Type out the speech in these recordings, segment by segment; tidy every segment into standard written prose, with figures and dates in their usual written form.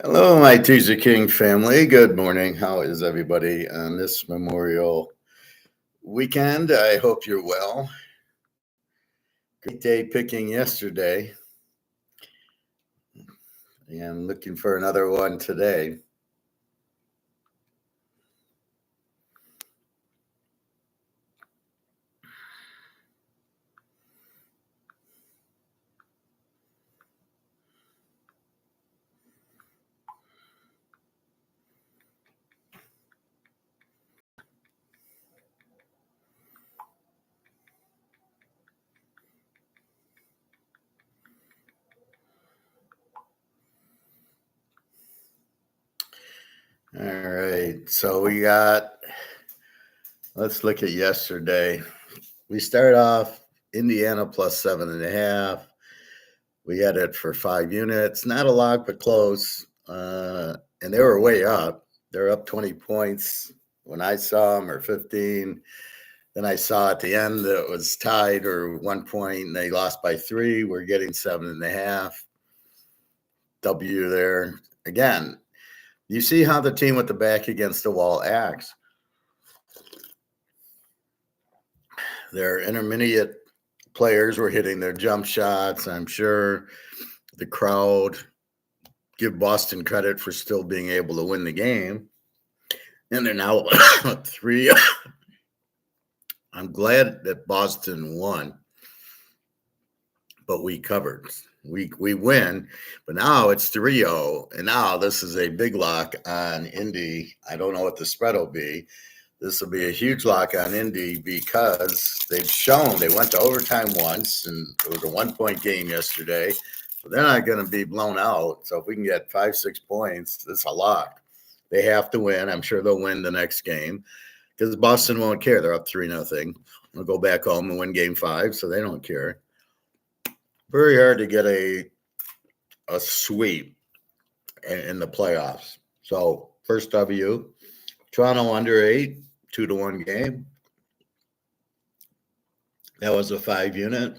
Hello, my Teaserking family. Good morning. How is everybody on this Memorial weekend? I hope you're well. Great day picking yesterday, and looking for another one today. All right. Let's look at yesterday. We start off Indiana plus 7.5. We had it for 5 units. Not a lot, but close. And they were way up. They're up 20 points when I saw them, or 15. Then I saw at the end that it was tied or 1 point, and they lost by 3. We're getting 7.5. W there. Again, you see how the team with the back against the wall acts. Their intermediate players were hitting their jump shots. I'm sure the crowd give Boston credit for still being able to win the game. And they're now 3. I'm glad that Boston won, but we covered. We win, but now it's 3-0, and now this is a big lock on Indy. I don't know what the spread will be. This will be a huge lock on Indy because they've shown they went to overtime once, and it was a 1-point game yesterday. So they're not going to be blown out. So if we can get 5-6 points, it's a lock. They have to win. I'm sure they'll win the next game because Boston won't care. They're up 3-0. They'll go back home and win game 5, so they don't care. Very hard to get a sweep in the playoffs. So first W, Toronto under 8, 2-1 game. That was a 5-unit.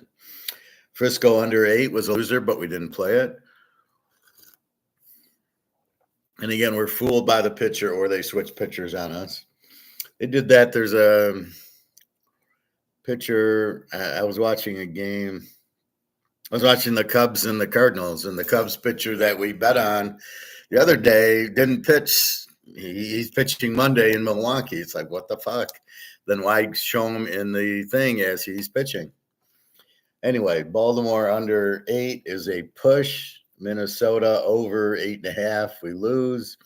Frisco under 8 was a loser, but we didn't play it. And again, we're fooled by the pitcher, or they switch pitchers on us. They did that. There's a pitcher. I was watching a game. I was watching the Cubs and the Cardinals, and the Cubs pitcher that we bet on the other day didn't pitch. He's pitching Monday in Milwaukee. It's like, what the fuck? Then why show him in the thing as he's pitching? Anyway, Baltimore under 8 is a push. Minnesota over 8.5. We lose.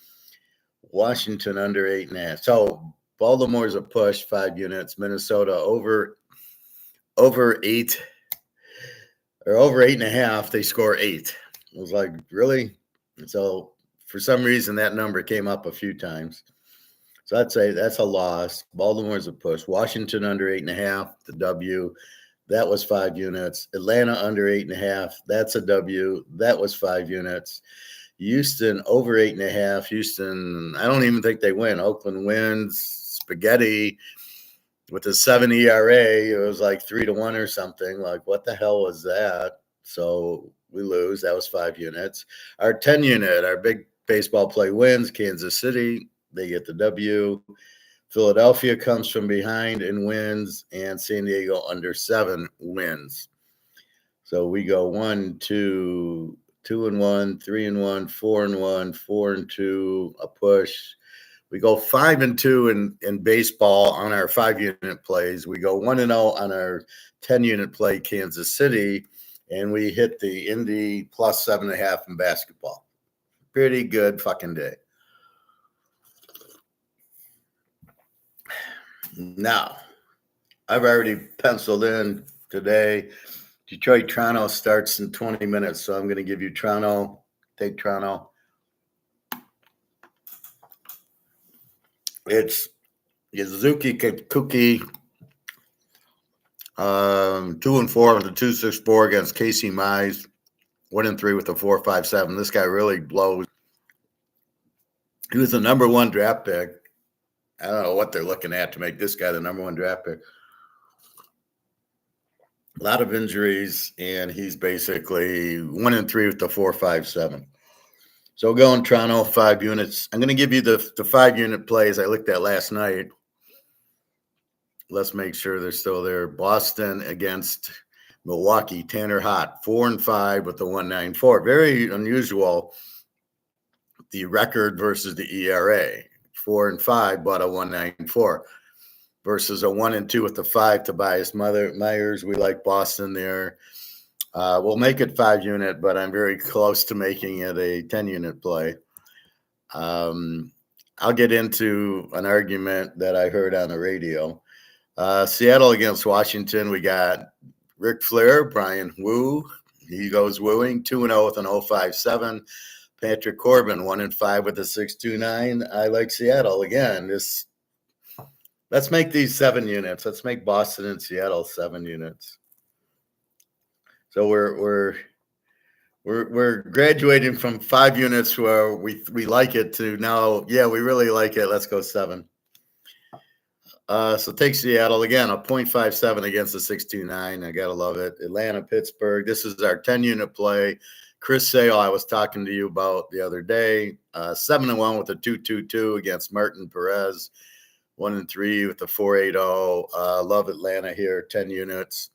Washington under 8.5. So Baltimore's a push, 5 units. Minnesota over 8. Or over 8.5, they score 8. I was like, really? So for some reason, that number came up a few times. So I'd say that's a loss. Baltimore's a push. Washington under 8.5, the W. That was 5 units. Atlanta under 8.5. That's a W. That was 5 units. Houston over 8.5. Houston, I don't even think they win. Oakland wins. Spaghetti with a 7 ERA, it was like 3-1 or something. Like, what the hell was that? So we lose. That was 5 units. Our 10 unit, our big baseball play wins. Kansas City, they get the W. Philadelphia comes from behind and wins, and San Diego under 7 wins. So we go 1, 2, 2-1, 3-1, 4-1, 4-2, a push. We go 5-2 in baseball on our 5-unit plays. We go 1-0 on our 10-unit play, Kansas City, and we hit the Indy plus 7.5 in basketball. Pretty good fucking day. Now, I've already penciled in today. Detroit-Toronto starts in 20 minutes, so I'm going to give you Toronto. Take Toronto. It's Yuzuki Kikuchi, 2-4 with a 2.64 against Casey Mize, 1-3 with a 4.57. This guy really blows. He was the number 1 draft pick. I don't know what they're looking at to make this guy the number 1 draft pick. A lot of injuries, and he's basically 1-3 with the 4.57. So going Toronto 5 units. I'm going to give you the 5-unit plays I looked at last night. Let's make sure they're still there. Boston against Milwaukee, Tanner Hott, 4-5 with the 1.94. Very unusual. The record versus the ERA, 4-5, but a 1.94 versus a 1-2 with the 5. Tobias Myers. We like Boston there. We'll make it 5-unit, but I'm very close to making it a 10-unit play. I'll get into an argument that I heard on the radio. Seattle against Washington, we got Ric Flair, Brian Wu. He goes wooing, 2-0 with an 0.57. Patrick Corbin, 1-5 with a 6.29. I like Seattle again. Let's make these 7 units. Let's make Boston and Seattle 7 units. So we're graduating from 5 units where we like it to now. Yeah, we really like it. Let's go 7. So take Seattle again, a 0.57 against the 6.29. I gotta love it. Atlanta, Pittsburgh. This is our 10-unit play. Chris Sale, I was talking to you about the other day. 7-1 with a 2.22 against Martin Perez. 1-3 with the 4.80. Love Atlanta here, 10 units.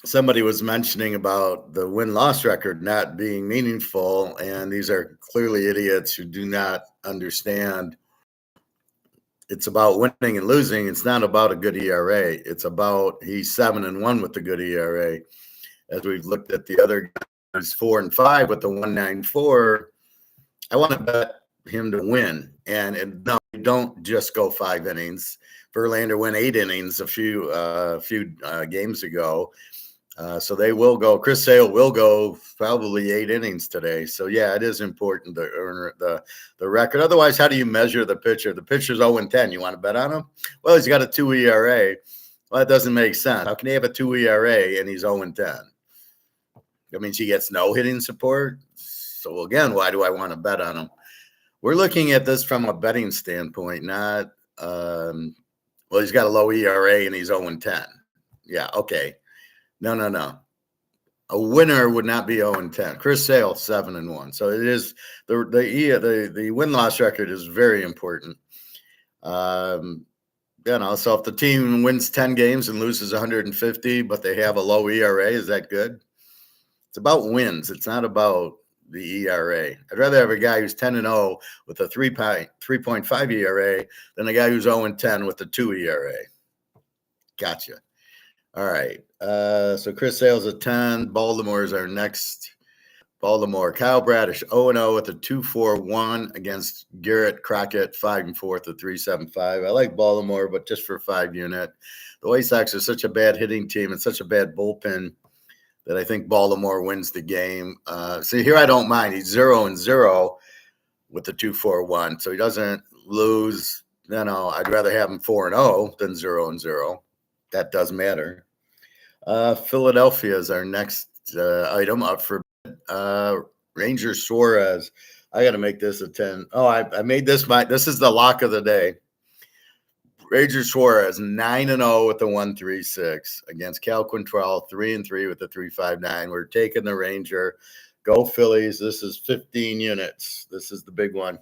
Somebody was mentioning about the win-loss record not being meaningful, and these are clearly idiots who do not understand. It's about winning and losing. It's not about a good ERA. It's about he's 7-1 with the good ERA. As we've looked at the other guys, 4-5 with the 1.94. I want to bet him to win. And no, don't just go 5 innings. Verlander went 8 innings a few games ago. So they will go. Chris Sale will go probably 8 innings today. So, yeah, it is important to earn the record. Otherwise, how do you measure the pitcher? The pitcher's 0-10. You want to bet on him? Well, he's got a 2 ERA. Well, that doesn't make sense. How can he have a 2 ERA and he's 0-10? That means he gets no hitting support. So, again, why do I want to bet on him? We're looking at this from a betting standpoint, not well, he's got a low ERA and he's 0-10. Yeah, okay. No. A winner would not be 0-10. Chris Sale, 7-1. So it is the win-loss record is very important. So if the team wins 10 games and loses 150, but they have a low ERA, is that good? It's about wins. It's not about the ERA. I'd rather have a guy who's 10-0 with a 3.5 ERA than a guy who's 0-10 with a 2 ERA. Gotcha. All right. So Chris Sale's a 10. Baltimore is our next. Baltimore. Kyle Bradish, 0-0 with a 2.41 against Garrett Crockett, 5-4 with a 3.75. I like Baltimore, but just for 5 unit. The White Sox are such a bad hitting team and such a bad bullpen that I think Baltimore wins the game. See, here I don't mind. He's 0-0 with the 2.41, so he doesn't lose. I'd rather have him 4-0 than 0-0. That does matter. Philadelphia is our next item up for Ranger Suarez. I got to make this a 10. Oh, I made this this is the lock of the day. Ranger Suarez, 9-0 with the 1.36 against Cal Quantrill, 3-3 with the 3.59. We're taking the Ranger. Go Phillies. This is 15 units. This is the big one.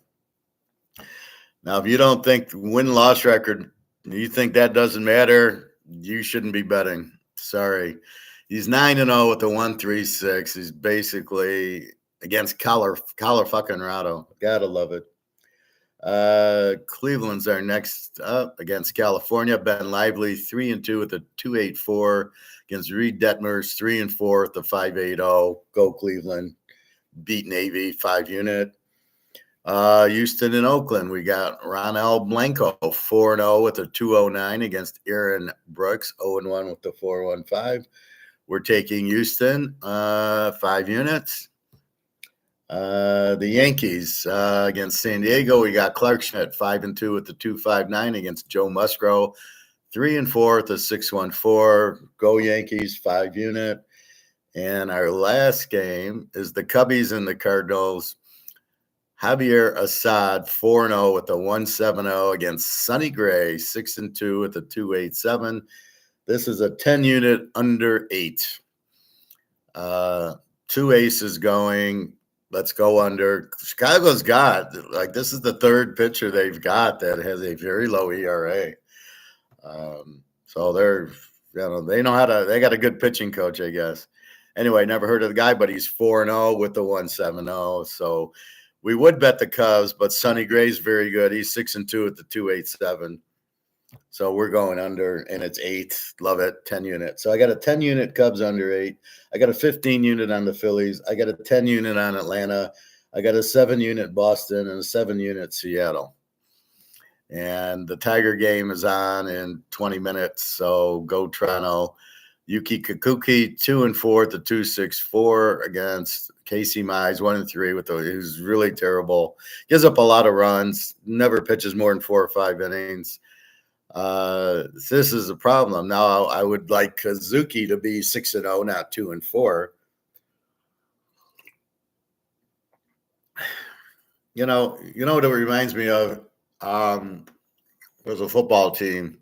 Now, if you don't think win-loss record, you think that doesn't matter, you shouldn't be betting. Sorry. He's 9-0 with the 1.36. He's basically against Colorado. Gotta love it. Cleveland's our next up against California. Ben Lively, 3-2 with a 2.84 against Reed Detmers, 3-4 with the 5.80. Go Cleveland. Beat Navy, 5 unit. Houston and Oakland, we got Ronel Blanco, 4-0 with a 2.09 against Aaron Brooks, 0-1 with the 4.15. We're taking Houston, 5 units. The Yankees against San Diego, we got Clark Schmidt, 5-2 with the 2.59 against Joe Musgrove, 3-4 with the 6.14. Go Yankees, 5 unit. And our last game is the Cubbies and the Cardinals. Javier Assad, 4-0 with the 1.70 against Sonny Gray, 6-2 with the 2.87. This is a 10 unit under 8. 2 aces going. Let's go under. Chicago's got, this is the third pitcher they've got that has a very low ERA. So they know how to, they got a good pitching coach, I guess. Anyway, never heard of the guy, but he's 4-0 with the 170. So we would bet the Cubs, but Sonny Gray's very good. He's 6-2 at the 287. So we're going under, and it's 8. Love it, 10 unit. So I got a 10 unit Cubs under 8. I got a 15 unit on the Phillies. I got a 10 unit on Atlanta. I got a 7 unit Boston and a 7 unit Seattle. And the Tiger game is on in 20 minutes. So go Toronto. Yuki Kikuchi 2-4 at the 264 against Casey Mize 1-3 he's really terrible. Gives up a lot of runs. Never pitches more than 4 or 5 innings. This is a problem. Now I would like Kazuki to be 6-0, not 2-4. You know what it reminds me of? There's a football team.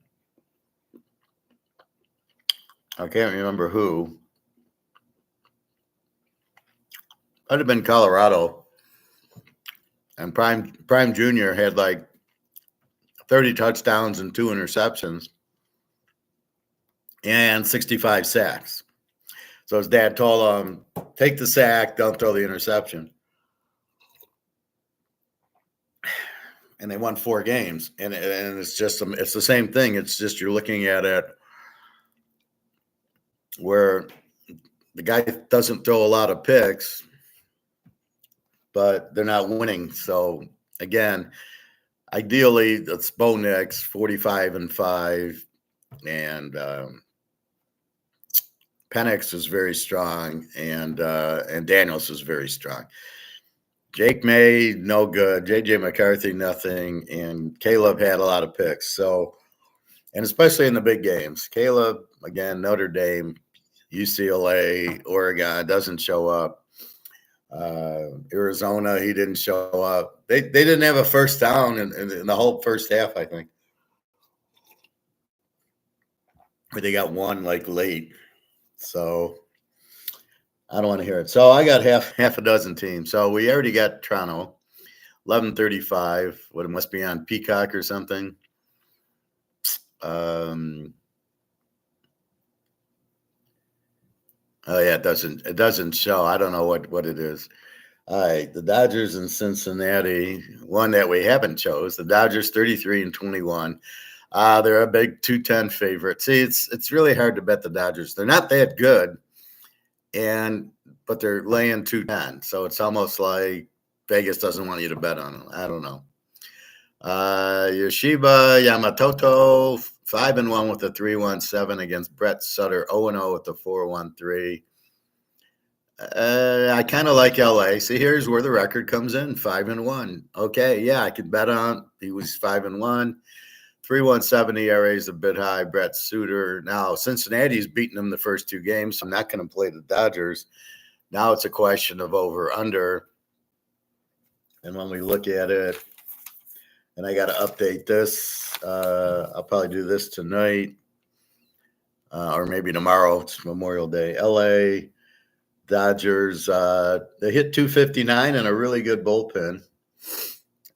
I can't remember who. Might have been Colorado. And Prime Junior had like 30 touchdowns and 2 interceptions and 65 sacks. So his dad told him, take the sack, don't throw the interception. And they won 4 games. And it's the same thing. It's just you're looking at it where the guy doesn't throw a lot of picks, but they're not winning. So again, ideally, it's Bo Nix, 45-5, and Penix is very strong, and Daniels is very strong. Jake May, no good. J.J. McCarthy, nothing, and Caleb had a lot of picks. So, and especially in the big games, Caleb, again, Notre Dame, UCLA, Oregon, doesn't show up. Arizona, he didn't show up. They didn't have a first down in the whole first half, I think. Or they got one like late. So I don't want to hear it. So I got half a dozen teams. So we already got Toronto, 11:35. What, it must be on Peacock or something. Oh yeah, it doesn't show. I don't know what it is. All right, the Dodgers and Cincinnati, one that we haven't chose. The Dodgers 33-21. They're a big 210 favorite. See, it's really hard to bet the Dodgers. They're not that good, but they're laying 210. So it's almost like Vegas doesn't want you to bet on them. I don't know. Yoshiba Yamamoto 5-1 with the 317 against Brett Sutter, 0-0 with the 413. I kind of like LA. See, here's where the record comes in, 5-1. Okay, yeah, I could bet on. He was 5-1. 3.17 ERA is a bit high. Brett Sutter. Now, Cincinnati's beaten them the first 2 games, so I'm not going to play the Dodgers. Now it's a question of over/under. And when we look at it, and I got to update this. I'll probably do this tonight or maybe tomorrow. It's Memorial Day. LA Dodgers, they hit 259 and a really good bullpen.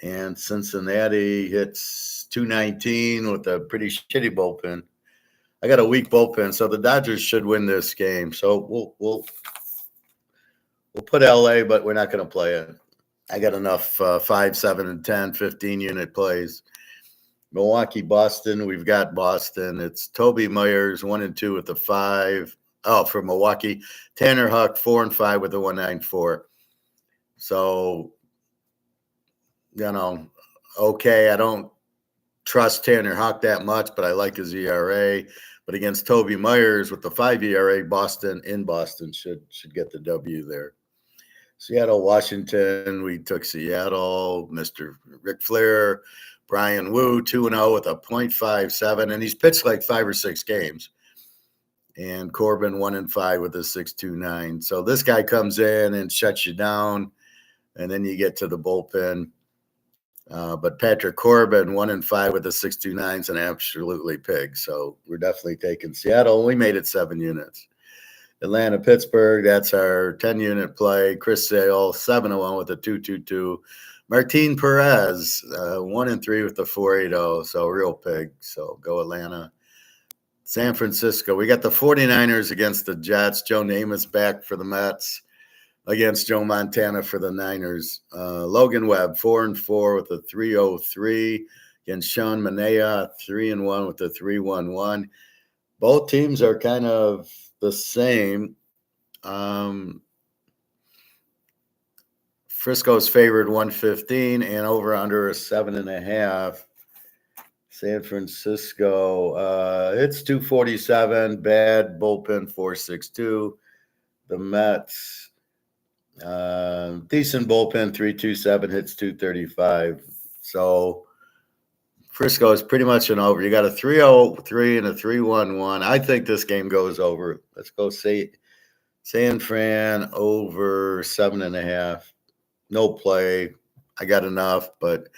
And Cincinnati hits 219 with a pretty shitty bullpen. I got a weak bullpen, so the Dodgers should win this game. So we'll put LA, but we're not going to play it. I got enough 5, 7, and 10, 15 unit plays. Milwaukee, Boston. We've got Boston. It's Toby Myers 1-2 with the 5. Oh, for Milwaukee, Tanner Huck 4-5 with the 194. So, okay, I don't trust Tanner Huck that much, but I like his ERA. But against Toby Myers with the 5 ERA, Boston should get the W there. Seattle, Washington, we took Seattle. Mr. Ric Flair, Brian Wu, 2-0 with a .57, and he's pitched like 5 or 6 games. And Corbin 1-5 with a 6.29. So this guy comes in and shuts you down, and then you get to the bullpen. But Patrick Corbin 1-5 with a 6.29 is an absolutely pig. So we're definitely taking Seattle. We made it 7 units. Atlanta, Pittsburgh, that's our 10-unit play. Chris Sale, 7-1 with a 2.22. Martin Perez, 1-3 with the 4.80. So real pig. So go Atlanta. San Francisco, we got the 49ers against the Jets. Joe Namath back for the Mets against Joe Montana for the Niners. Logan Webb, 4-4 with a 3.03 against Sean Manea, 3-1 with a 3.11. Both teams are kind of the same. Frisco's favored 115 and over under a 7.5. San Francisco, it's 247. Bad bullpen 462. The Mets, decent bullpen 327, hits 235. So Frisco is pretty much an over. You got a 3.03 and a 3.11. I think this game goes over. Let's go say San Fran over 7.5. No play. I got enough, but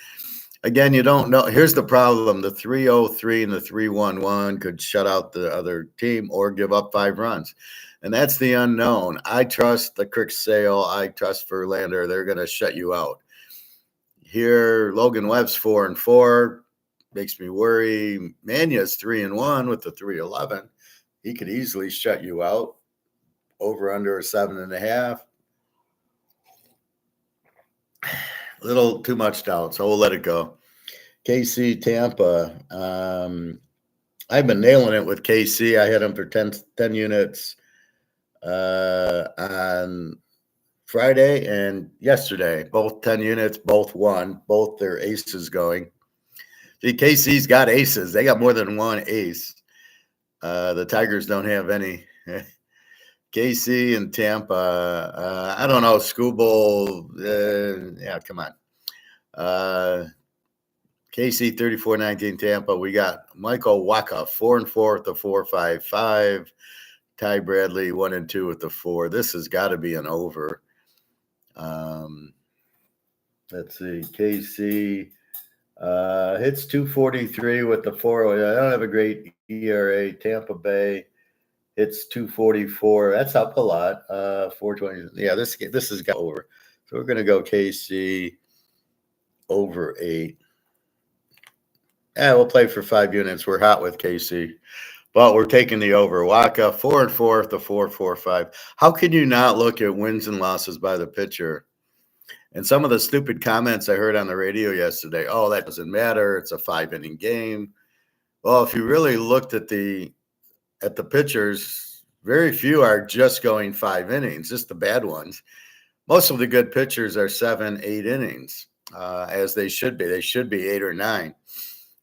again, you don't know. Here's the problem. The 3.03 and the 3.11 could shut out the other team or give up 5 runs. And that's the unknown. I trust the Crick Sale. I trust Verlander. They're going to shut you out. Here, Logan Webb's 4-4. Makes me worry. Mania's 3-1 with the 3.11. He could easily shut you out. Over under a 7.5. Little too much doubt, so we'll let it go. KC, Tampa. I've been nailing it with KC. I had them for 10 units on Friday and yesterday. Both 10 units, both won. Both their aces going. See, KC's got aces. They got more than one ace. The Tigers don't have any. KC and Tampa. I don't know. Skubal. Yeah, come on. KC 34-19 Tampa. We got Michael Waka 4-4 with the 4.55. Ty Bradley 1-2 with the 4. This has got to be an over. Let's see. KC hits 243 with the 4. I don't have a great ERA. Tampa Bay hits 244. That's up a lot. 420. Yeah, this has got over. So we're going to go KC over 8. Yeah, we'll play for 5 units. We're hot with KC. But we're taking the over. Waka 4-4 with the 4.45. How can you not look at wins and losses by the pitcher? And some of the stupid comments I heard on the radio yesterday, oh, that doesn't matter. It's a 5-inning game. Well, if you really looked at the pitchers, very few are just going 5 innings, just the bad ones. Most of the good pitchers are 7, 8 innings, as they should be. They should be 8 or 9.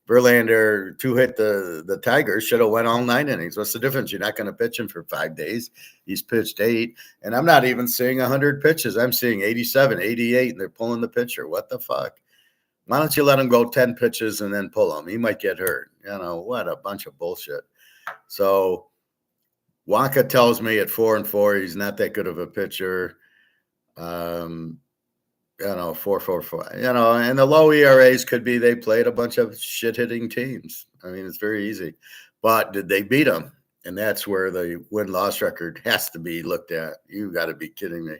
Verlander, to hit the Tigers, should have went all 9 innings. What's the difference? You're not going to pitch him for 5 days. He's pitched 8, and I'm not even seeing 100 pitches. I'm seeing 87, 88, and they're pulling the pitcher. What the fuck? Why don't you let him go 10 pitches and then pull him? He might get hurt. What a bunch of bullshit. So Waka tells me at 4-4, he's not that good of a pitcher. 4.44. And the low ERAs could be they played a bunch of shit-hitting teams. I mean, it's very easy. But did they beat them? And that's where the win-loss record has to be looked at. You got to be kidding me.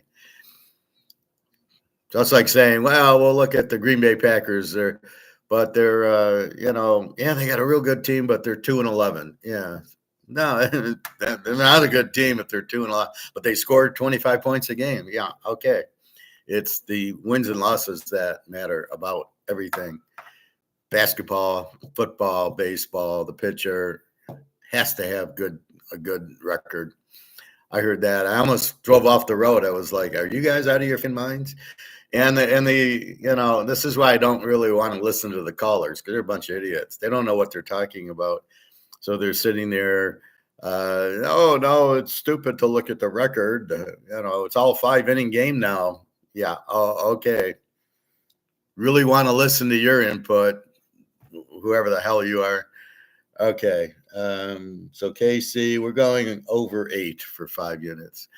Just like saying, well, we'll look at the Green Bay Packers there, but they're, they got a real good team, but they're 2-11. Yeah. No, they're not a good team if they're 2-11, but they scored 25 points a game. Yeah, okay. It's the wins and losses that matter about everything. Basketball, football, baseball, the pitcher has to have a good record. I heard that. I almost drove off the road. I was like, are you guys out of your minds? And this is why I don't really want to listen to the callers, because they're a bunch of idiots. They don't know what they're talking about. So they're sitting there. Oh, no, it's stupid to look at the record. It's all 5-inning game now. Yeah. Oh, okay. Really want to listen to your input, whoever the hell you are. Okay. So KC, we're going over 8 for 5 units.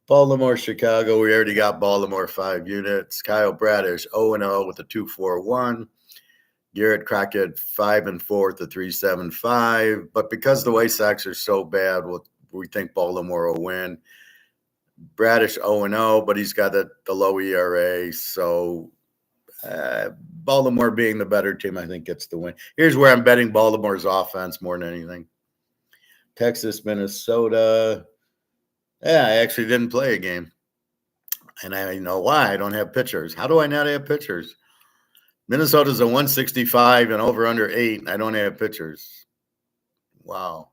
Baltimore, Chicago, we already got Baltimore 5 units. Kyle Bradish 0-0 with a 2.41. Garrett Crockett 5-4 with a 3.75. But because the White Sox are so bad, we'll we think Baltimore will win. Bradish 0-0, but he's got the low ERA. So Baltimore being the better team, I think, gets the win. Here's where I'm betting Baltimore's offense more than anything. Texas, Minnesota. Yeah, I actually didn't play a game. And I know why. I don't have pitchers. How do I not have pitchers? Minnesota's a 165 and over under 8. And I don't have pitchers. Wow.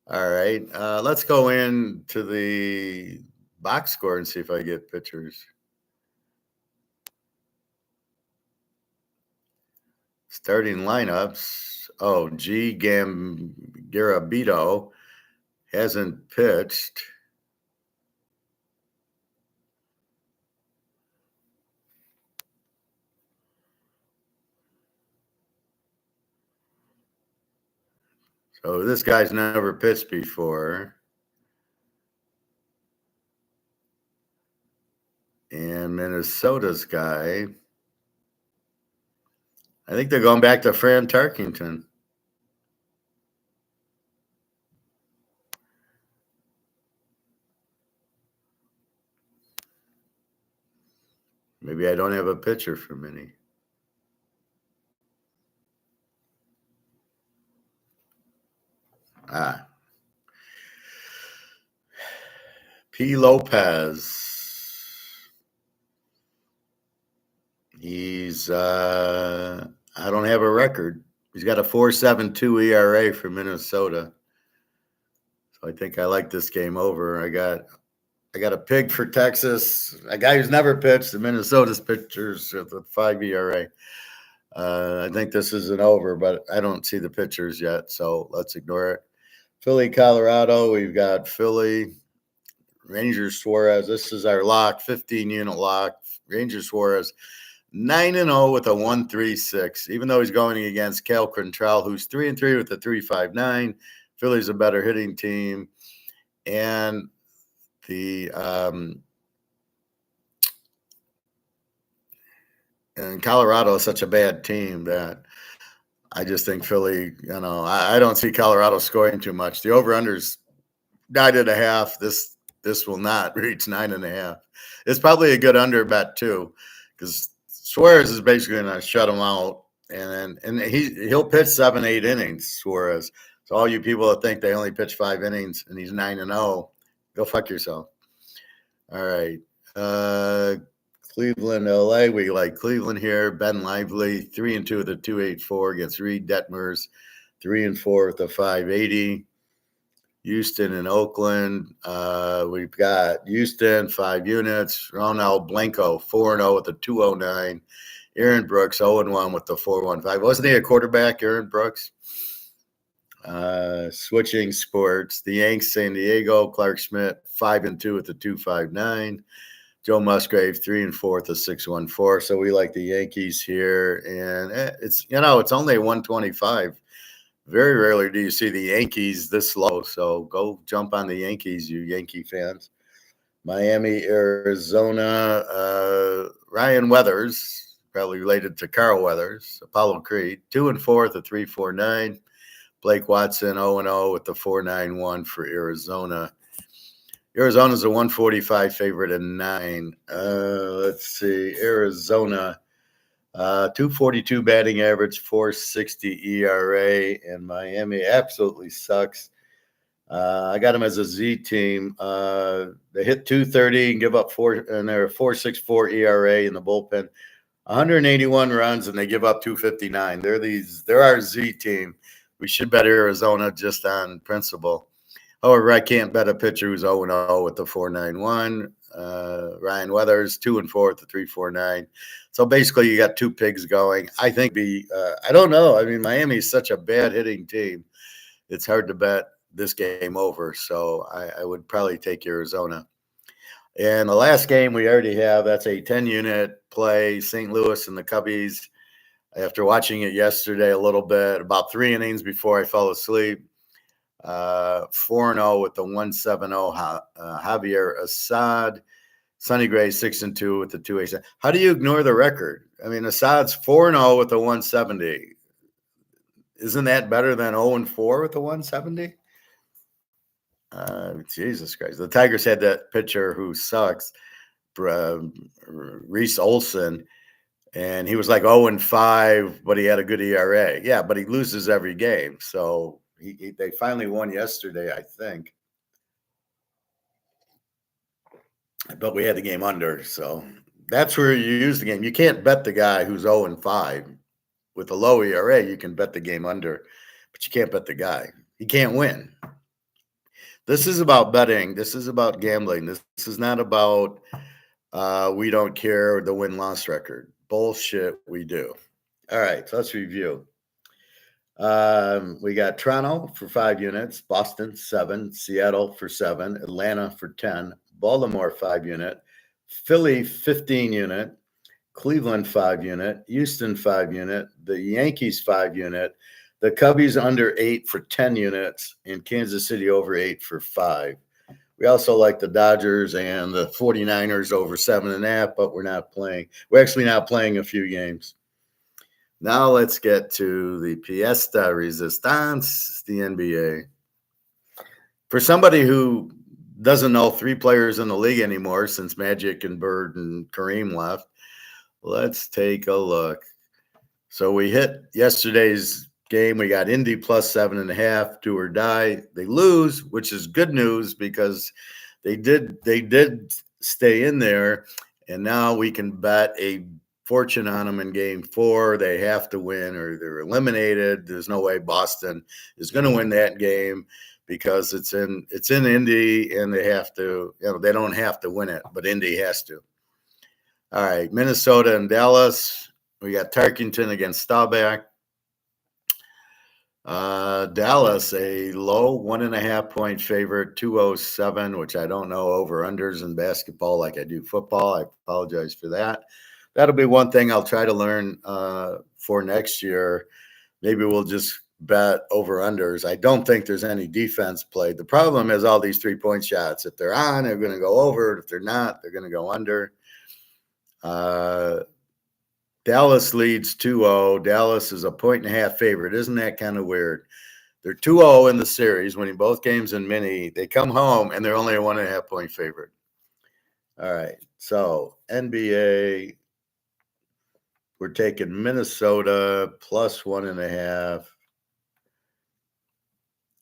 All right. Let's go into the box score and see if I get pitchers. Starting lineups. Oh, G. Garabito hasn't pitched. So this guy's never pitched before. And Minnesota's guy, I think they're going back to Fran Tarkington. Maybe I don't have a pitcher for Minnie. P. Lopez. He's I don't have a record. He's got a 4.72 ERA for Minnesota. So I think I like this game over. I got a pig for Texas, a guy who's never pitched. The Minnesota's pitchers with 5 ERA. I think this is an over, but I don't see the pitchers yet, so let's ignore it. Philly, Colorado. We've got Philly. Rangers, Suarez. This is our lock, 15-unit lock. Rangers, Suarez, 9-0 with a 1.36. Even though he's going against Cal Quantrill, who's 3-3 with a 3.59. Philly's a better hitting team, and and Colorado is such a bad team that I just think Philly. I don't see Colorado scoring too much. The over/under's 9.5. This will not reach 9.5. It's probably a good under bet too, because Suarez is basically going to shut him out, and he'll pitch 7-8 innings. Suarez. So all you people that think they only pitch 5 innings and he's 9-0, go fuck yourself. All right, Cleveland, LA. We like Cleveland here. Ben Lively, 3-2 with a 2.84 against Reed Detmers, 3-4 with a 5.80. Houston and Oakland. We've got Houston, 5 units. Ronald Blanco, 4-0 with a 2.09. Aaron Brooks, 0-1 with the 4.15. Wasn't he a quarterback, Aaron Brooks? Switching sports. The Yanks, San Diego. Clark Schmidt, 5-2 with the 2.59. Joe Musgrave, 3-4 with the 6.14. So we like the Yankees here. And it's only 125. Very rarely do you see the Yankees this low, so go jump on the Yankees, you Yankee fans. Miami, Arizona, Ryan Weathers, probably related to Carl Weathers, Apollo Creed, 2-4 at the 3.49. Blake Watson, 0-0 with the 4.91 for Arizona. Arizona's a 145 favorite and 9. Let's see, Arizona. 242 batting average, 4.60 ERA, and Miami absolutely sucks. I got them as a Z team. They hit 230 and give up 4, and they're 4.64 ERA in the bullpen. 181 runs and they give up 259. They're our Z team. We should bet Arizona just on principle. However, I can't bet a pitcher who's 0-0 with the 4.91. Ryan Weathers, 2-4 at the 3.49. So basically, you got 2 pigs going. I think I don't know. I mean, Miami is such a bad hitting team. It's hard to bet this game over. So I would probably take Arizona. And the last game we already have, that's a 10-unit play, St. Louis and the Cubbies. After watching it yesterday a little bit, about 3 innings before I fell asleep, 4-0 with the 1.70 Javier Assad. Sonny Gray, 6-2 with the 2.87. How do you ignore the record? I mean, Assad's 4-0 with the 170. Isn't that better than 0-4 with the 170? Jesus Christ. The Tigers had that pitcher who sucks, Reese Olson, and he was like 0-5, but he had a good ERA. Yeah, but he loses every game. So they finally won yesterday, I think. But we had the game under. So that's where you use the game. You can't bet the guy who's 0-5. With a low ERA, you can bet the game under, but you can't bet the guy. He can't win. This is about betting. This is about gambling. This is not about we don't care the win-loss record. Bullshit, we do. All right, so let's review. We got Toronto for 5 units, Boston 7, Seattle for 7, Atlanta for 10, Baltimore 5 unit, Philly 15 unit, Cleveland 5 unit, Houston 5 unit, the Yankees 5 unit, the Cubbies under 8 for 10 units, and Kansas City over 8 for 5. We also like the Dodgers and the 49ers over 7.5, but we're not playing. We're actually not playing a few games. Now let's get to the Piesta Resistance, the NBA. For somebody who doesn't know 3 players in the league anymore since Magic and Bird and Kareem left, let's take a look. So we hit yesterday's game. We got Indy plus 7.5, do or die. They lose, which is good news because they did stay in there, and now we can bet a fortune on them in game 4. They have to win or they're eliminated. There's no way Boston is going to win that game because it's in Indy, and they have to, they don't have to win it, but Indy has to. All right, Minnesota and Dallas. We got Tarkington against Staubach. Dallas, a low 1.5 point favorite, 207, which I don't know over-unders in basketball like I do football. I apologize for that. That'll be one thing I'll try to learn for next year. Maybe we'll just bet over-unders. I don't think there's any defense played. The problem is all these 3-point shots. If they're on, they're going to go over. If they're not, they're going to go under. Dallas leads 2-0. Dallas is a 1.5 favorite. Isn't that kind of weird? They're 2-0 in the series, winning both games in mini. They come home, and they're only a 1.5 point favorite. All right, so NBA, we're taking Minnesota plus 1.5.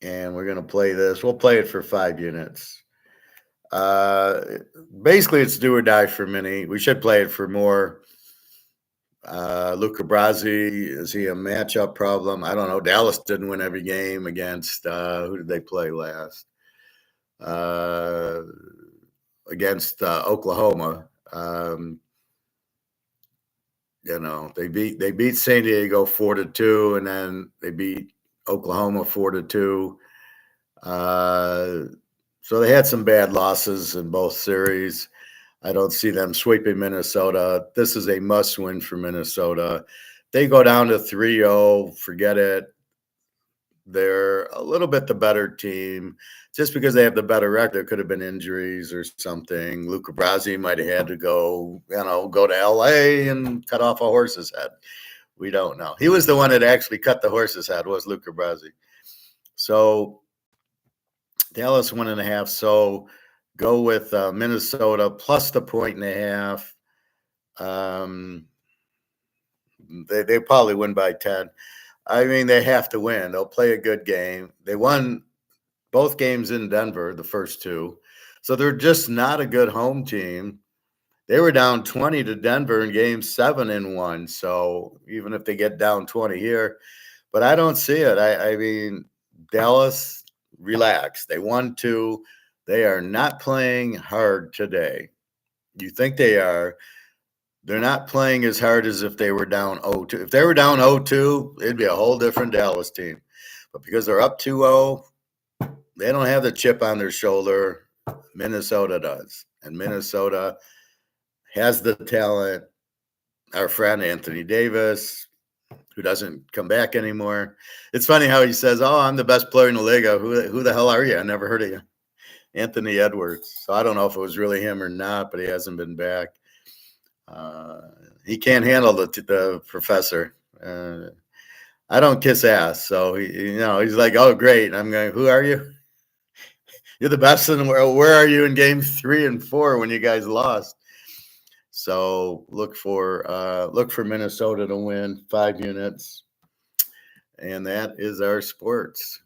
And we're going to play this. We'll play it for 5 units. Basically, it's do or die for mini. We should play it for more. Luca Brasi, is he a matchup problem? I don't know. Dallas didn't win every game against who did they play last? Against Oklahoma. They beat San Diego 4-2, and then they beat Oklahoma 4-2. So they had some bad losses in both series. I don't see them sweeping Minnesota. This is a must-win for Minnesota. They go down to 3-0, forget it. They're a little bit the better team. Just because they have the better record, there could have been injuries or something. Luca Brasi might have had to go to L.A. and cut off a horse's head. We don't know. He was the one that actually cut the horse's head, was Luca Brasi. So Dallas 1.5. So go with Minnesota plus the 1.5. They probably win by 10. I mean, they have to win. They'll play a good game. They won both games in Denver, the first 2. So they're just not a good home team. They were down 20 to Denver in game 7 and 1. So even if they get down 20 here, but I don't see it. I mean, Dallas, relax. They won 2. They are not playing hard today. You think they are. They're not playing as hard as if they were down 0-2. If they were down 0-2, it'd be a whole different Dallas team. But because they're up 2-0, they don't have the chip on their shoulder. Minnesota does. And Minnesota has the talent. Our friend Anthony Davis, who doesn't come back anymore. It's funny how he says, "Oh, I'm the best player in the league." Who the hell are you? I never heard of you. Anthony Edwards. So I don't know if it was really him or not, but he hasn't been back. He can't handle the professor. I don't kiss ass, so he's like, "Oh, great." I'm going, "Who are you?" You're the best in the world. Where are you in game 3 and 4 when you guys lost? So look for Minnesota to win 5 units. And that is our sports.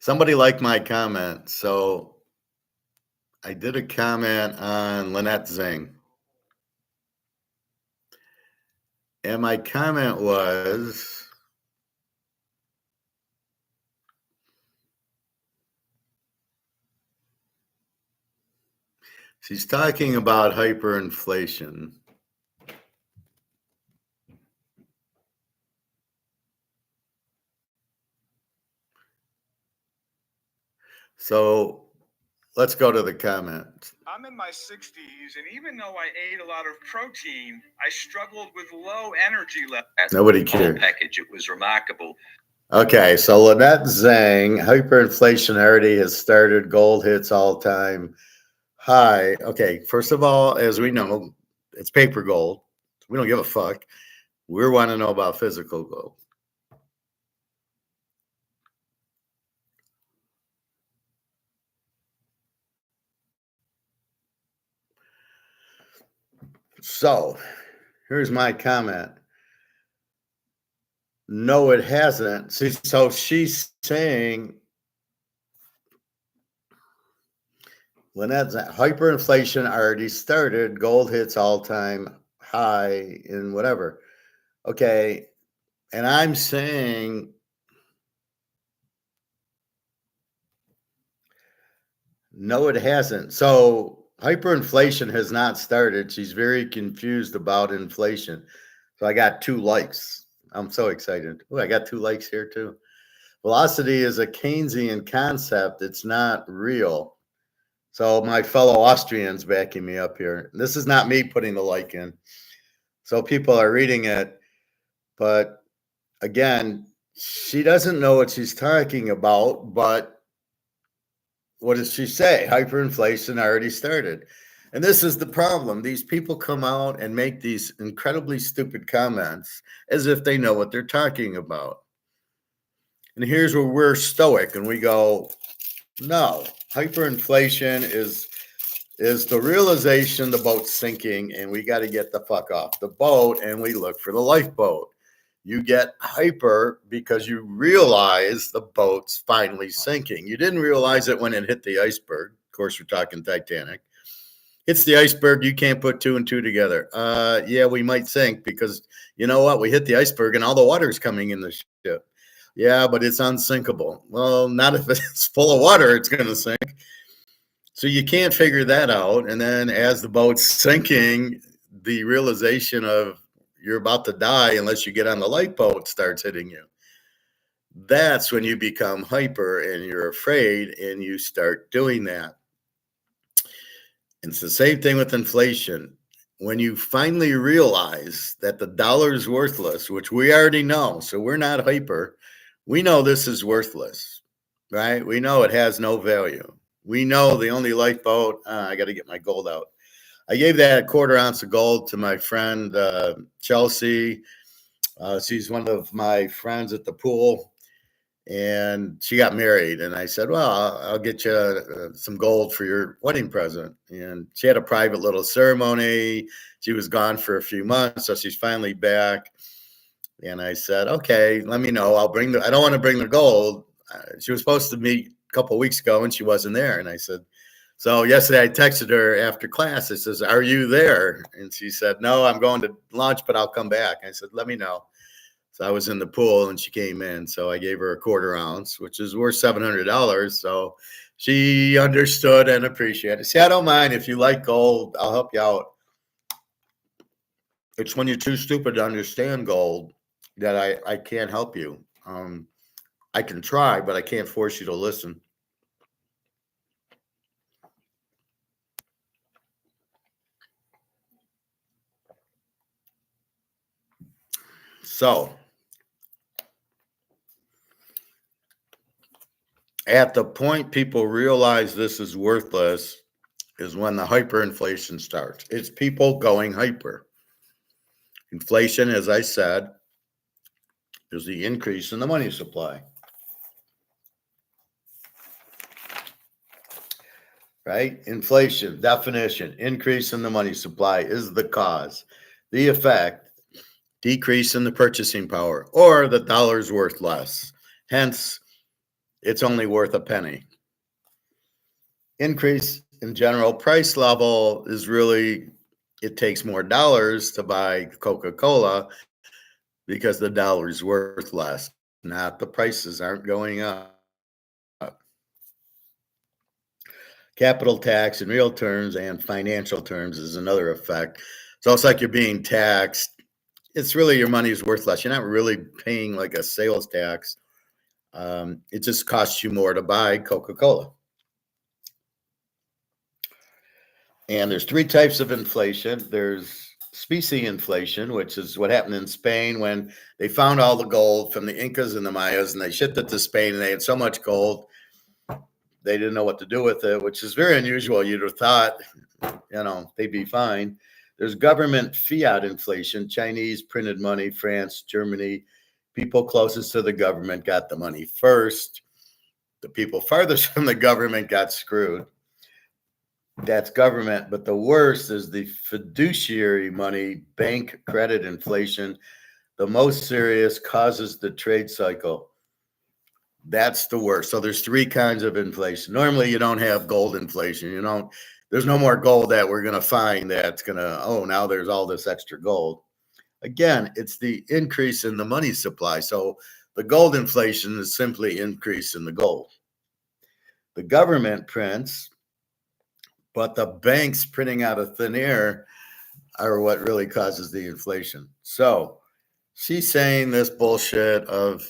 Somebody liked my comment. So I did a comment on Lynette Zing. And my comment was, she's talking about hyperinflation. So let's go to the comment. I'm in my 60s, and even though I ate a lot of protein, I struggled with low energy levels. Nobody cared. Package. It was remarkable. Okay, so Lynette Zhang, hyperinflation already has started. Gold hits all-time high. Okay, first of all, as we know, it's paper gold. We don't give a fuck. We want to know about physical gold. So here's my comment. No, it hasn't. So she's saying, Lynette's hyperinflation already started. Gold hits all-time high in whatever. Okay, and I'm saying, no, it hasn't. So hyperinflation has not started. She's very confused about inflation. So I got 2 likes. I'm so excited. Oh, I got 2 likes here too. Velocity is a Keynesian concept. It's not real. So my fellow Austrians backing me up here. This is not me putting the like in. So people are reading it. But again, she doesn't know what she's talking about. But what does she say? Hyperinflation already started. And this is the problem. These people come out and make these incredibly stupid comments as if they know what they're talking about. And here's where we're stoic and we go, no, hyperinflation is the realization the boat's sinking and we got to get the fuck off the boat and we look for the lifeboat. You get hyper because you realize the boat's finally sinking. You didn't realize it when it hit the iceberg. Of course, we're talking Titanic. Hits the iceberg, you can't put 2 and 2 together. Yeah, we might sink because you know what? We hit the iceberg and all the water is coming in the ship. Yeah, but it's unsinkable. Well, not if it's full of water, it's going to sink. So you can't figure that out. And then as the boat's sinking, the realization of you're about to die unless you get on the lifeboat starts hitting you. That's when you become hyper and you're afraid and you start doing that. It's the same thing with inflation. When you finally realize that the dollar is worthless, which we already know, so we're not hyper, we know this is worthless, right? We know it has no value. We know the only lifeboat, I got to get my gold out. I gave that 1/4 ounce of gold to my friend Chelsea. She's one of my friends at the pool, and she got married. And I said, well, I'll get you some gold for your wedding present. And she had a private little ceremony. She was gone for a few months, so she's finally back. And I said, okay, let me know. I don't want to bring the gold. She was supposed to meet a couple of weeks ago, and she wasn't there. And I said, so yesterday I texted her after class. I says, are you there? And she said, no, I'm going to lunch, but I'll come back. I said, let me know. So I was in the pool and she came in. So I gave her a 1/4 ounce, which is worth $700. So she understood and appreciated it. See, I don't mind if you like gold, I'll help you out. It's when you're too stupid to understand gold that I can't help you. I can try, but I can't force you to listen. So at the point people realize this is worthless is when the hyperinflation starts. It's people going hyper. Inflation, as I said, is the increase in the money supply. Right? Inflation, definition, increase in the money supply is the cause. The effect, decrease in the purchasing power, or the dollar's worth less. Hence, it's only worth a penny. Increase in general price level is really, it takes more dollars to buy Coca-Cola because the dollar's worth less, not the prices aren't going up. Capital tax in real terms and financial terms is another effect. So it's like you're being taxed. It's really your money's worth less. You're not really paying like a sales tax. It just costs you more to buy Coca-Cola. And there's three types of inflation. There's specie inflation, which is what happened in Spain when they found all the gold from the Incas and the Mayas, and they shipped it to Spain, and they had so much gold they didn't know what to do with it, which is very unusual. You'd have thought, they'd be fine. There's government fiat inflation, Chinese printed money, France, Germany. People closest to the government got the money first. The people farthest from the government got screwed. That's government. But the worst is the fiduciary money, bank credit inflation. The most serious, causes the trade cycle. That's the worst. So there's three kinds of inflation. Normally you don't have gold inflation. There's no more gold that we're going to find that's going to, now there's all this extra gold. Again, it's the increase in the money supply. So the gold inflation is simply increase in the gold. The government prints, but the banks printing out of thin air are what really causes the inflation. So she's saying this bullshit of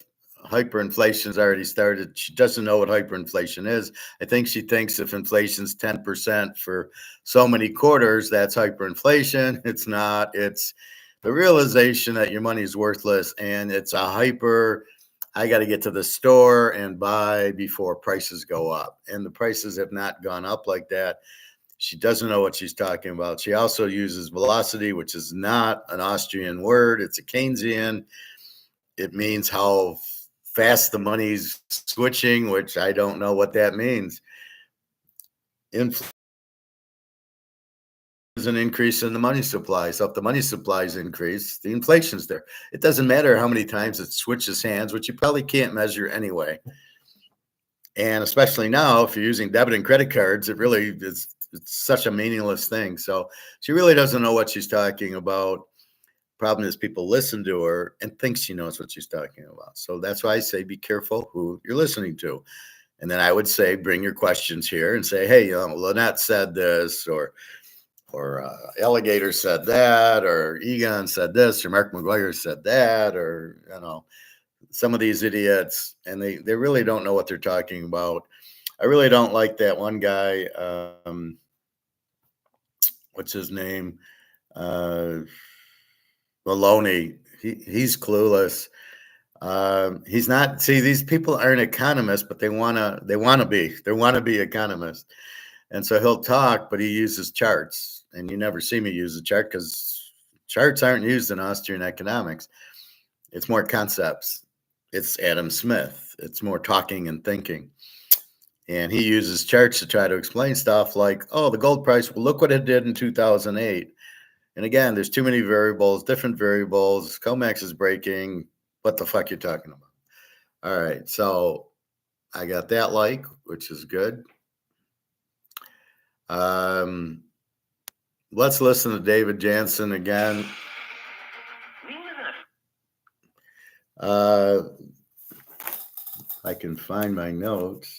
hyperinflation's already started. She doesn't know what hyperinflation is. I think she thinks if inflation's 10% for so many quarters, that's hyperinflation. It's not. It's the realization that your money is worthless, and it's a hyper. I got to get to the store and buy before prices go up. And the prices have not gone up like that. She doesn't know what she's talking about. She also uses velocity, which is not an Austrian word. It's a Keynesian. It means how fast the money's switching, which I don't know what that means. Inflation is an increase in the money supply. So if the money supply is increased, the inflation's there. It doesn't matter how many times it switches hands, which you probably can't measure anyway. And especially now, if you're using debit and credit cards, it really is, it's such a meaningless thing. So she really doesn't know what she's talking about. Problem is people listen to her and think she knows what she's talking about. So that's why I say be careful who you're listening to. And then I would say bring your questions here and say, hey, Lynette said this, or Alligator said that, or Egon said this, or Mark McGuire said that, or some of these idiots, and they really don't know what they're talking about. I really don't like that one guy. What's his name? Maloney. He's clueless. He's not. See, these people aren't economists, but they wanna be. They want to be economists, and so he'll talk, but he uses charts, and you never see me use a chart because charts aren't used in Austrian economics. It's more concepts. It's Adam Smith. It's more talking and thinking. And he uses charts to try to explain stuff like, the gold price, well, look what it did in 2008. And again, there's too many variables, different variables. Comex is breaking. What the fuck you talking about? All right. So I got that which is good. Let's listen to David Jansen again. I can find my notes.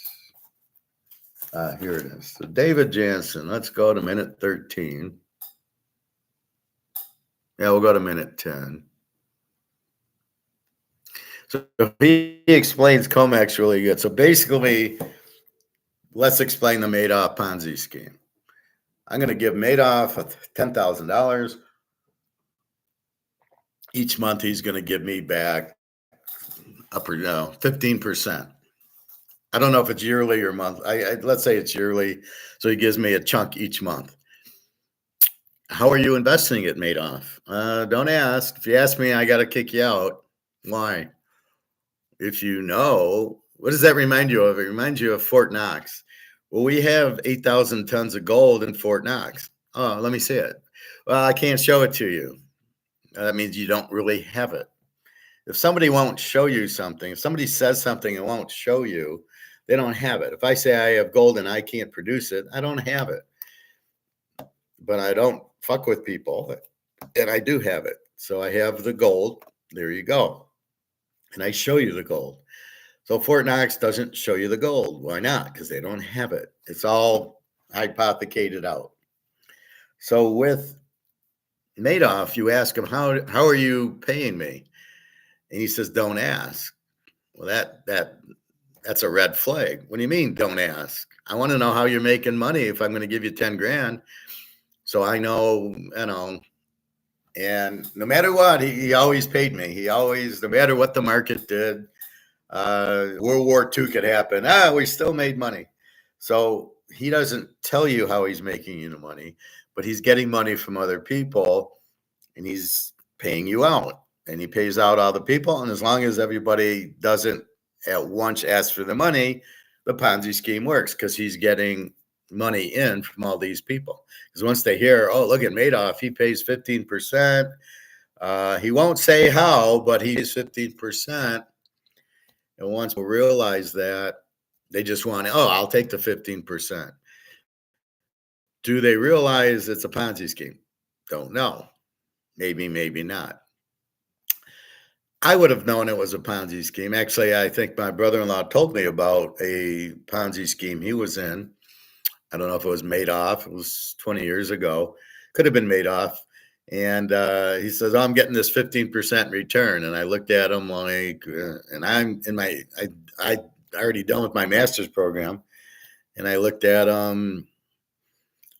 Here it is. So David Jansen, let's go to minute 13. Yeah, we'll go to minute 10. So he explains comex really good. So basically, let's explain the Madoff Ponzi scheme. I'm going to give Madoff $10,000. Each month, he's going to give me back 15%. I don't know if it's yearly or month. Let's say it's yearly. So he gives me a chunk each month. How are you investing it, Madoff? Don't ask. If you ask me, I got to kick you out. Why? If you know, what does that remind you of? It reminds you of Fort Knox. Well, we have 8,000 tons of gold in Fort Knox. Oh, let me see it. Well, I can't show it to you. That means you don't really have it. If somebody won't show you something, if somebody says something and won't show you, they don't have it. If I say I have gold and I can't produce it, I don't have it. But I don't fuck with people, and I do have it. So I have the gold. There you go. And I show you the gold. So Fort Knox doesn't show you the gold. Why not? Because they don't have it. It's all hypothecated out. So with Madoff, you ask him, how are you paying me? And he says, don't ask. Well, that's a red flag. What do you mean, don't ask? I want to know how you're making money if I'm going to give you 10 grand. So I know, and no matter what, he always paid me. He always, no matter what the market did, World War II could happen. We still made money. So he doesn't tell you how he's making you the money, but he's getting money from other people and he's paying you out. And he pays out all the people. And as long as everybody doesn't at once ask for the money, the Ponzi scheme works because he's getting money in from all these people. Because once they hear, oh, look at Madoff, he pays 15%. He won't say how, but he is 15%. And once people realize that, they just want, oh, I'll take the 15%. Do they realize it's a Ponzi scheme? Don't know. Maybe, maybe not. I would have known it was a Ponzi scheme. Actually, I think my brother-in-law told me about a Ponzi scheme he was in. I don't know if it was Madoff. It was 20 years ago. Could have been Madoff. And he says, oh, I'm getting this 15% return. And I looked at him like, and I'm in my, I already done with my master's program. And I looked at him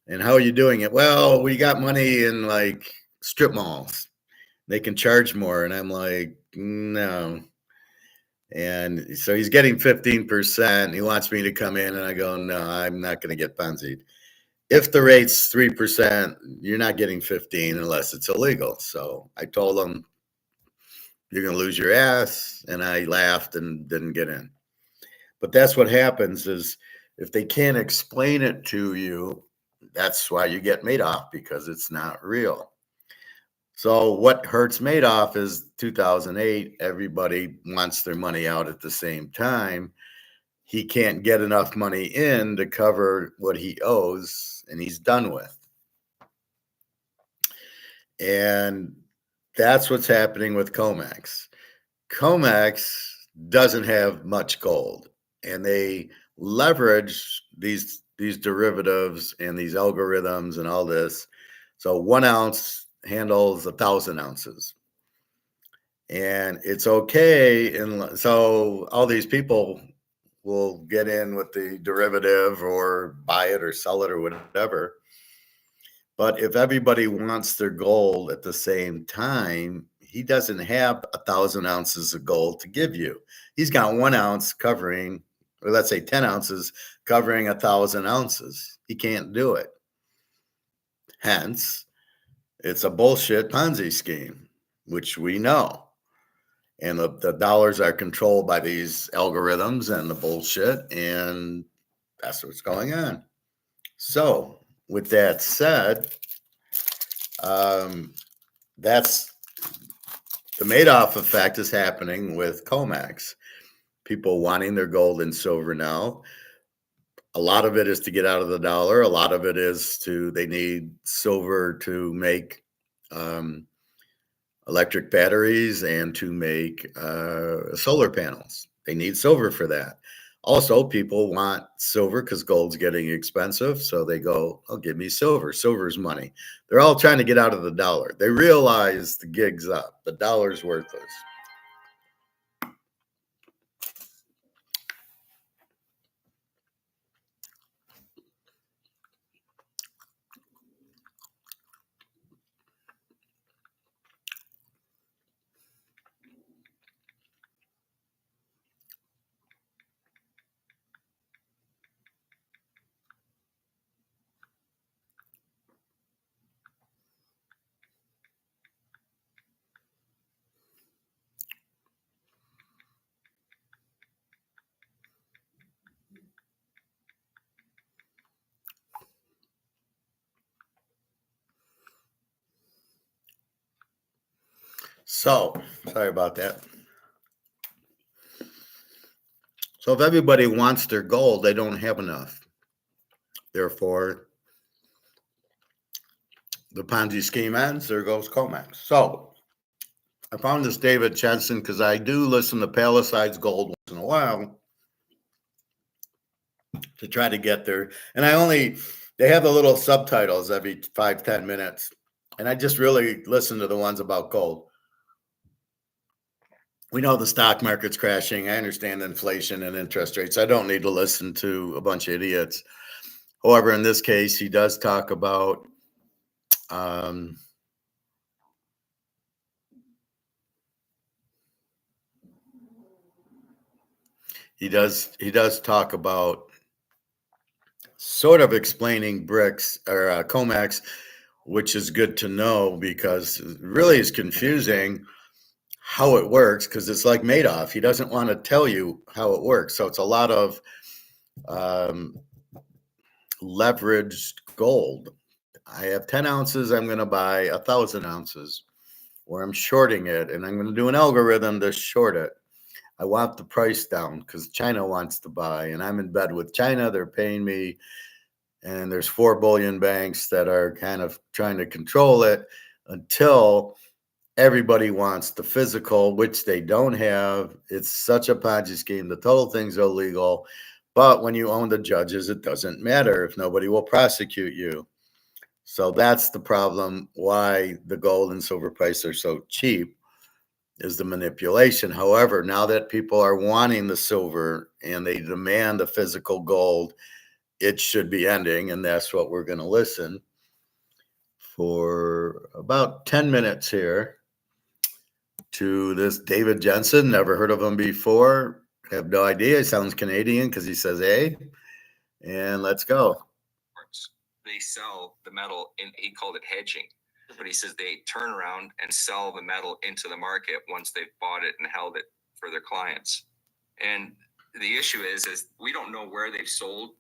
and how are you doing it? Well, we got money in like strip malls. They can charge more. And I'm like, no. And so he's getting 15%. He wants me to come in. And I go, no, I'm not going to get Ponzi'd. If the rate's 3%, you're not getting 15 unless it's illegal. So I told him, you're going to lose your ass. And I laughed and didn't get in. But that's what happens is if they can't explain it to you, that's why you get Madoff, because it's not real. So what hurts Madoff is 2008, everybody wants their money out at the same time. He can't get enough money in to cover what he owes, and he's done with. And that's what's happening with comex. Comex doesn't have much gold, and they leverage these derivatives and these algorithms and all this. So 1 ounce handles 1,000 ounces, and it's okay. And so all these people will get in with the derivative or buy it or sell it or whatever. But if everybody wants their gold at the same time, he doesn't have 1,000 ounces of gold to give you. He's got 1 ounce covering, or let's say 10 ounces covering 1,000 ounces. He can't do it. Hence, it's a bullshit Ponzi scheme, which we know. And the dollars are controlled by these algorithms and the bullshit, and that's what's going on. So, with that said, that's the Madoff effect is happening with comex. People wanting their gold and silver now. A lot of it is to get out of the dollar. A lot of it is they need silver to make electric batteries and to make solar panels. They need silver for that. Also, people want silver because gold's getting expensive. So they go, oh, give me silver. Silver's money. They're all trying to get out of the dollar. They realize the gig's up. The dollar's worthless. So, sorry about that. So if everybody wants their gold, they don't have enough. Therefore, the Ponzi scheme ends, there goes comex. So I found this David Jensen because I do listen to Palaside's Gold once in a while to try to get there. And they have the little subtitles every 5-10 minutes. And I just really listen to the ones about gold. We know the stock market's crashing. I understand inflation and interest rates. I don't need to listen to a bunch of idiots. However, in this case, he does talk about he does talk about sort of explaining brics or comex, which is good to know because it really is confusing how it works because it's like Madoff. He doesn't want to tell you how it works. So it's a lot of leveraged gold. I have 10 ounces. I'm going to buy 1,000 ounces or I'm shorting it and I'm going to do an algorithm to short it. I want the price down because China wants to buy and I'm in bed with China. They're paying me. And there's 4 billion banks that are kind of trying to control it until everybody wants the physical, which they don't have. It's such a Ponzi scheme. The total thing's illegal. But when you own the judges, it doesn't matter if nobody will prosecute you. So that's the problem why the gold and silver price are so cheap is the manipulation. However, now that people are wanting the silver and they demand the physical gold, it should be ending. And that's what we're going to listen for about 10 minutes here to this David Jensen. Never heard of him before. Have no idea. He sounds Canadian because he says A. And let's go. They sell the metal, he called it hedging, but he says they turn around and sell the metal into the market once they've bought it and held it for their clients. And the issue is we don't know where they've sold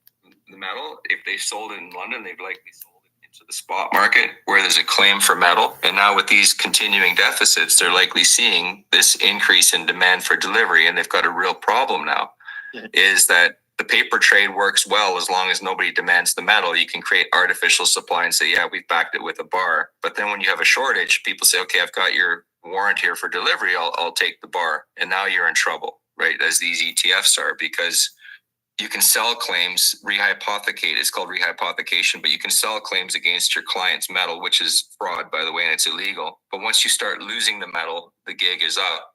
the metal. If they sold it in London, they've likely sold it into the spot market where there's a claim for metal. And now with these continuing deficits, they're likely seeing this increase in demand for delivery. And they've got a real problem now, is that the paper trade works well as long as nobody demands the metal. You can create artificial supply and say, yeah, we've backed it with a bar. But then when you have a shortage, people say, okay, I've got your warrant here for delivery. I'll take the bar. And now you're in trouble, right? As these ETFs are, because you can sell claims, rehypothecate. It's called rehypothecation, but you can sell claims against your client's metal, which is fraud, by the way, and it's illegal. But once you start losing the metal, the gig is up,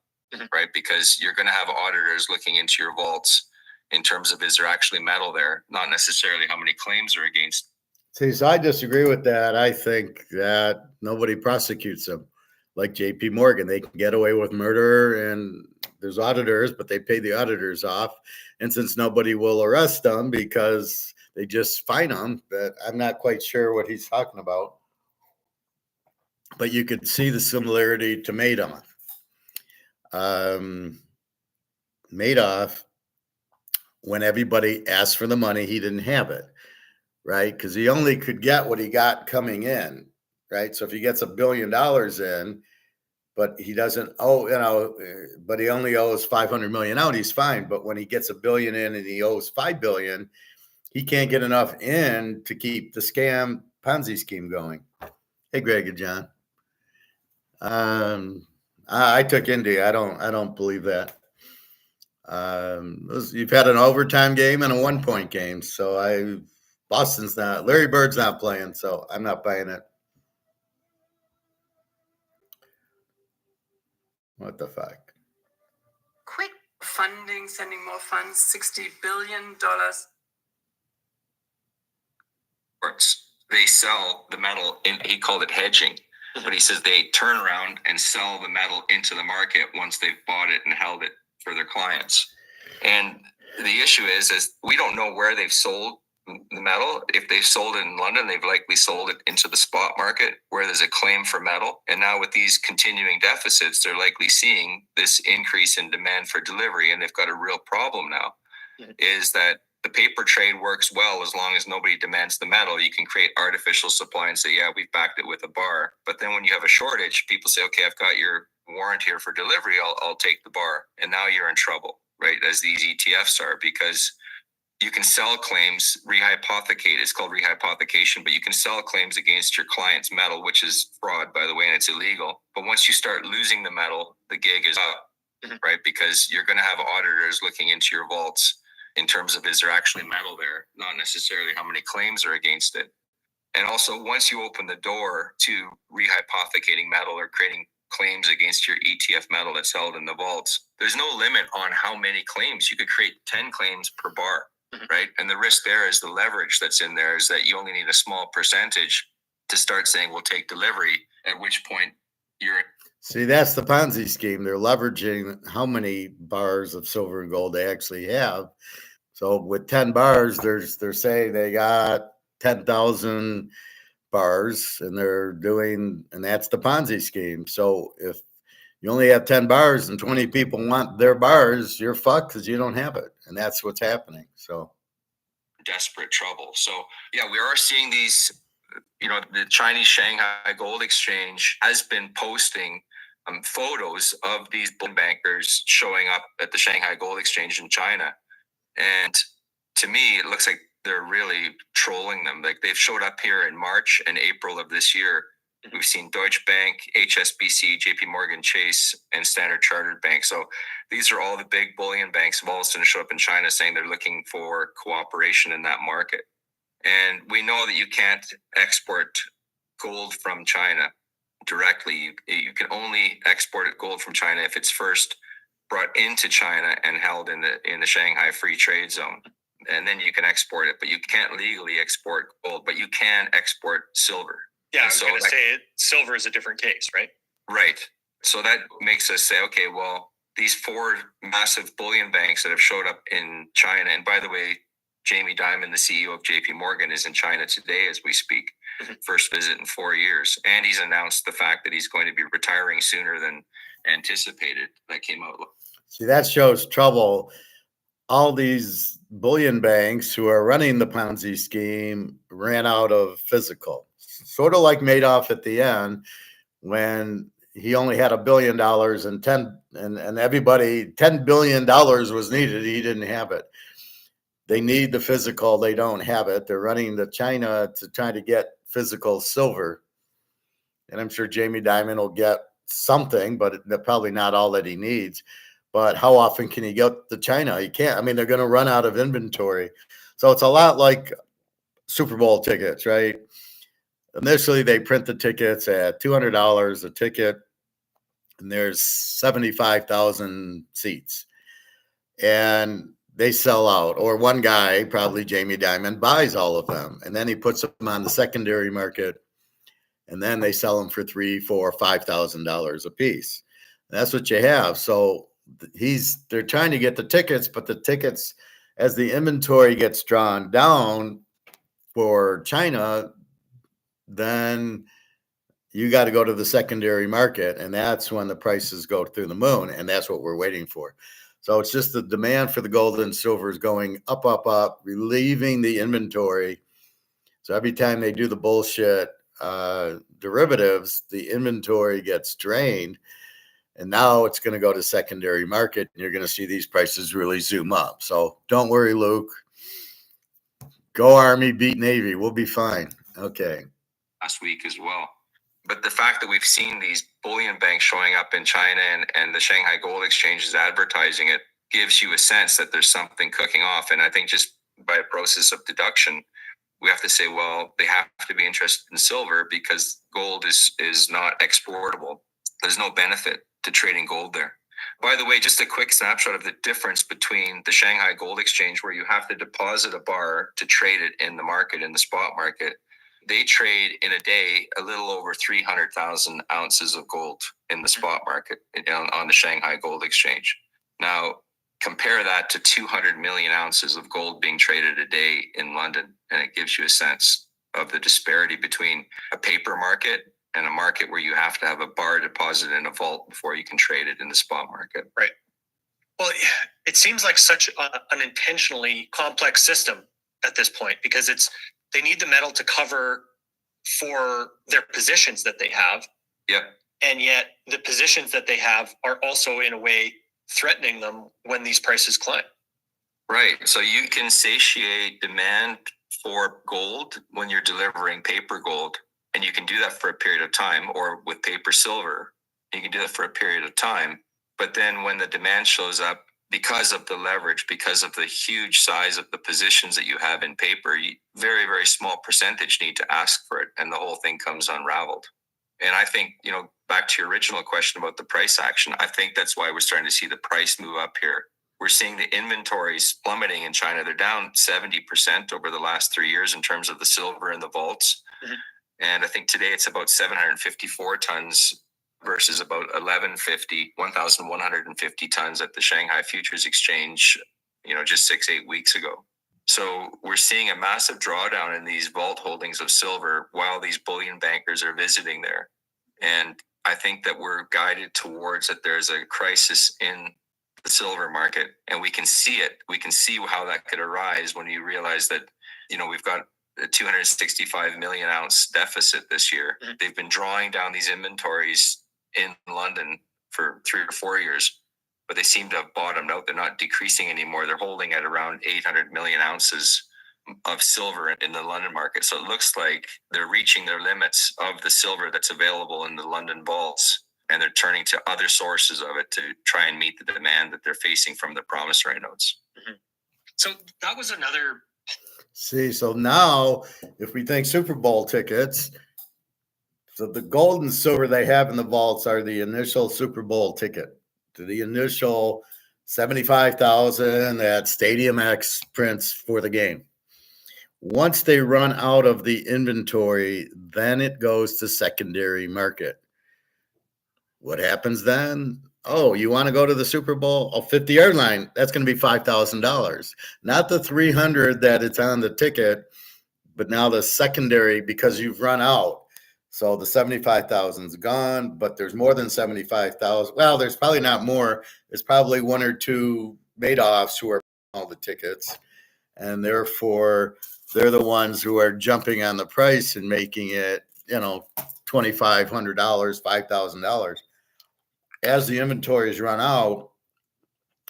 right? Because you're going to have auditors looking into your vaults in terms of is there actually metal there, not necessarily how many claims are against. See, so I disagree with that. I think that nobody prosecutes them. Like JP Morgan, they can get away with murder and there's auditors, but they pay the auditors off. And since nobody will arrest them because they just fine them, that I'm not quite sure what he's talking about. But you could see the similarity to Madoff. Madoff, when everybody asked for the money, he didn't have it, right? Because he only could get what he got coming in, right? So if he gets $1 billion in, but he doesn't owe, but he only owes 500 million out, he's fine. But when he gets $1 billion in and he owes 5 billion, he can't get enough in to keep the scam Ponzi scheme going. Hey, Greg and John. I took India. I don't believe that. You've had an overtime game and a 1-point game. So Larry Bird's not playing, so I'm not buying it. What the fuck? Quick funding, sending more funds, $60 billion. They sell the metal, he called it hedging, but he says they turn around and sell the metal into the market once they've bought it and held it for their clients. And the issue is we don't know where they've sold the metal. If they've sold it in London, they've likely sold it into the spot market where there's a claim for metal. And now with these continuing deficits, they're likely seeing this increase in demand for delivery. And they've got a real problem now, is that the paper trade works well as long as nobody demands the metal. You can create artificial supply and say, yeah, we've backed it with a bar. But then when you have a shortage, people say, okay, I've got your warrant here for delivery, I'll take the bar. And now you're in trouble, right? As these ETFs are, because you can sell claims, rehypothecate. It's called rehypothecation, but you can sell claims against your client's metal, which is fraud, by the way, and it's illegal. But once you start losing the metal, the gig is up, right? Because you're going to have auditors looking into your vaults in terms of, is there actually metal there? Not necessarily how many claims are against it. And also, once you open the door to rehypothecating metal or creating claims against your ETF metal that's held in the vaults, there's no limit on how many claims. You could create 10 claims per bar, right? And the risk there is the leverage that's in there is that you only need a small percentage to start saying, we'll take delivery, at which point you're... See, that's the Ponzi scheme. They're leveraging how many bars of silver and gold they actually have. So with 10 bars, they're saying they got 10,000 bars, and and that's the Ponzi scheme. So if you only have 10 bars and 20 people want their bars, you're fucked because you don't have it. And that's what's happening. So desperate trouble. So yeah, we are seeing these, the Chinese Shanghai Gold Exchange has been posting photos of these bull bankers showing up at the Shanghai Gold Exchange in China. And to me, it looks like they're really trolling them. Like, they've showed up here in March and April of this year. We've seen Deutsche Bank, HSBC, JP Morgan Chase, and Standard Chartered Bank. So these are all the big bullion banks have all of a sudden show up in China saying they're looking for cooperation in that market. And we know that you can't export gold from China directly. You can only export gold from China if it's first brought into China and held in the Shanghai Free Trade Zone. And then you can export it, but you can't legally export gold, but you can export silver. Yeah, I was going to say silver is a different case, right? Right. So that makes us say, okay, well, these 4 massive bullion banks that have showed up in China, and by the way, Jamie Dimon, the CEO of JP Morgan, is in China today as we speak, first visit in 4 years. And he's announced the fact that he's going to be retiring sooner than anticipated. That came out. See, that shows trouble. All these bullion banks who are running the Ponzi scheme ran out of physical, sort of like Madoff at the end when he only had $1 billion and everybody, $10 billion was needed. He didn't have it. They need the physical. They don't have it. They're running to China to try to get physical silver. And I'm sure Jamie Dimon will get something, but probably not all that he needs. But how often can he go to China? He can't. I mean, they're going to run out of inventory. So it's a lot like Super Bowl tickets, right? Initially, they print the tickets at $200 a ticket, and there's 75,000 seats. And they sell out. Or one guy, probably Jamie Dimon, buys all of them. And then he puts them on the secondary market. And then they sell them for $3,000, $4,000, $5,000 a piece. And that's what you have. So they're trying to get the tickets, but the tickets, as the inventory gets drawn down for China, then you got to go to the secondary market, and that's when the prices go through the moon, and that's what we're waiting for. So it's just the demand for the gold and silver is going up, up, up, relieving the inventory. So every time they do the bullshit derivatives, the inventory gets drained. And now it's going to go to secondary market, and you're going to see these prices really zoom up. So don't worry, Luke. Go Army, beat Navy. We'll be fine. Okay. Last week as well. But the fact that we've seen these bullion banks showing up in China and the Shanghai Gold Exchange is advertising it gives you a sense that there's something cooking off. And I think just by a process of deduction, we have to say, well, they have to be interested in silver because gold is not exportable. There's no benefit to trading gold there. By the way, just a quick snapshot of the difference between the Shanghai Gold Exchange, where you have to deposit a bar to trade it in the market, in the spot market. They trade in a day a little over 300,000 ounces of gold in the spot market on the Shanghai Gold Exchange. Now, compare that to 200 million ounces of gold being traded a day in London, and it gives you a sense of the disparity between a paper market and a market where you have to have a bar deposit in a vault before you can trade it in the spot market. Right. Well, it seems like such an intentionally complex system at this point because they need the metal to cover for their positions that they have. Yep. and yet the positions that they have are also in a way threatening them when these prices climb. Right. So you can satiate demand for gold when you're delivering paper gold, and you can do that for a period of time, or with paper silver, you can do that for a period of time. But then when the demand shows up, because of the leverage, because of the huge size of the positions that you have in paper, very, very small percentage need to ask for it, and the whole thing comes unraveled. And I think, back to your original question about the price action, I think that's why we're starting to see the price move up here. We're seeing the inventories plummeting in China. They're down 70% over the last 3 years in terms of the silver in the vaults. Mm-hmm. And I think today it's about 754 tons versus about 1,150 tons at the Shanghai Futures Exchange, just 6-8 weeks ago. So we're seeing a massive drawdown in these vault holdings of silver while these bullion bankers are visiting there. And I think that we're guided towards that there's a crisis in the silver market, and we can see it. We can see how that could arise when you realize that, we've got a 265 million ounce deficit this year. Mm-hmm. They've been drawing down these inventories in London for 3 or 4 years, but they seem to have bottomed out. They're not decreasing anymore. They're holding at around 800 million ounces of silver in the London market. So it looks like they're reaching their limits of the silver that's available in the London vaults, and they're turning to other sources of it to try and meet the demand that they're facing from the promissory notes. Mm-hmm. So that was another. See, so now if we think Super Bowl tickets, so the gold and silver they have in the vaults are the initial Super Bowl ticket, to the initial 75,000 that Stadium X prints for the game. Once they run out of the inventory, then it goes to secondary market. What happens then? Oh, you want to go to the Super Bowl? Oh, 50-yard line, that's going to be $5,000. Not the 300 that it's on the ticket, but now the secondary, because you've run out. So the 75,000 is gone, but there's more than 75,000. Well, there's probably not more. There's probably 1 or 2 Madoffs who are all the tickets, and therefore they're the ones who are jumping on the price and making it, $2,500, $5,000. As the inventories run out,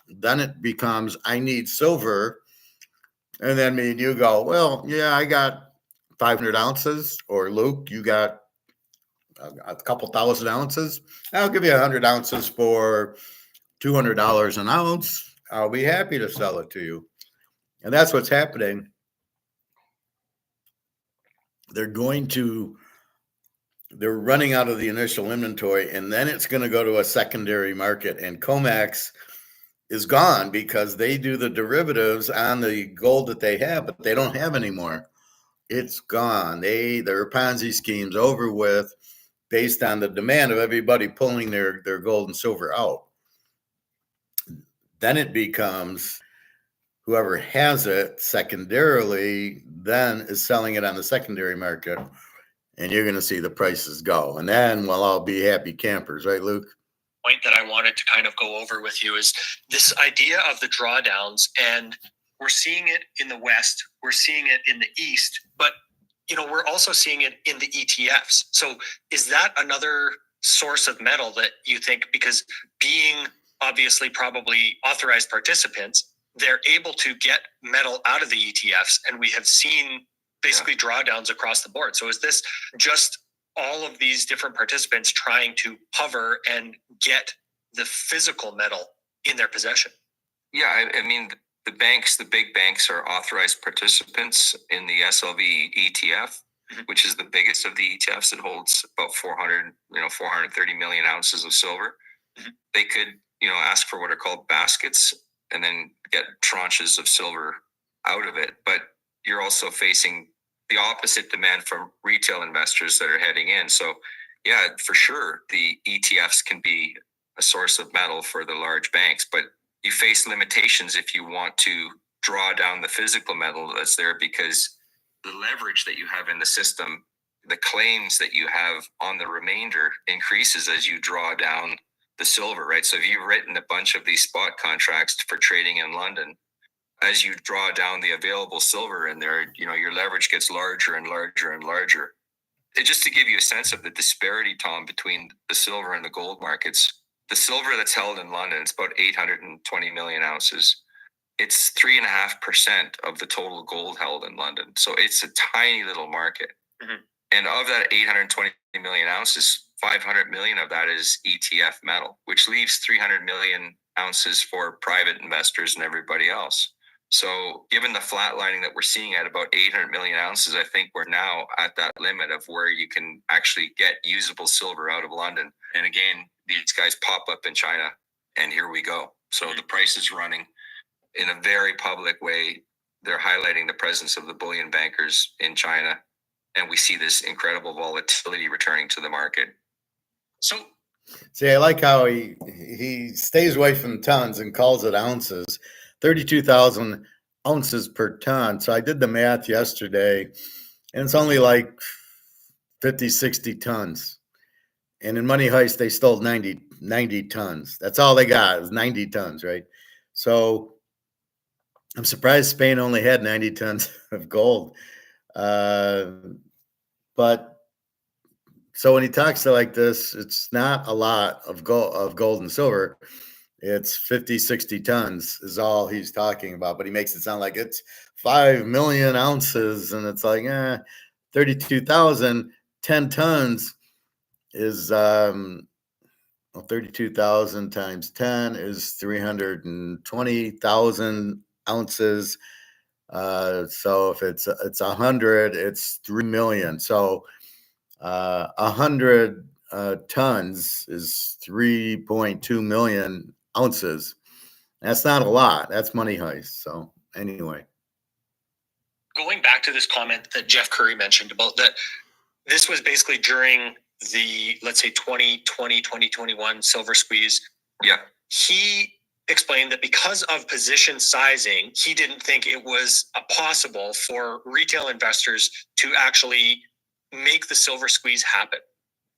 then it becomes, I need silver. And then me and you go, well, yeah, I got 500 ounces. Or Luke, you got a couple thousand ounces. I'll give you 100 ounces for $200 an ounce. I'll be happy to sell it to you. And that's what's happening. They're running out of the initial inventory, and then it's going to go to a secondary market. And Comex is gone because they do the derivatives on the gold that they have, but they don't have anymore. It's gone. Their Ponzi scheme's over with based on the demand of everybody pulling their gold and silver out. Then it becomes whoever has it secondarily then is selling it on the secondary market. And you're going to see the prices go. And then we'll all be happy campers, right, Luke? Point that I wanted to kind of go over with you is this idea of the drawdowns. And we're seeing it in the West. We're seeing it in the East. But, we're also seeing it in the ETFs. So is that another source of metal that you think, because being obviously probably authorized participants, they're able to get metal out of the ETFs, and we have seen basically drawdowns across the board. So is this just all of these different participants trying to hover and get the physical metal in their possession? Yeah, I mean, the big banks are authorized participants in the SLV ETF, mm-hmm. which is the biggest of the ETFs. It holds about 430 million ounces of silver. Mm-hmm. They could, ask for what are called baskets and then get tranches of silver out of it. But you're also facing the opposite demand from retail investors that are heading in. So, yeah, for sure, the ETFs can be a source of metal for the large banks, but you face limitations if you want to draw down the physical metal that's there, because the leverage that you have in the system, the claims that you have on the remainder increases as you draw down the silver, right? So if you've written a bunch of these spot contracts for trading in London, as you draw down the available silver in there, your leverage gets larger and larger and larger. just to give you a sense of the disparity, Tom, between the silver and the gold markets, the silver that's held in London, it's about 820 million ounces. It's 3.5% of the total gold held in London. So it's a tiny little market. Mm-hmm. And of that 820 million ounces, 500 million of that is ETF metal, which leaves 300 million ounces for private investors and everybody else. So given the flatlining that we're seeing at about 800 million ounces, I think we're now at that limit of where you can actually get usable silver out of London. And again, these guys pop up in China, and here we go. So the price is running in a very public way. They're highlighting the presence of the bullion bankers in China, and we see this incredible volatility returning to the market. So, see, I like how he stays away from tons and calls it ounces. 32,000 ounces per ton. So I did the math yesterday, and it's only like 50, 60 tons. And in Money Heist, they stole 90 tons. That's all they got. It was 90 tons, right? So I'm surprised Spain only had 90 tons of gold. But so when he talks to like this, it's not a lot of gold and silver. It's 50, 60 tons is all he's talking about, but he makes it sound like it's 5 million ounces. And it's like, 32,000, 10 tons is, 32,000 times 10 is 320,000 ounces. So if it's 100, it's 3 million. So 100 tons is 3.2 million ounces. That's not a lot. That's Money Heist. So anyway, going back to this comment that Jeff Curry mentioned about that, this was basically during the, let's say, 2020, 2021 silver squeeze. Yeah. He explained that because of position sizing, he didn't think it was possible for retail investors to actually make the silver squeeze happen.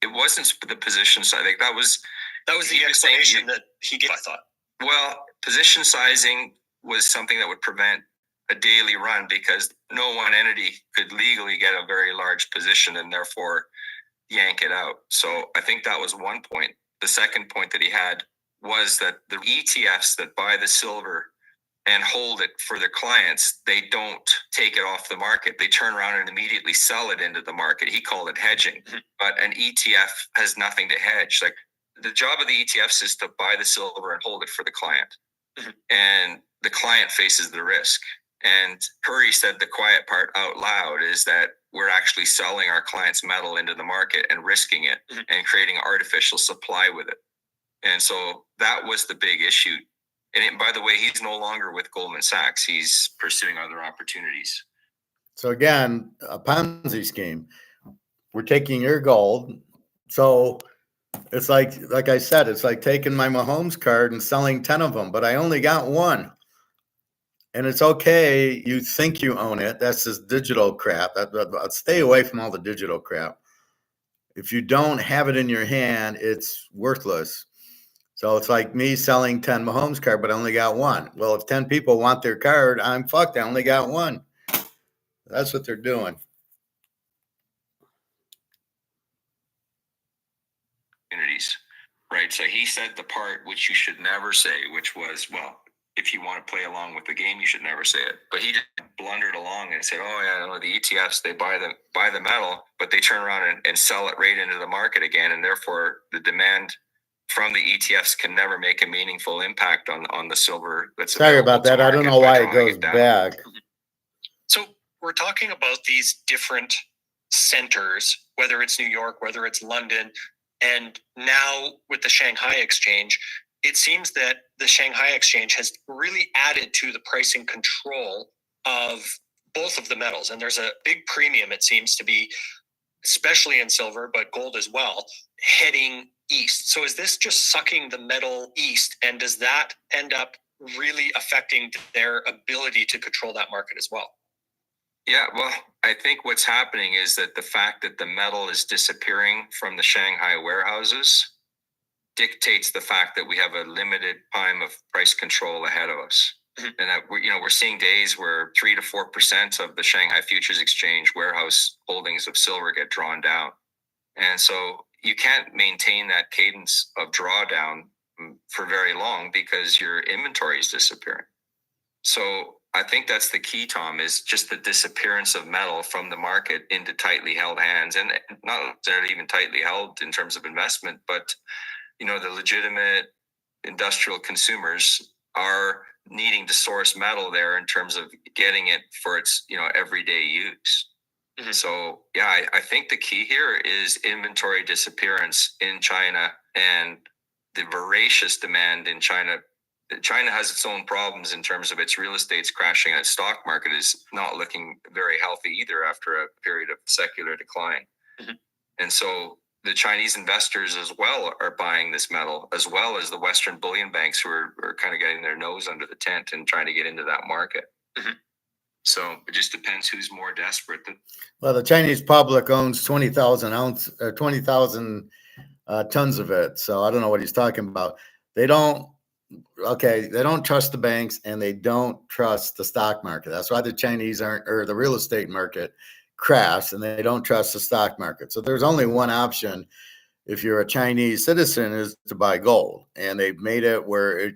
It wasn't the position size. I think that was the explanation that he gave, I thought. Well, position sizing was something that would prevent a daily run because no one entity could legally get a very large position and therefore yank it out. So I think that was one point. The second point that he had was that the ETFs that buy the silver and hold it for their clients, they don't take it off the market. They turn around and immediately sell it into the market. He called it hedging. Mm-hmm. But an ETF has nothing to hedge. Like the job of the ETFs is to buy the silver and hold it for the client. Mm-hmm. And the client faces the risk. And Curry said the quiet part out loud is that we're actually selling our clients' metal into the market and risking it. Mm-hmm. And creating artificial supply with it. And so that was the big issue. And by the way, he's no longer with Goldman Sachs. He's pursuing other opportunities. So again, a Ponzi scheme. We're taking your gold. So it's like I said, it's like taking my Mahomes card and selling 10 of them, but I only got one. And it's okay. You think you own it. That's this digital crap. Stay away from all the digital crap. If you don't have it in your hand, it's worthless. So it's like me selling 10 Mahomes card, but I only got one. Well, if 10 people want their card, I'm fucked. I only got one. That's what they're doing. Right. So he said the part which you should never say, which was, well, if you want to play along with the game, you should never say it. But he just blundered along and said, oh, yeah, no, the ETFs, they buy the metal, but they turn around and sell it right into the market again. And therefore, the demand from the ETFs can never make a meaningful impact on the silver. Sorry about that. I don't know why it goes back. So we're talking about these different centers, whether it's New York, whether it's London, and now with the Shanghai Exchange, it seems that the Shanghai Exchange has really added to the pricing control of both of the metals. And there's a big premium, it seems to be, especially in silver, but gold as well, heading east. So is this just sucking the metal east? And does that end up really affecting their ability to control that market as well? Yeah, well, I think what's happening is that the fact that the metal is disappearing from the Shanghai warehouses dictates the fact that we have a limited time of price control ahead of us. And that we're seeing days where 3 to 4% of the Shanghai Futures Exchange warehouse holdings of silver get drawn down. And so you can't maintain that cadence of drawdown for very long because your inventory is disappearing. So I think that's the key, Tom, is just the disappearance of metal from the market into tightly held hands, and not necessarily even tightly held in terms of investment, but the legitimate industrial consumers are needing to source metal there in terms of getting it for its everyday use. Mm-hmm. So yeah, I think the key here is inventory disappearance in China and the voracious demand in China. China has its own problems in terms of its real estate's crashing, and its stock market is not looking very healthy either after a period of secular decline. Mm-hmm. And so the Chinese investors as well are buying this metal, as well as the Western bullion banks who are kind of getting their nose under the tent and trying to get into that market. Mm-hmm. So it just depends who's more desperate. Well, the Chinese public owns 20,000 tons of it. So I don't know what he's talking about. They don't trust the banks, and they don't trust the stock market. That's why the Chinese or the real estate market crashed, and they don't trust the stock market. So there's only one option if you're a Chinese citizen, is to buy gold. And they've made it where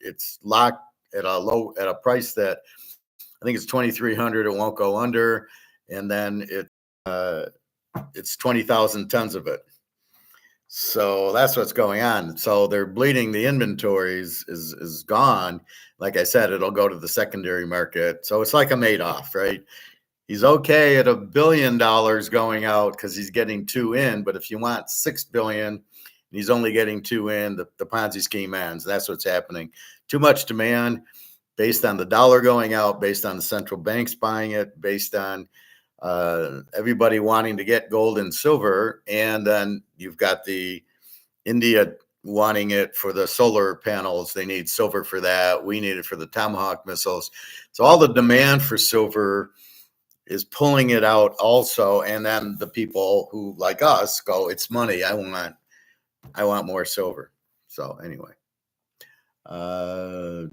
it's locked at a price that I think it's 2,300. It won't go under. And then it's 20,000 tons of it. So that's what's going on. So they're bleeding. The inventories is gone. Like I said, it'll go to the secondary market. So it's like a Madoff, right? He's okay at $1 billion going out because he's getting 2 in. But if you want 6 billion, and he's only getting 2 in, the Ponzi scheme ends. That's what's happening. Too much demand based on the dollar going out, based on the central banks buying it, based on everybody wanting to get gold and silver. And then you've got the India wanting it for the solar panels. They need silver for that. We need it for the Tomahawk missiles. So all the demand for silver is pulling it out also. And then the people who, like us, go, it's money. I want more silver. So anyway. But a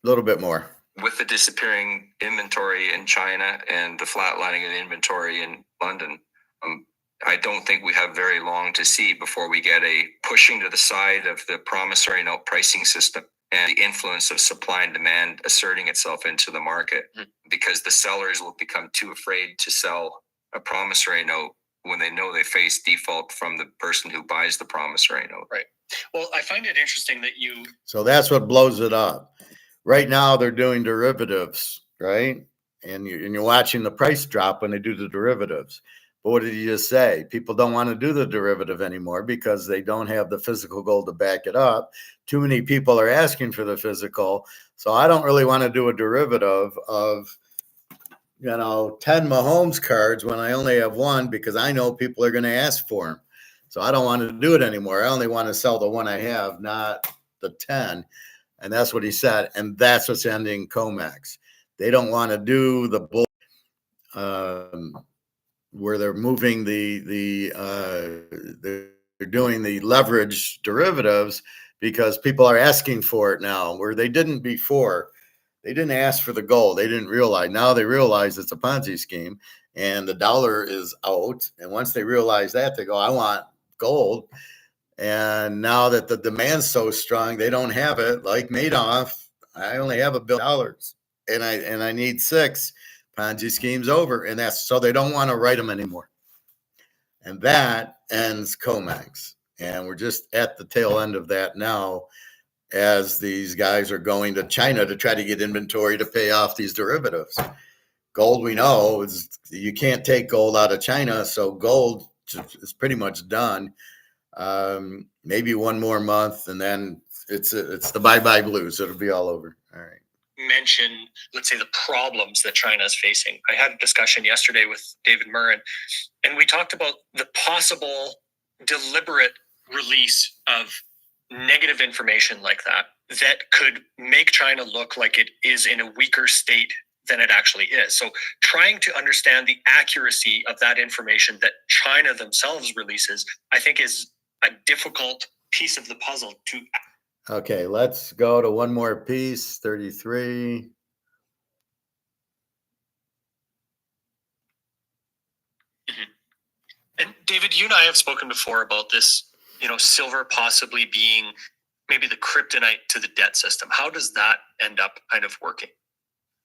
little bit more. With the disappearing inventory in China and the flatlining of the inventory in London, I don't think we have very long to see before we get a pushing to the side of the promissory note pricing system and the influence of supply and demand asserting itself into the market, because the sellers will become too afraid to sell a promissory note when they know they face default from the person who buys the promissory note. Right. Well, I find it interesting that So that's what blows it up. Right now, they're doing derivatives, right? And you're watching the price drop when they do the derivatives. But what did you just say? People don't want to do the derivative anymore because they don't have the physical gold to back it up. Too many people are asking for the physical. So I don't really want to do a derivative of 10 Mahomes cards when I only have one, because I know people are going to ask for them. So I don't want to do it anymore. I only want to sell the one I have, not the 10. And that's what he said. And that's what's ending COMEX. They don't want to do the bull where they're moving they're doing the leverage derivatives because people are asking for it now, where they didn't before. They didn't ask for the gold. They didn't realize. Now they realize it's a Ponzi scheme and the dollar is out. And once they realize that, they go, I want gold. And now that the demand's so strong, they don't have it. Like Madoff, I only have $1 billion and I need 6. Ponzi scheme's over. And that's so they don't want to write them anymore. And that ends COMEX. And we're just at the tail end of that now, as these guys are going to China to try to get inventory to pay off these derivatives. Gold, we know, is you can't take gold out of China. So gold is pretty much done. Maybe one more month, and then it's the bye-bye blues. It'll be all over. All right. Mention, let's say, the problems that China is facing. I had a discussion yesterday with David Murren, and we talked about the possible deliberate release of negative information like that could make China look like it is in a weaker state than it actually is. So trying to understand the accuracy of that information that China themselves releases, I think, is a difficult piece of the puzzle to Okay, let's go to one more piece, 33. And David, you and I have spoken before about this, silver possibly being maybe the kryptonite to the debt system. How does that end up kind of working?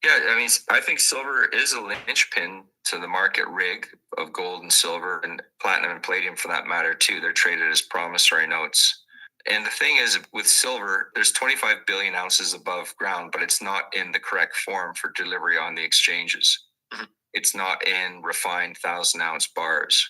Yeah, I mean, I think silver is a linchpin to the market rig of gold and silver and platinum and palladium for that matter too. They're traded as promissory notes. And the thing is, with silver, there's 25 billion ounces above ground, but it's not in the correct form for delivery on the exchanges. Mm-hmm. It's not in refined 1,000-ounce bars.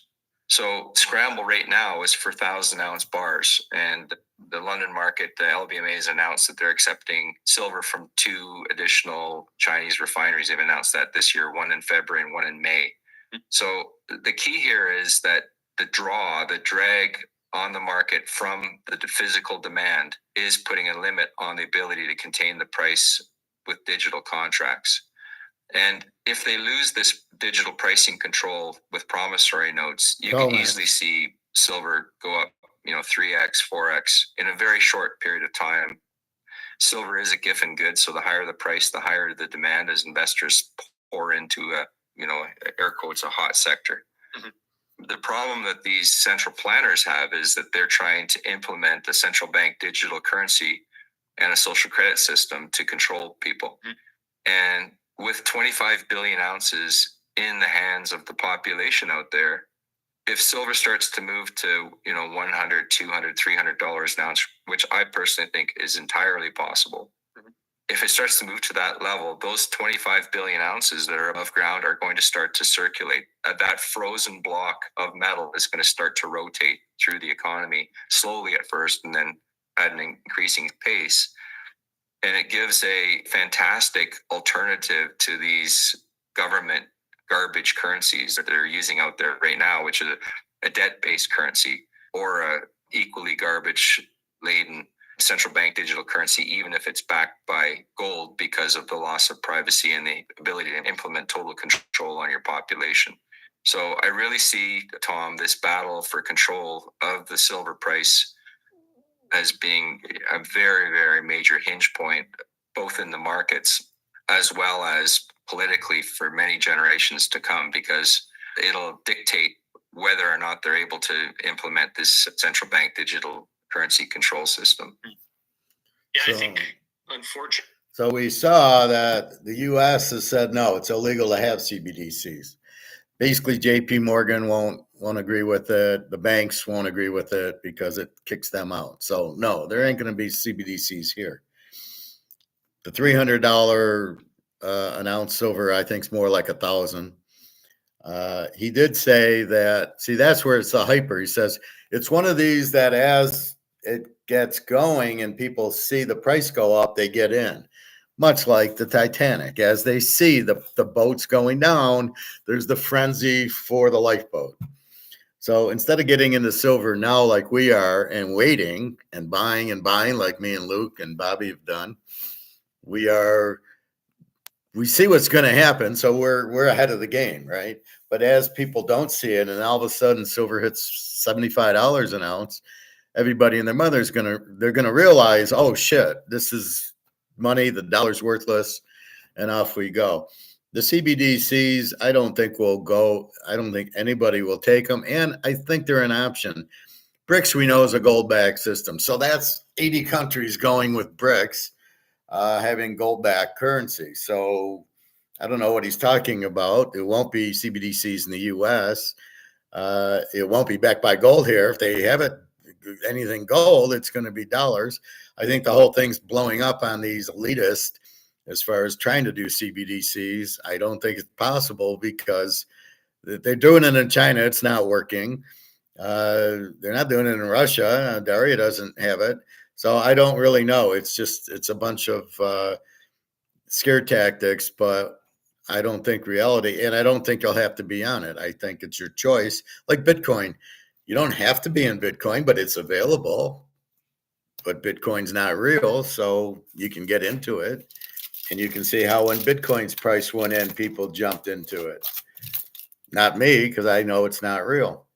So scramble right now is for 1,000-ounce bars. And the London market, the LBMA has announced that they're accepting silver from 2 additional Chinese refineries. They've announced that this year, one in February and one in May. Mm-hmm. So the key here is that the drag on the market from the physical demand is putting a limit on the ability to contain the price with digital contracts. And if they lose this digital pricing control with promissory notes, you can easily see silver go up, 3x, 4x in a very short period of time. Silver is a giffen good, so the higher the price, the higher the demand as investors pour into air quotes, a hot sector. Mm-hmm. The problem that these central planners have is that they're trying to implement a central bank digital currency and a social credit system to control people. Mm-hmm. And with 25 billion ounces in the hands of the population out there, if silver starts to move to, $100, $200, $300 an ounce, which I personally think is entirely possible. Mm-hmm. If it starts to move to that level, those 25 billion ounces that are above ground are going to start to circulate. That frozen block of metal is going to start to rotate through the economy slowly at first and then at an increasing pace. And it gives a fantastic alternative to these government garbage currencies that they're using out there right now, which is a debt-based currency or a equally garbage-laden central bank digital currency, even if it's backed by gold because of the loss of privacy and the ability to implement total control on your population. So I really see, Tom, this battle for control of the silver price as being a very, very major hinge point, both in the markets as well as politically for many generations to come, because it'll dictate whether or not they're able to implement this central bank digital currency control system. Yeah, I think, unfortunately. So we saw that the U.S. has said, no, it's illegal to have CBDCs. Basically, JP Morgan won't agree with it. The banks won't agree with it because it kicks them out. So no, there ain't going to be CBDCs here. The $300 an ounce silver, I think, is more like 1,000. He did say that. See, that's where it's a hyper. He says it's one of these that as it gets going and people see the price go up, they get in. Much like the Titanic, as they see the boats going down, there's the frenzy for the lifeboat. So instead of getting into silver now like we are and waiting and buying like me and Luke and Bobby have done, we see what's going to happen. So we're ahead of the game, right? But as people don't see it and all of a sudden silver hits $75 an ounce, everybody and their mother they're going to realize, oh shit, this is money, the dollar's worthless, and off we go. The CBDCs, I don't think will go. I don't think anybody will take them, and I think they're an option. BRICS, we know, is a gold-backed system, so that's 80 countries going with BRICS, having gold-backed currency. So I don't know what he's talking about. It won't be CBDCs in the U.S. It won't be backed by gold here. If they have it, anything gold, it's going to be dollars. I think the whole thing's blowing up on these elitists as far as trying to do CBDCs. I don't think it's possible because they're doing it in China. It's not working. They're not doing it in Russia. Daria doesn't have it. So I don't really know. It's a bunch of scare tactics, but I don't think reality, and I don't think you'll have to be on it. I think it's your choice. Like Bitcoin. You don't have to be in Bitcoin, but it's available. But Bitcoin's not real, so you can get into it. And you can see how when Bitcoin's price went in, people jumped into it. Not me, because I know it's not real.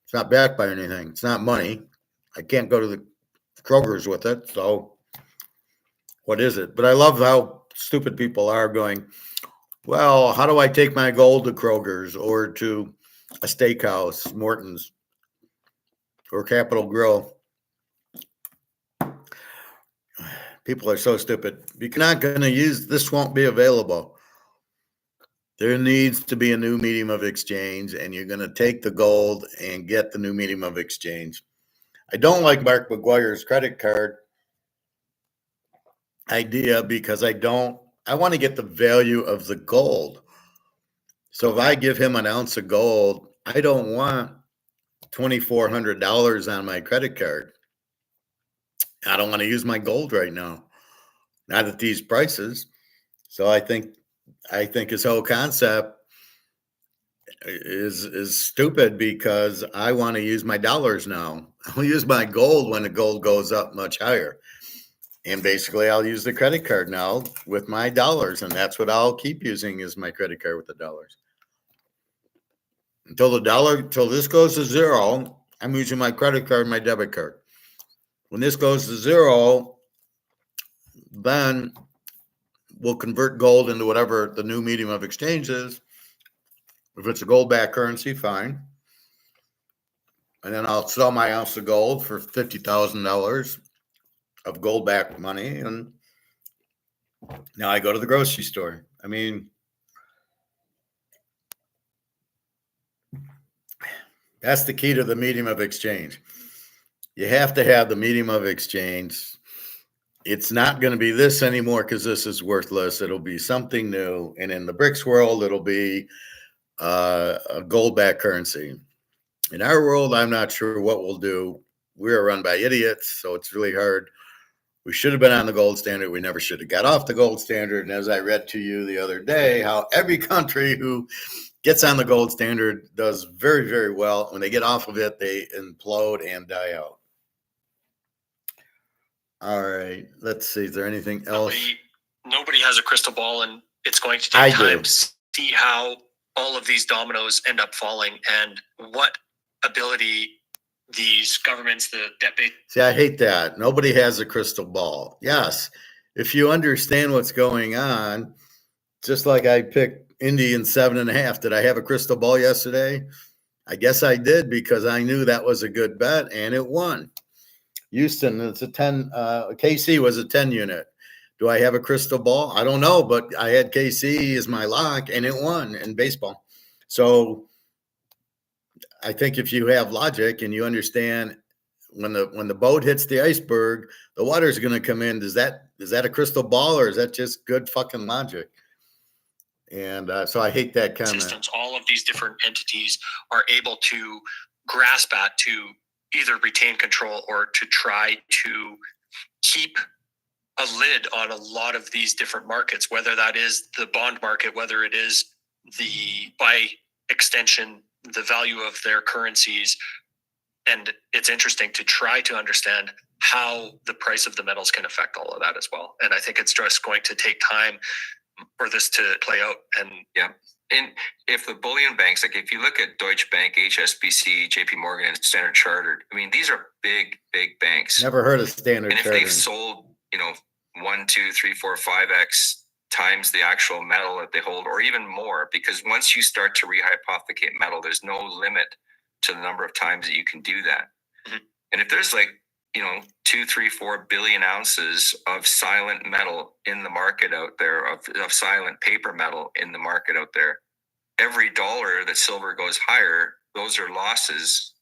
It's not backed by anything. It's not money. I can't go to the Kroger's with it. So what is it? But I love how stupid people are going, well, how do I take my gold to Kroger's or to a steakhouse, Morton's or Capitol Grill? People are so stupid. You're not going to use, this won't be available. There needs to be a new medium of exchange, and you're going to take the gold and get the new medium of exchange. I don't like Mark McGuire's credit card idea because I want to get the value of the gold. So if I give him an ounce of gold, I don't want $2,400 on my credit card. I don't want to use my gold right now, not at these prices. So I think his whole concept is stupid because I want to use my dollars now. I'll use my gold when the gold goes up much higher. And basically I'll use the credit card now with my dollars, and that's what I'll keep using is my credit card with the dollars. Until this goes to zero, I'm using my credit card and my debit card. When this goes to zero, then we'll convert gold into whatever the new medium of exchange is. If it's a gold-backed currency, fine. And then I'll sell my ounce of gold for $50,000 of gold-backed money. And now I go to the grocery store. I mean, that's the key to the medium of exchange. You have to have the medium of exchange. It's not going to be this anymore because this is worthless. It'll be something new. And in the BRICS world, it'll be a gold-backed currency. In our world, I'm not sure what we'll do. We're run by idiots, so it's really hard. We should have been on the gold standard. We never should have got off the gold standard. And as I read to you the other day, how every country who gets on the gold standard does very, very well. When they get off of it, they implode and die out. All right. Let's see. Is there anything else? Nobody has a crystal ball, and it's going to take time to see how all of these dominoes end up falling and what ability these governments, the debt-based. See, I hate that. Nobody has a crystal ball. Yes. If you understand what's going on, just like I picked Indy in 7.5. Did I have a crystal ball yesterday? I guess I did because I knew that was a good bet and it won. Houston, it's a 10. KC was a 10 unit. Do I have a crystal ball? I don't know, but I had KC as my lock and it won in baseball. So I think if you have logic and you understand when the boat hits the iceberg, the water is going to come in. Is that a crystal ball or is that just good fucking logic? And so I hate that comment. Systems, all of these different entities are able to grasp at to either retain control or to try to keep a lid on a lot of these different markets, whether that is the bond market, whether it is by extension, the value of their currencies. And it's interesting to try to understand how the price of the metals can affect all of that as well. And I think it's just going to take time for this to play out. And yeah. And if the bullion banks, like if you look at Deutsche Bank, HSBC, JP Morgan, and Standard Chartered, I mean, these are big banks. Never heard of Standard Chartered. And if they've sold, 1, 2, 3, 4, 5x times the actual metal that they hold, or even more, because once you start to rehypothecate metal, there's no limit to the number of times that you can do that. Mm-hmm. And if there's 2, 3, 4 billion ounces of silent metal in the market out there, of silent paper metal in the market out there, every dollar that silver goes higher, those are losses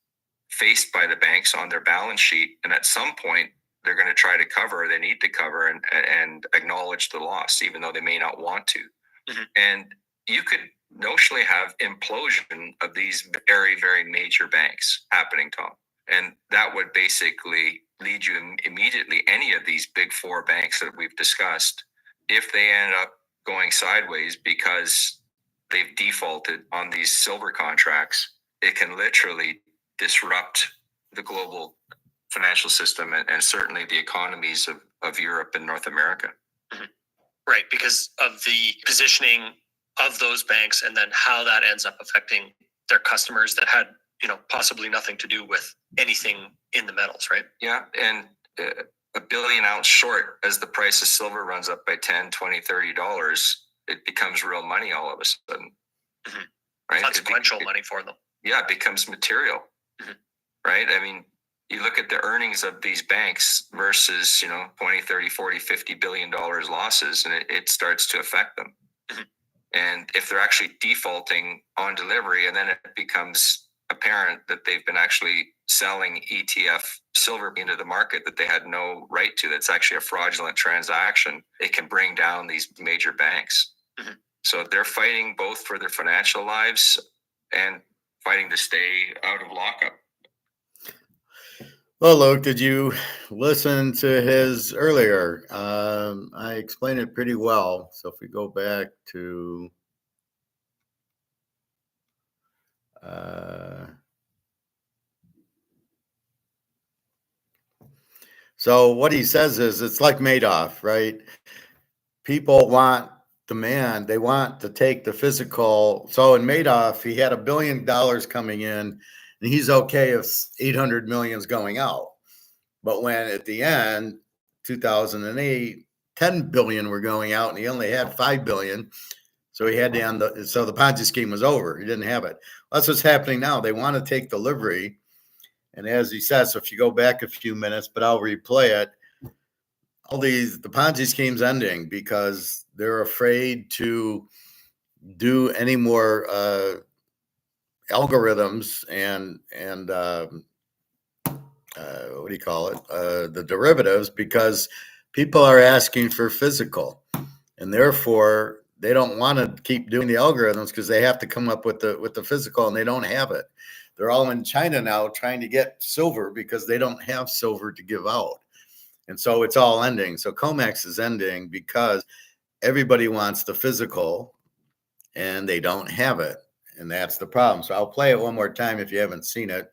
faced by the banks on their balance sheet. And at some point, they're going to try to cover, they need to cover and acknowledge the loss, even though they may not want to. Mm-hmm. And you could notionally have implosion of these very, very major banks happening, Tom. And that would basically lead you immediately, any of these big four banks that we've discussed, if they end up going sideways because they've defaulted on these silver contracts, it can literally disrupt the global financial system and certainly the economies of Europe and North America. Mm-hmm. Right, because of the positioning of those banks and then how that ends up affecting their customers that had, possibly nothing to do with anything in the metals, right? Yeah, and a billion ounce short as the price of silver runs up by 10, 20, $30, it becomes real money all of a sudden. Mhm. Right? Consequential money for them. Yeah, it becomes material. Mhm. Right? I mean, you look at the earnings of these banks versus, 20, 30, 40, $50 billion losses, and it starts to affect them. Mhm. And if they're actually defaulting on delivery, and then it becomes apparent that they've been actually selling ETF silver into the market that they had no right to, that's actually a fraudulent transaction, it can bring down these major banks. Mhm. So they're fighting both for their financial lives and fighting to stay out of lockup. Well, Luke, did you listen to his earlier? I explained it pretty well. So if we go back to so what he says is it's like Madoff, right? People want demand. They want to take the physical. So in Madoff, he had $1 billion coming in, and he's okay if 800 million is going out. But when at the end, 2008, 10 billion were going out, and he only had 5 billion. So he had to end so the Ponzi scheme was over. He didn't have it. That's what's happening now. They want to take delivery. And as he says, so if you go back a few minutes, but I'll replay it, the Ponzi scheme's ending because they're afraid to do any more algorithms and what do you call it? The derivatives, because people are asking for physical, and therefore they don't want to keep doing the algorithms because they have to come up with the physical, and they don't have it. They're all in China now trying to get silver because they don't have silver to give out. And so it's all ending. So COMEX is ending because everybody wants the physical and they don't have it. And that's the problem. So I'll play it one more time if you haven't seen it.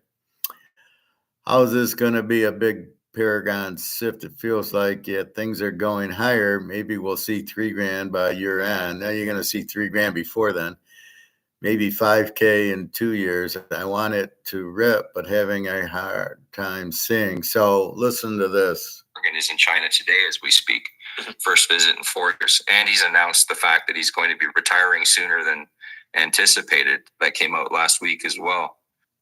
How is this going to be a big Paragon shift? It feels like things are going higher. Maybe we'll see $3,000 by year end. Now you're going to see $3,000 before then. Maybe 5K in 2 years. I want it to rip, but having a hard time seeing. So listen to this. Morgan is in China today as we speak. First visit in 4 years. And he's announced the fact that he's going to be retiring sooner than anticipated. That came out last week as well.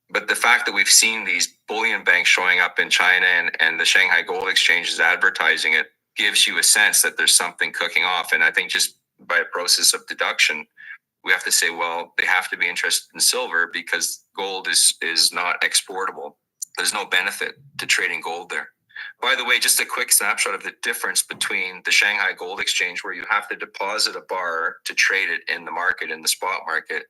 But the fact that we've seen these bullion banks showing up in China and the Shanghai Gold Exchange is advertising it gives you a sense that there's something cooking off. And I think just by a process of deduction, we have to say, well, they have to be interested in silver because gold is not exportable. There's no benefit to trading gold there. By the way, just a quick snapshot of the difference between the Shanghai Gold Exchange, where you have to deposit a bar to trade it in the market, in the spot market.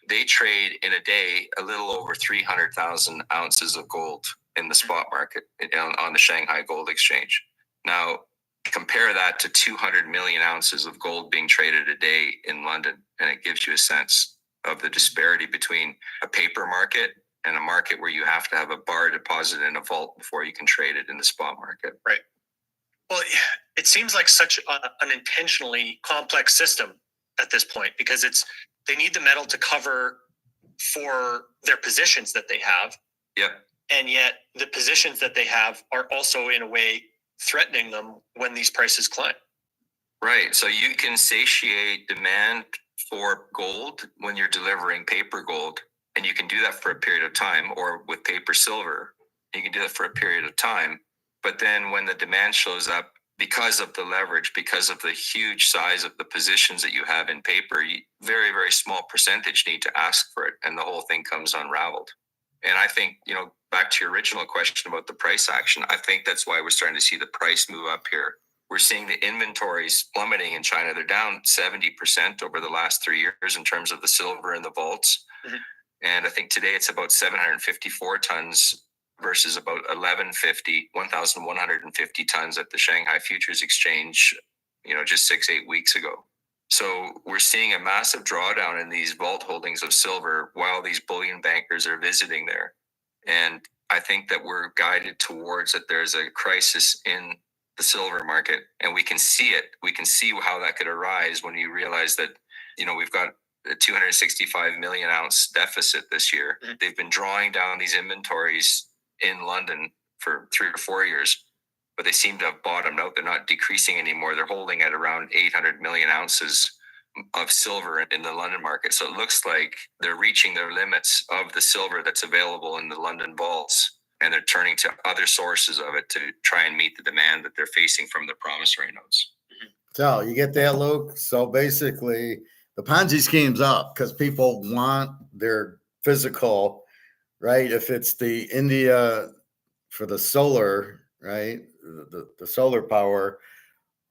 They trade in a day a little over 300,000 ounces of gold in the spot market on the Shanghai Gold Exchange. Now, compare that to 200 million ounces of gold being traded a day in London, and it gives you a sense of the disparity between a paper market and a market where you have to have a bar deposit in a vault before you can trade it in the spot market. Right. Well, it seems like such an intentionally complex system at this point because they need the metal to cover for their positions that they have. Yep. And yet the positions that they have are also in a way threatening them when these prices climb. Right. So you can satiate demand for gold when you're delivering paper gold, and you can do that for a period of time, or with paper silver, you can do that for a period of time. But then when the demand shows up, because of the leverage, because of the huge size of the positions that you have in paper, very, very small percentage need to ask for it, and the whole thing comes unraveled. And I think, back to your original question about the price action, I think that's why we're starting to see the price move up here. We're seeing the inventories plummeting in China. They're down 70% over the last 3 years in terms of the silver in the vaults. Mm-hmm. And I think today it's about 754 tons versus about 1,150 tons at the Shanghai Futures Exchange, just 6-8 weeks ago. So we're seeing a massive drawdown in these vault holdings of silver while these bullion bankers are visiting there. And I think that we're guided towards that there's a crisis in the silver market, and we can see it. We can see how that could arise when you realize that, we've got a 265 million ounce deficit this year. Mm-hmm. They've been drawing down these inventories in London for 3 or 4 years, but they seem to have bottomed out. They're not decreasing anymore. They're holding at around 800 million ounces of silver in the London market. So it looks like they're reaching their limits of the silver that's available in the London vaults, and they're turning to other sources of it to try and meet the demand that they're facing from the promissory notes. So you get that, Luke? So basically, the Ponzi scheme's up because people want their physical, right? If it's the India for the solar, right? The solar power,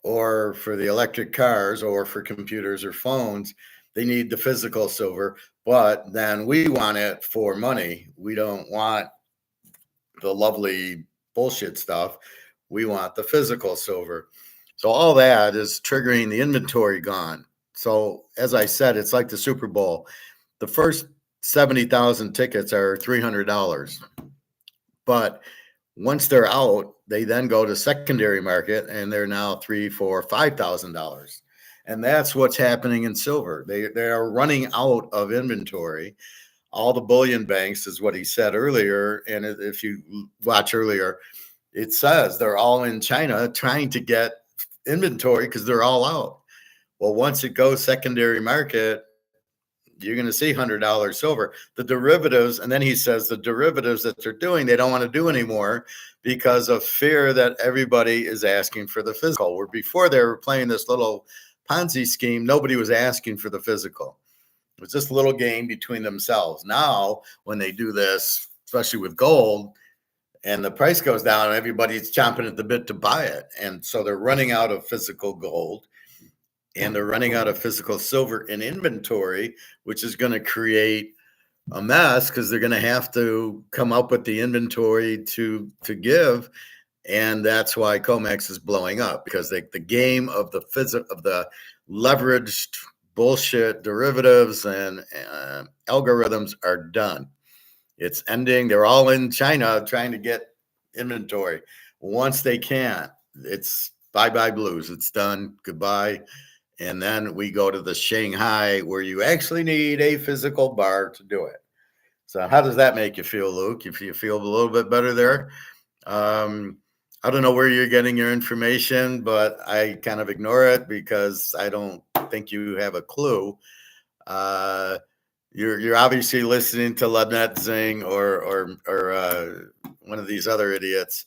or for the electric cars, or for computers or phones, they need the physical silver. But then we want it for money. We don't want the lovely bullshit stuff. We want the physical silver. So all that is triggering the inventory gone. So as I said, it's like the Super Bowl. The first 70,000 tickets are $300. But once they're out, they then go to secondary market and they're now $3,000, $4,000, $5,000. And that's what's happening in silver. They are running out of inventory. All the bullion banks is what he said earlier. And if you watch earlier, it says they're all in China trying to get inventory because they're all out. Well, once it goes secondary market, you're going to see $100 silver. The derivatives, and then he says the derivatives that they're doing, they don't want to do anymore because of fear that everybody is asking for the physical. Where before they were playing this little Ponzi scheme, nobody was asking for the physical. It was just a little game between themselves. Now, when they do this, especially with gold, and the price goes down, everybody's chomping at the bit to buy it. And so they're running out of physical gold, and they're running out of physical silver in inventory, which is going to create a mess because they're going to have to come up with the inventory to give. And that's why COMEX is blowing up, because the game of the leveraged bullshit derivatives and algorithms are done. It's ending. They're all in China trying to get inventory. Once they can't, it's bye-bye blues. It's done. Goodbye. And then we go to the Shanghai, where you actually need a physical bar to do it. So how does that make you feel, Luke? If you feel a little bit better there? I don't know where you're getting your information, but I kind of ignore it because I don't think you have a clue. You're obviously listening to Lynette Zing or one of these other idiots.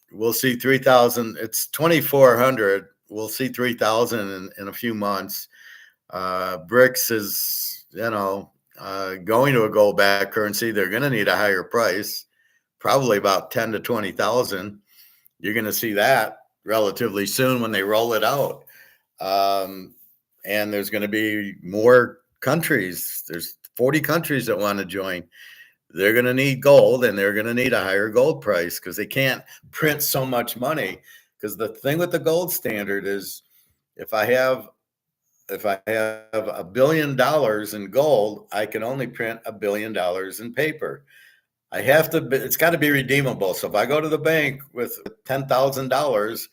We'll see 3,000. It's 2,400. We'll see 3,000 in a few months. BRICS is, going to a gold-backed currency. They're going to need a higher price, probably about 10 to 20,000. You're going to see that relatively soon when they roll it out. And there's going to be more countries. There's 40 countries that want to join. They're going to need gold, and they're going to need a higher gold price because they can't print so much money. Because the thing with the gold standard is, if I have $1 billion in gold, I can only print $1 billion in paper. It's got to be redeemable. So if I go to the bank with $10,000,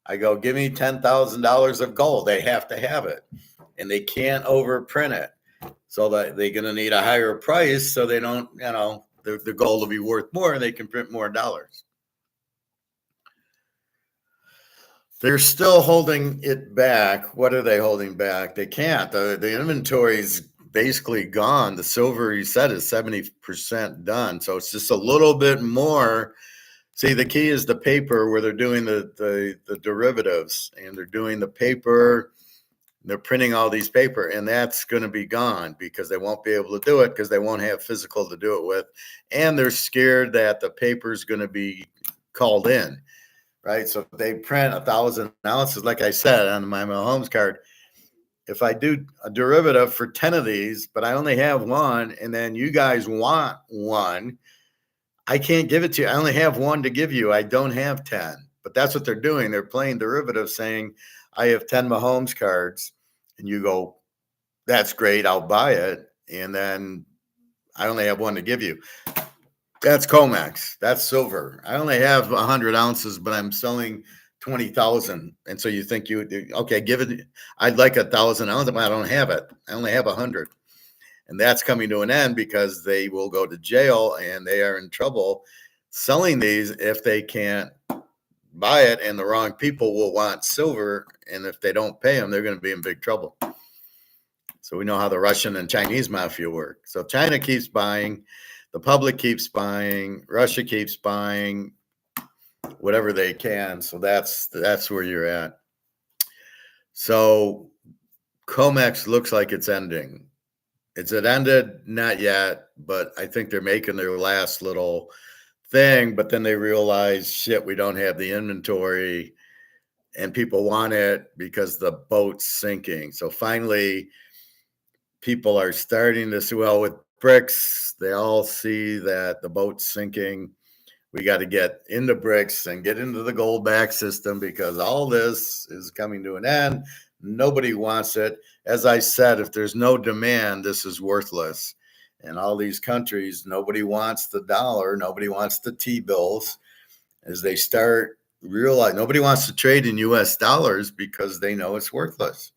I go, give me $10,000 of gold. They have to have it, and they can't overprint it. So that they're going to need a higher price, so they don't, the gold will be worth more, and they can print more dollars. They're still holding it back. What are they holding back? They can't. The inventory is basically gone. The silver, he said, is 70% done. So it's just a little bit more. See, the key is the paper, where they're doing the derivatives, and they're doing the paper. They're printing all these paper, and that's going to be gone because they won't be able to do it because they won't have physical to do it with. And they're scared that the paper is going to be called in, right? So if they print 1,000 ounces, like I said on my Mahomes card, if I do a derivative for 10 of these, but I only have one, and then you guys want one, I can't give it to you. I only have one to give you. I don't have 10. But that's what they're doing. They're playing derivatives, saying, I have 10 Mahomes cards. And you go, that's great, I'll buy it. And then I only have one to give you. That's COMEX. That's silver. I only have 100 ounces, but I'm selling 20,000. And so you think okay, give it. I'd like 1,000 ounces, but I don't have it. I only have 100. And that's coming to an end because they will go to jail, and they are in trouble. selling these if they can't buy it, and the wrong people will want silver. And if they don't pay them, they're going to be in big trouble. So we know how the Russian and Chinese mafia work. So China keeps buying, the public keeps buying, Russia keeps buying whatever they can. So that's where you're at. So COMEX looks like it's ending. It ended, not yet, but I think they're making their last little thing. But then they realize, shit, we don't have the inventory, and people want it because the boat's sinking. So finally, people are starting to see, well, with BRICS, they all see that the boat's sinking. We got to get into BRICS and get into the gold back system because all this is coming to an end. Nobody wants it. As I said, if there's no demand, this is worthless. And all these countries, nobody wants the dollar. Nobody wants the T-bills. As they start realize, nobody wants to trade in U.S. dollars because they know it's worthless.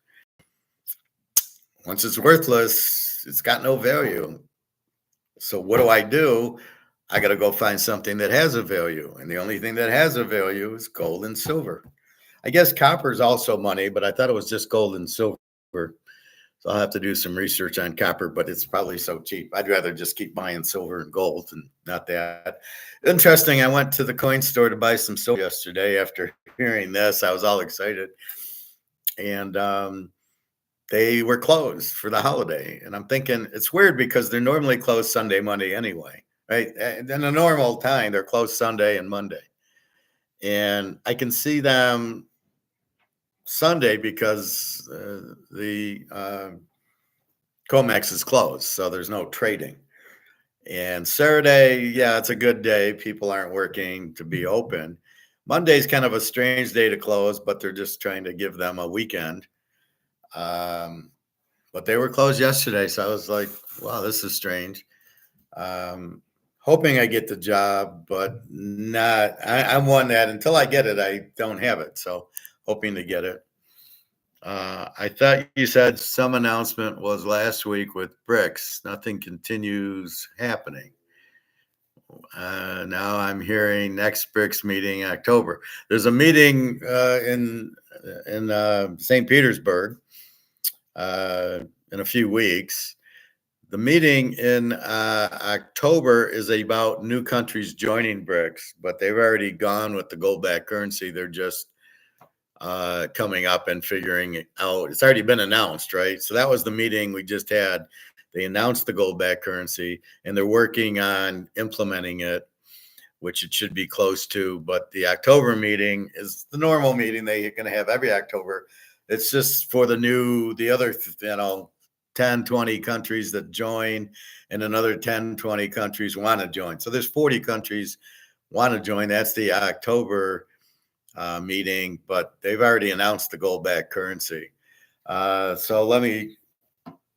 Once it's worthless, it's got no value. So what do? I got to go find something that has a value. And the only thing that has a value is gold and silver. I guess copper is also money, but I thought it was just gold and silver. So I'll have to do some research on copper, but it's probably so cheap. I'd rather just keep buying silver and gold and not that. Interesting. I went to the coin store to buy some silver yesterday. After hearing this, I was all excited. And they were closed for the holiday. And I'm thinking it's weird because they're normally closed Sunday, Monday anyway, right? And in a normal time, they're closed Sunday and Monday. And I can see them Sunday because the comex is closed. So there's no trading. And Saturday, yeah, it's a good day. People aren't working to be open. Monday's kind of a strange day to close, but they're just trying to give them a weekend. But they were closed yesterday, so I was like, wow, this is strange. Hoping I get the job, but not. I'm one that until I get it, I don't have it. So hoping to get it. I thought you said some announcement was last week with BRICS. Nothing continues happening. Now I'm hearing next BRICS meeting October. There's a meeting in St. Petersburg in a few weeks. The meeting in October is about new countries joining BRICS, but they've already gone with the gold-backed currency. They're just coming up and figuring it out. It's already been announced, right? So that was the meeting we just had. They announced the gold-backed currency, and they're working on implementing it, which it should be close to. But the October meeting is the normal meeting they're going to have every October. It's just for the other, 10, 20 countries that join, and another 10, 20 countries want to join. So there's 40 countries want to join. That's the October meeting, but they've already announced the gold-backed currency. So let me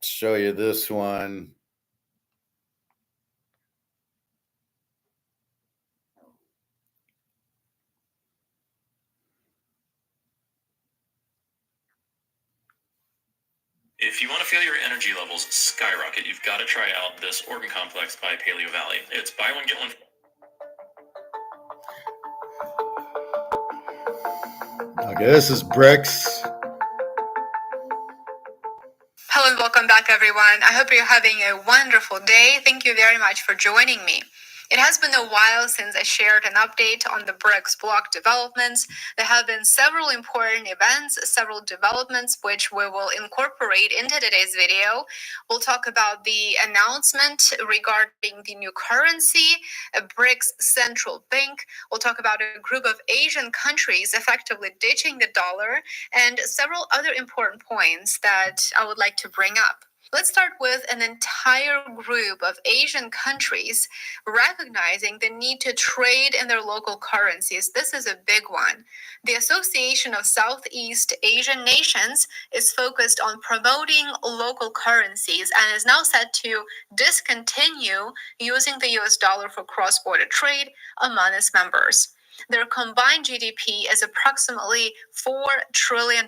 show you this one. If you want to feel your energy levels skyrocket, you've got to try out this organ complex by Paleo Valley. It's buy one, get one. Okay, this is BRICS. Hello and welcome back, everyone. I hope you're having a wonderful day. Thank you very much for joining me. It has been a while since I shared an update on the BRICS block developments. There have been several important events, several developments, which we will incorporate into today's video. We'll talk about the announcement regarding the new currency, a BRICS central bank. We'll talk about a group of Asian countries effectively ditching the dollar, and several other important points that I would like to bring up. Let's start with an entire group of Asian countries recognizing the need to trade in their local currencies. This is a big one. The Association of Southeast Asian Nations is focused on promoting local currencies and is now set to discontinue using the US dollar for cross-border trade among its members. Their combined GDP is approximately $4 trillion,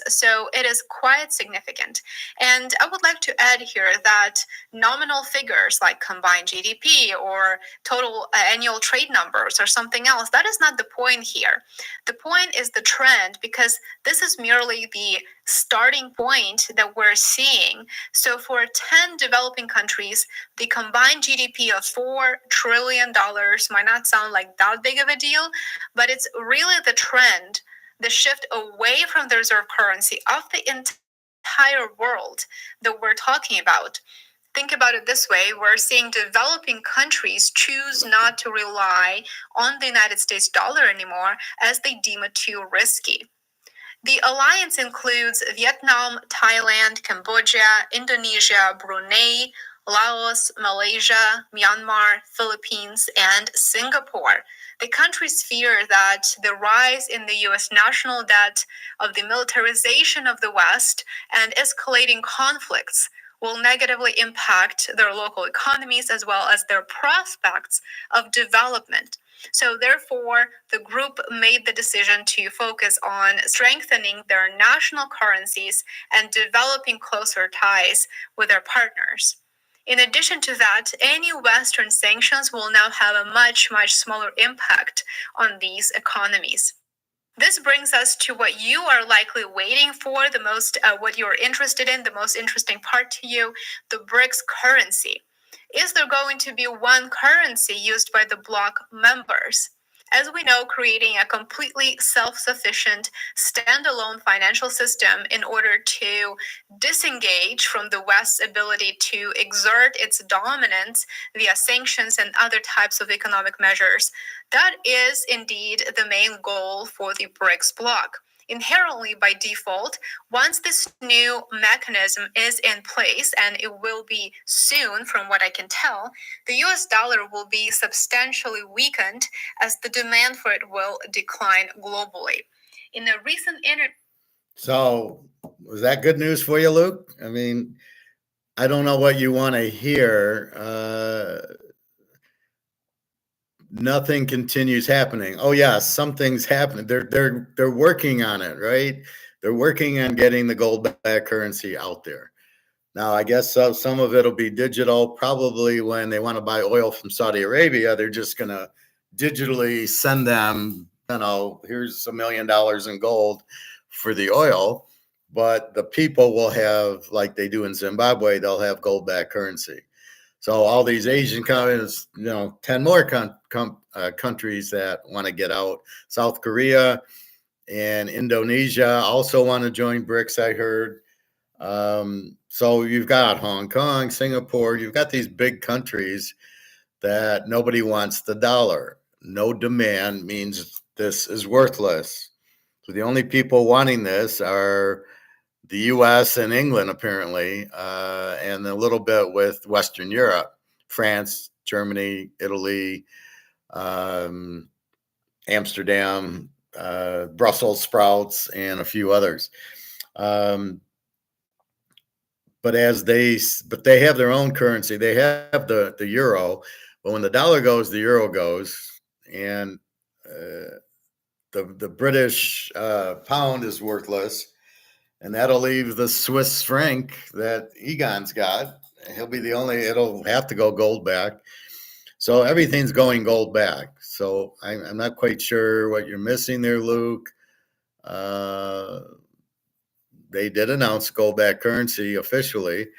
so it is quite significant. And I would like to add here that nominal figures like combined GDP or total annual trade numbers or something else, that is not the point here. The point is the trend, because this is merely the starting point that we're seeing. So for 10 developing countries, the combined GDP of $4 trillion might not sound like that big of a deal, but it's really the trend, the shift away from the reserve currency of the entire world that we're talking about. Think about it this way: we're seeing developing countries choose not to rely on the United States dollar anymore, as they deem it too risky. The alliance includes Vietnam, Thailand, Cambodia, Indonesia, Brunei, Laos, Malaysia, Myanmar, Philippines, and Singapore. The countries fear that the rise in the US national debt, of the militarization of the West, and escalating conflicts will negatively impact their local economies as well as their prospects of development. So therefore, the group made the decision to focus on strengthening their national currencies and developing closer ties with their partners. In addition to that, any Western sanctions will now have a much, much smaller impact on these economies. This brings us to what you are likely waiting for, the most, what you're interested in, the most interesting part to you, the BRICS currency. Is there going to be one currency used by the bloc members? As we know, creating a completely self-sufficient, standalone financial system in order to disengage from the West's ability to exert its dominance via sanctions and other types of economic measures, that is indeed the main goal for the BRICS bloc. Inherently, by default, once this new mechanism is in place, and it will be soon from what I can tell, the US dollar will be substantially weakened as the demand for it will decline globally. In a recent interview. So, was that good news for you, Luke? I mean, I don't know what you want to hear. Nothing continues happening. Oh yeah, something's happening. They're working on it, right? They're working on getting the gold-backed currency out there. Now, I guess some of it'll be digital. Probably when they want to buy oil from Saudi Arabia, they're just going to digitally send them, here's $1 million in gold for the oil. But the people will have, like they do in Zimbabwe, they'll have gold-backed currency. So all these Asian countries, 10 more countries that want to get out. South Korea and Indonesia also want to join BRICS, I heard. So you've got Hong Kong, Singapore, you've got these big countries that nobody wants the dollar. No demand means this is worthless. So the only people wanting this are the US and England, apparently, and a little bit with Western Europe, France, Germany, Italy, Amsterdam, Brussels sprouts, and a few others. But they have their own currency. They have the euro, but when the dollar goes, the euro goes, and the British pound is worthless. And that'll leave the Swiss franc that Egon's got. He'll be the only, it'll have to go gold back. So everything's going gold back. So I'm not quite sure what you're missing there, Luke. They did announce gold back currency officially,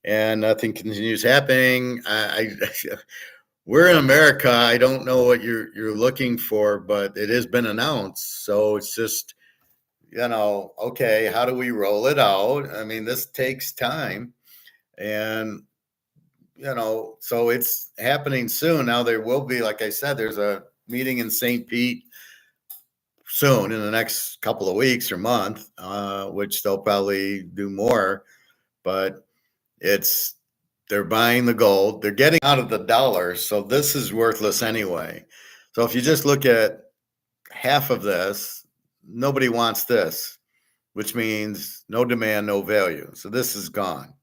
and nothing continues happening. We're in America. I don't know what you're looking for, but it has been announced. So it's just, okay, how do we roll it out? I mean, this takes time. And, so it's happening soon. Now there will be, like I said, there's a meeting in St. Pete soon in the next couple of weeks or month, which they'll probably do more. But they're buying the gold. They're getting out of the dollar. So this is worthless anyway. So if you just look at half of this, nobody wants this, which means no demand, no value. So this is gone.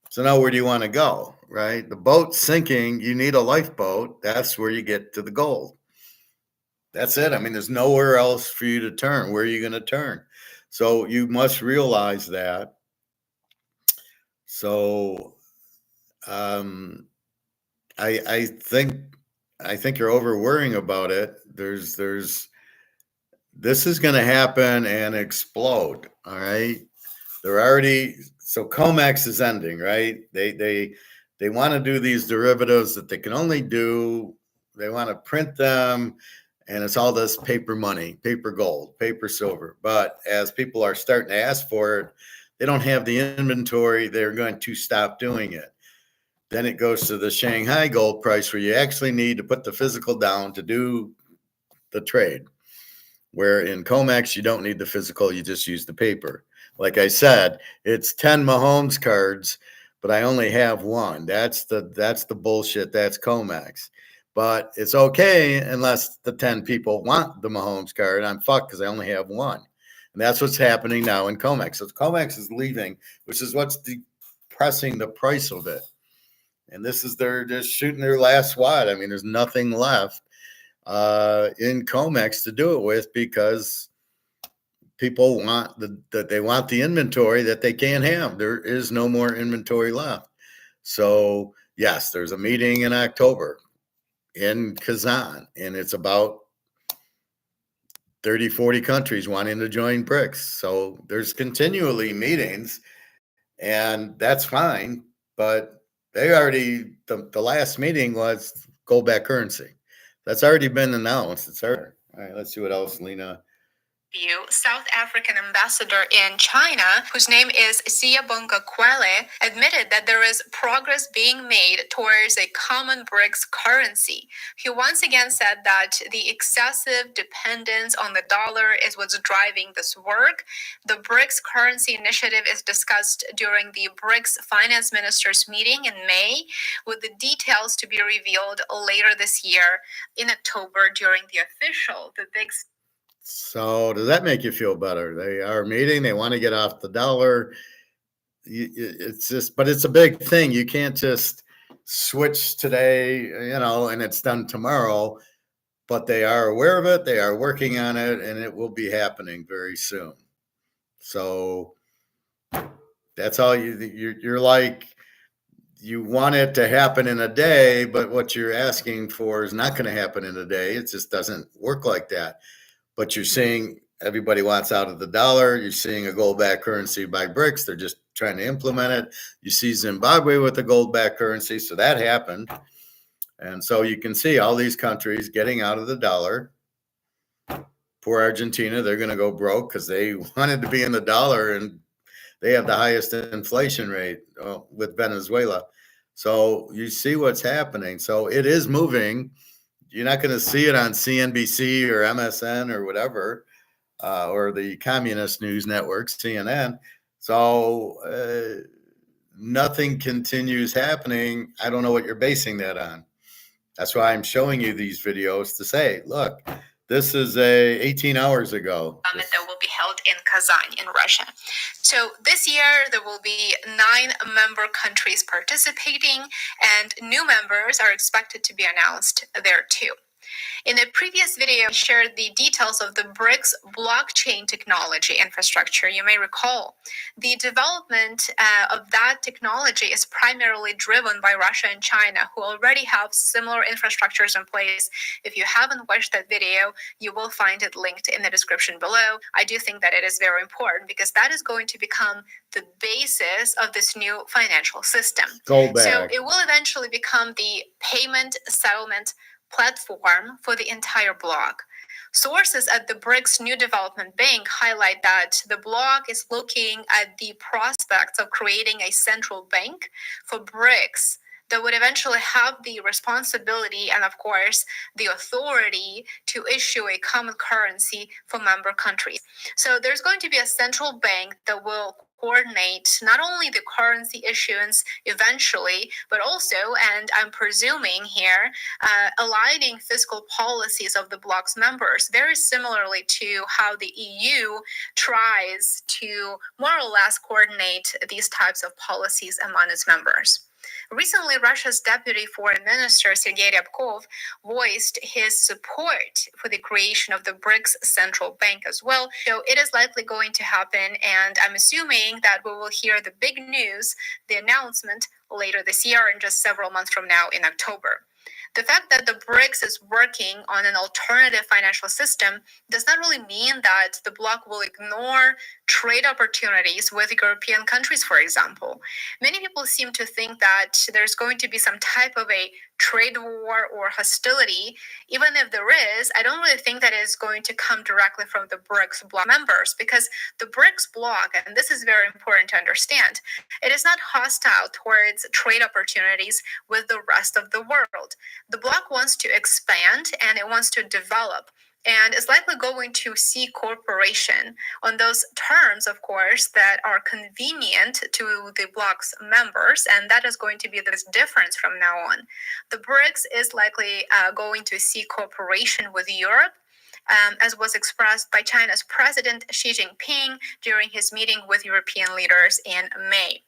So now where do you want to go, right? The boat's sinking. You need a lifeboat. That's where you get to the gold. That's it. I mean, there's nowhere else for you to turn. Where are you going to turn? So you must realize that. So I think you're over worrying about it. There's this is going to happen and explode. All right. They're already, so comex is ending, right? They want to do these derivatives that they can only do. They want to print them, and it's all this paper money, paper gold, paper silver. But as people are starting to ask for it, they don't have the inventory. They're going to stop doing it. Then it goes to the Shanghai gold price, where you actually need to put the physical down to do the trade. Where in comex, you don't need the physical, you just use the paper. Like I said, it's 10 Mahomes cards, but I only have one. That's the bullshit. That's comex. But it's okay unless the 10 people want the Mahomes card. I'm fucked because I only have one. And that's what's happening now in comex. So comex is leaving, which is what's depressing the price of it. And this is, they're just shooting their last wad. I mean, there's nothing left in comex to do it with, because people want they want the inventory that they can't have. There is no more inventory left. So yes, there's a meeting in October in Kazan, and it's about 30-40 countries wanting to join BRICS. So there's continually meetings, and that's fine. But they already, the last meeting was gold-backed currency. That's already been announced. It's already, all right. Let's see what else, Lena. South African ambassador in China, whose name is Siyabonga Kwele, admitted that there is progress being made towards a common BRICS currency. He once again said that the excessive dependence on the dollar is what's driving this work. The BRICS currency initiative is discussed during the BRICS finance ministers meeting in May, with the details to be revealed later this year in October during the big. So does that make you feel better? They are meeting. They want to get off the dollar. It's just, but it's a big thing. You can't just switch today, and it's done tomorrow. But they are aware of it. They are working on it, and it will be happening very soon. So that's all you're like, you want it to happen in a day, but what you're asking for is not going to happen in a day. It just doesn't work like that. But you're seeing everybody wants out of the dollar. You're seeing a gold-backed currency by BRICS. They're just trying to implement it. You see Zimbabwe with a gold-backed currency. So that happened. And so you can see all these countries getting out of the dollar. Poor Argentina, they're going to go broke because they wanted to be in the dollar, and they have the highest inflation rate with Venezuela. So you see what's happening. So it is moving. You're not going to see it on CNBC or MSN or whatever, or the communist news network, CNN. So nothing continues happening. I don't know what you're basing that on. That's why I'm showing you these videos to say, look, this is 18 hours ago. Summit that will be held in Kazan in Russia. So this year there will be 9 member countries participating, and new members are expected to be announced there too. In a previous video, I shared the details of the BRICS blockchain technology infrastructure. You may recall the development of that technology is primarily driven by Russia and China, who already have similar infrastructures in place. If you haven't watched that video, you will find it linked in the description below. I do think that it is very important because that is going to become the basis of this new financial system. Go back. So it will eventually become the payment settlement platform for the entire bloc. Sources at the BRICS New Development Bank highlight that the bloc is looking at the prospects of creating a central bank for BRICS that would eventually have the responsibility and, of course, the authority to issue a common currency for member countries. So there's going to be a central bank that will coordinate not only the currency issuance eventually, but also, and I'm presuming here, aligning fiscal policies of the bloc's members, very similarly to how the EU tries to more or less coordinate these types of policies among its members. Recently, Russia's Deputy Foreign Minister Sergei Ryabkov voiced his support for the creation of the BRICS central bank as well. So it is likely going to happen, and I'm assuming that we will hear the big news, the announcement, later this year and just several months from now in October. The fact that the BRICS is working on an alternative financial system does not really mean that the bloc will ignore trade opportunities with European countries, for example. Many people seem to think that there's going to be some type of a trade war or hostility. Even if there is, I don't really think that is going to come directly from the BRICS bloc members, because the BRICS bloc, and this is very important to understand, it is not hostile towards trade opportunities with the rest of the world. The bloc wants to expand and it wants to develop, and is likely going to seek cooperation on those terms, of course, that are convenient to the bloc's members, and that is going to be the difference from now on. The BRICS is likely going to seek cooperation with Europe, as was expressed by China's President Xi Jinping during his meeting with European leaders in May.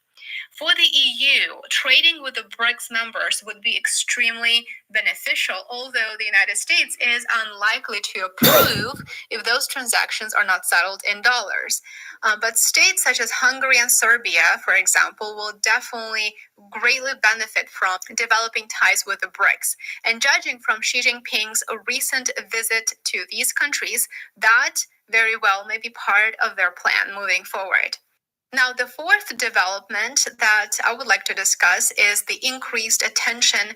For the EU, trading with the BRICS members would be extremely beneficial, although the United States is unlikely to approve if those transactions are not settled in dollars. But states such as Hungary and Serbia, for example, will definitely greatly benefit from developing ties with the BRICS. And judging from Xi Jinping's recent visit to these countries, that very well may be part of their plan moving forward. Now, the fourth development that I would like to discuss is the increased attention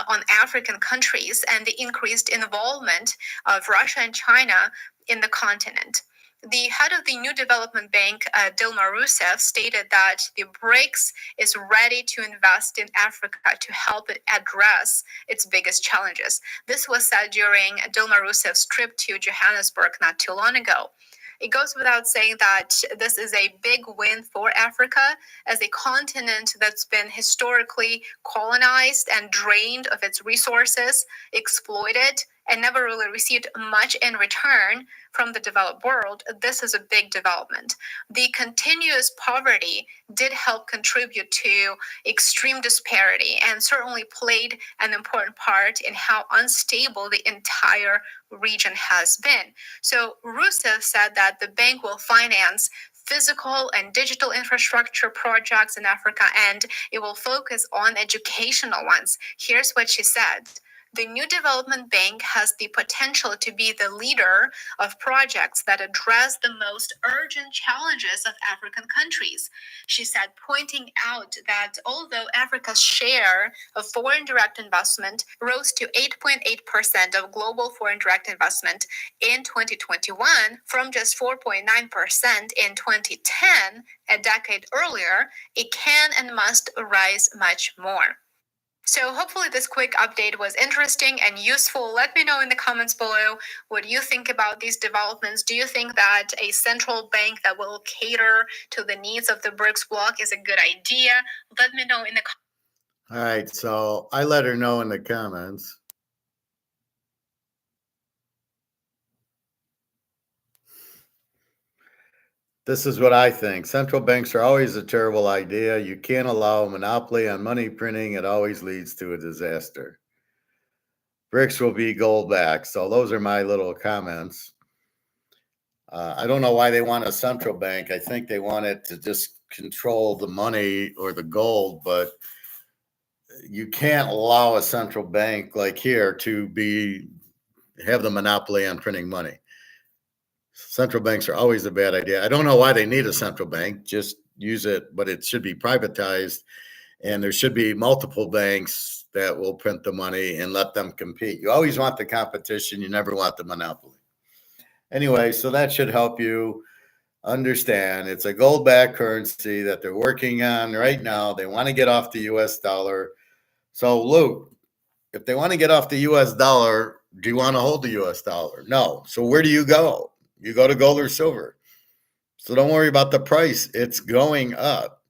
on African countries and the increased involvement of Russia and China in the continent. The head of the New Development Bank, Dilma Rousseff, stated that the BRICS is ready to invest in Africa to help it address its biggest challenges. This was said during Dilma Rousseff's trip to Johannesburg not too long ago. It goes without saying that this is a big win for Africa as a continent that's been historically colonized and drained of its resources, exploited, and never really received much in return from the developed world. This is a big development. The continuous poverty did help contribute to extreme disparity and certainly played an important part in how unstable the entire region has been. So Rousseff said that the bank will finance physical and digital infrastructure projects in Africa, and it will focus on educational ones. Here's what she said. The New Development Bank has the potential to be the leader of projects that address the most urgent challenges of African countries. She said, pointing out that although Africa's share of foreign direct investment rose to 8.8% of global foreign direct investment in 2021 from just 4.9% in 2010, a decade earlier, it can and must rise much more. So hopefully this quick update was interesting and useful. Let me know in the comments below what you think about these developments. Do you think that a central bank that will cater to the needs of the BRICS bloc is a good idea? Let me know in the comments. All right, so I let her know in the comments. This is what I think. Central banks are always a terrible idea. You can't allow a monopoly on money printing. It always leads to a disaster. BRICS will be gold back. So those are my little comments. I don't know why they want a central bank. I think they want it to just control the money or the gold, but you can't allow a central bank like here to have the monopoly on printing money. Central banks are always a bad idea. I don't know why they need a central bank. Just use it, but it should be privatized, and there should be multiple banks that will print the money and let them compete. You always want the competition. You never want the monopoly. Anyway, so that should help you understand it's a gold-backed currency that they're working on right now. They want to get off the U.S. dollar. So, Luke, if they want to get off the U.S. dollar, do you want to hold the U.S. dollar? No. So where do you go? You go to gold or silver. So don't worry about the price. It's going up.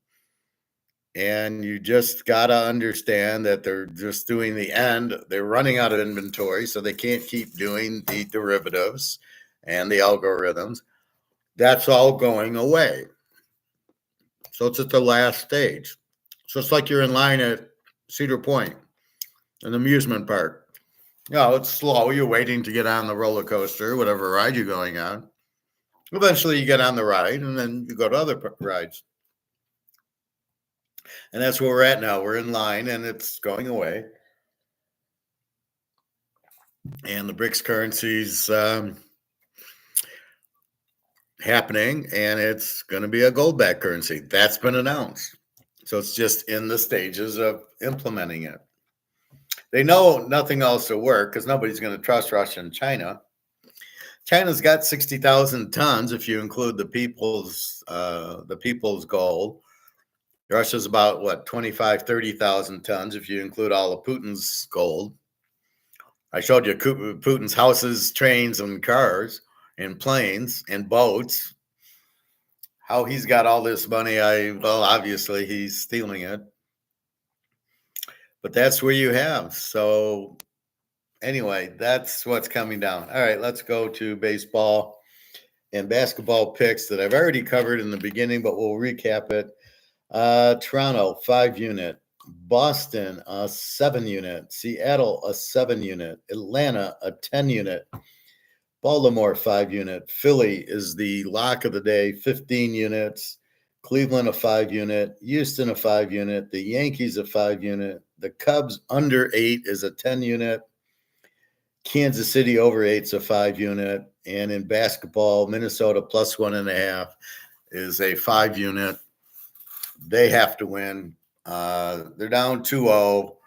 And you just got to understand that they're just doing the end. They're running out of inventory, so they can't keep doing the derivatives and the algorithms. That's all going away. So it's at the last stage. So it's like you're in line at Cedar Point, an amusement park. It's slow. You're waiting to get on the roller coaster, whatever ride you're going on. Eventually, you get on the ride, and then you go to other rides. And that's where we're at now. We're in line, and it's going away. And the BRICS currency's happening, and it's going to be a gold-backed currency. That's been announced. So it's just in the stages of implementing it. They know nothing else will work because nobody's going to trust Russia and China. China's got 60,000 tons if you include the people's gold. Russia's about 30,000 tons if you include all of Putin's gold. I showed you Putin's houses, trains, and cars, and planes, and boats. How he's got all this money, obviously he's stealing it. But that's where you have. So anyway, that's what's coming down. All right, let's go to baseball and basketball picks that I've already covered in the beginning, but we'll recap it. Toronto, 5 unit. Boston, a 7 unit. Seattle, a 7 unit. Atlanta, a 10 unit. Baltimore, 5 unit. Philly is the lock of the day, 15 units. Cleveland, a 5 unit. Houston, a 5 unit. The Yankees, a 5 unit. The Cubs, under 8 is a 10 unit. Kansas City, over 8 is a 5 unit. And in basketball, Minnesota, plus 1.5 is a 5 unit. They have to win. They're down 2-0.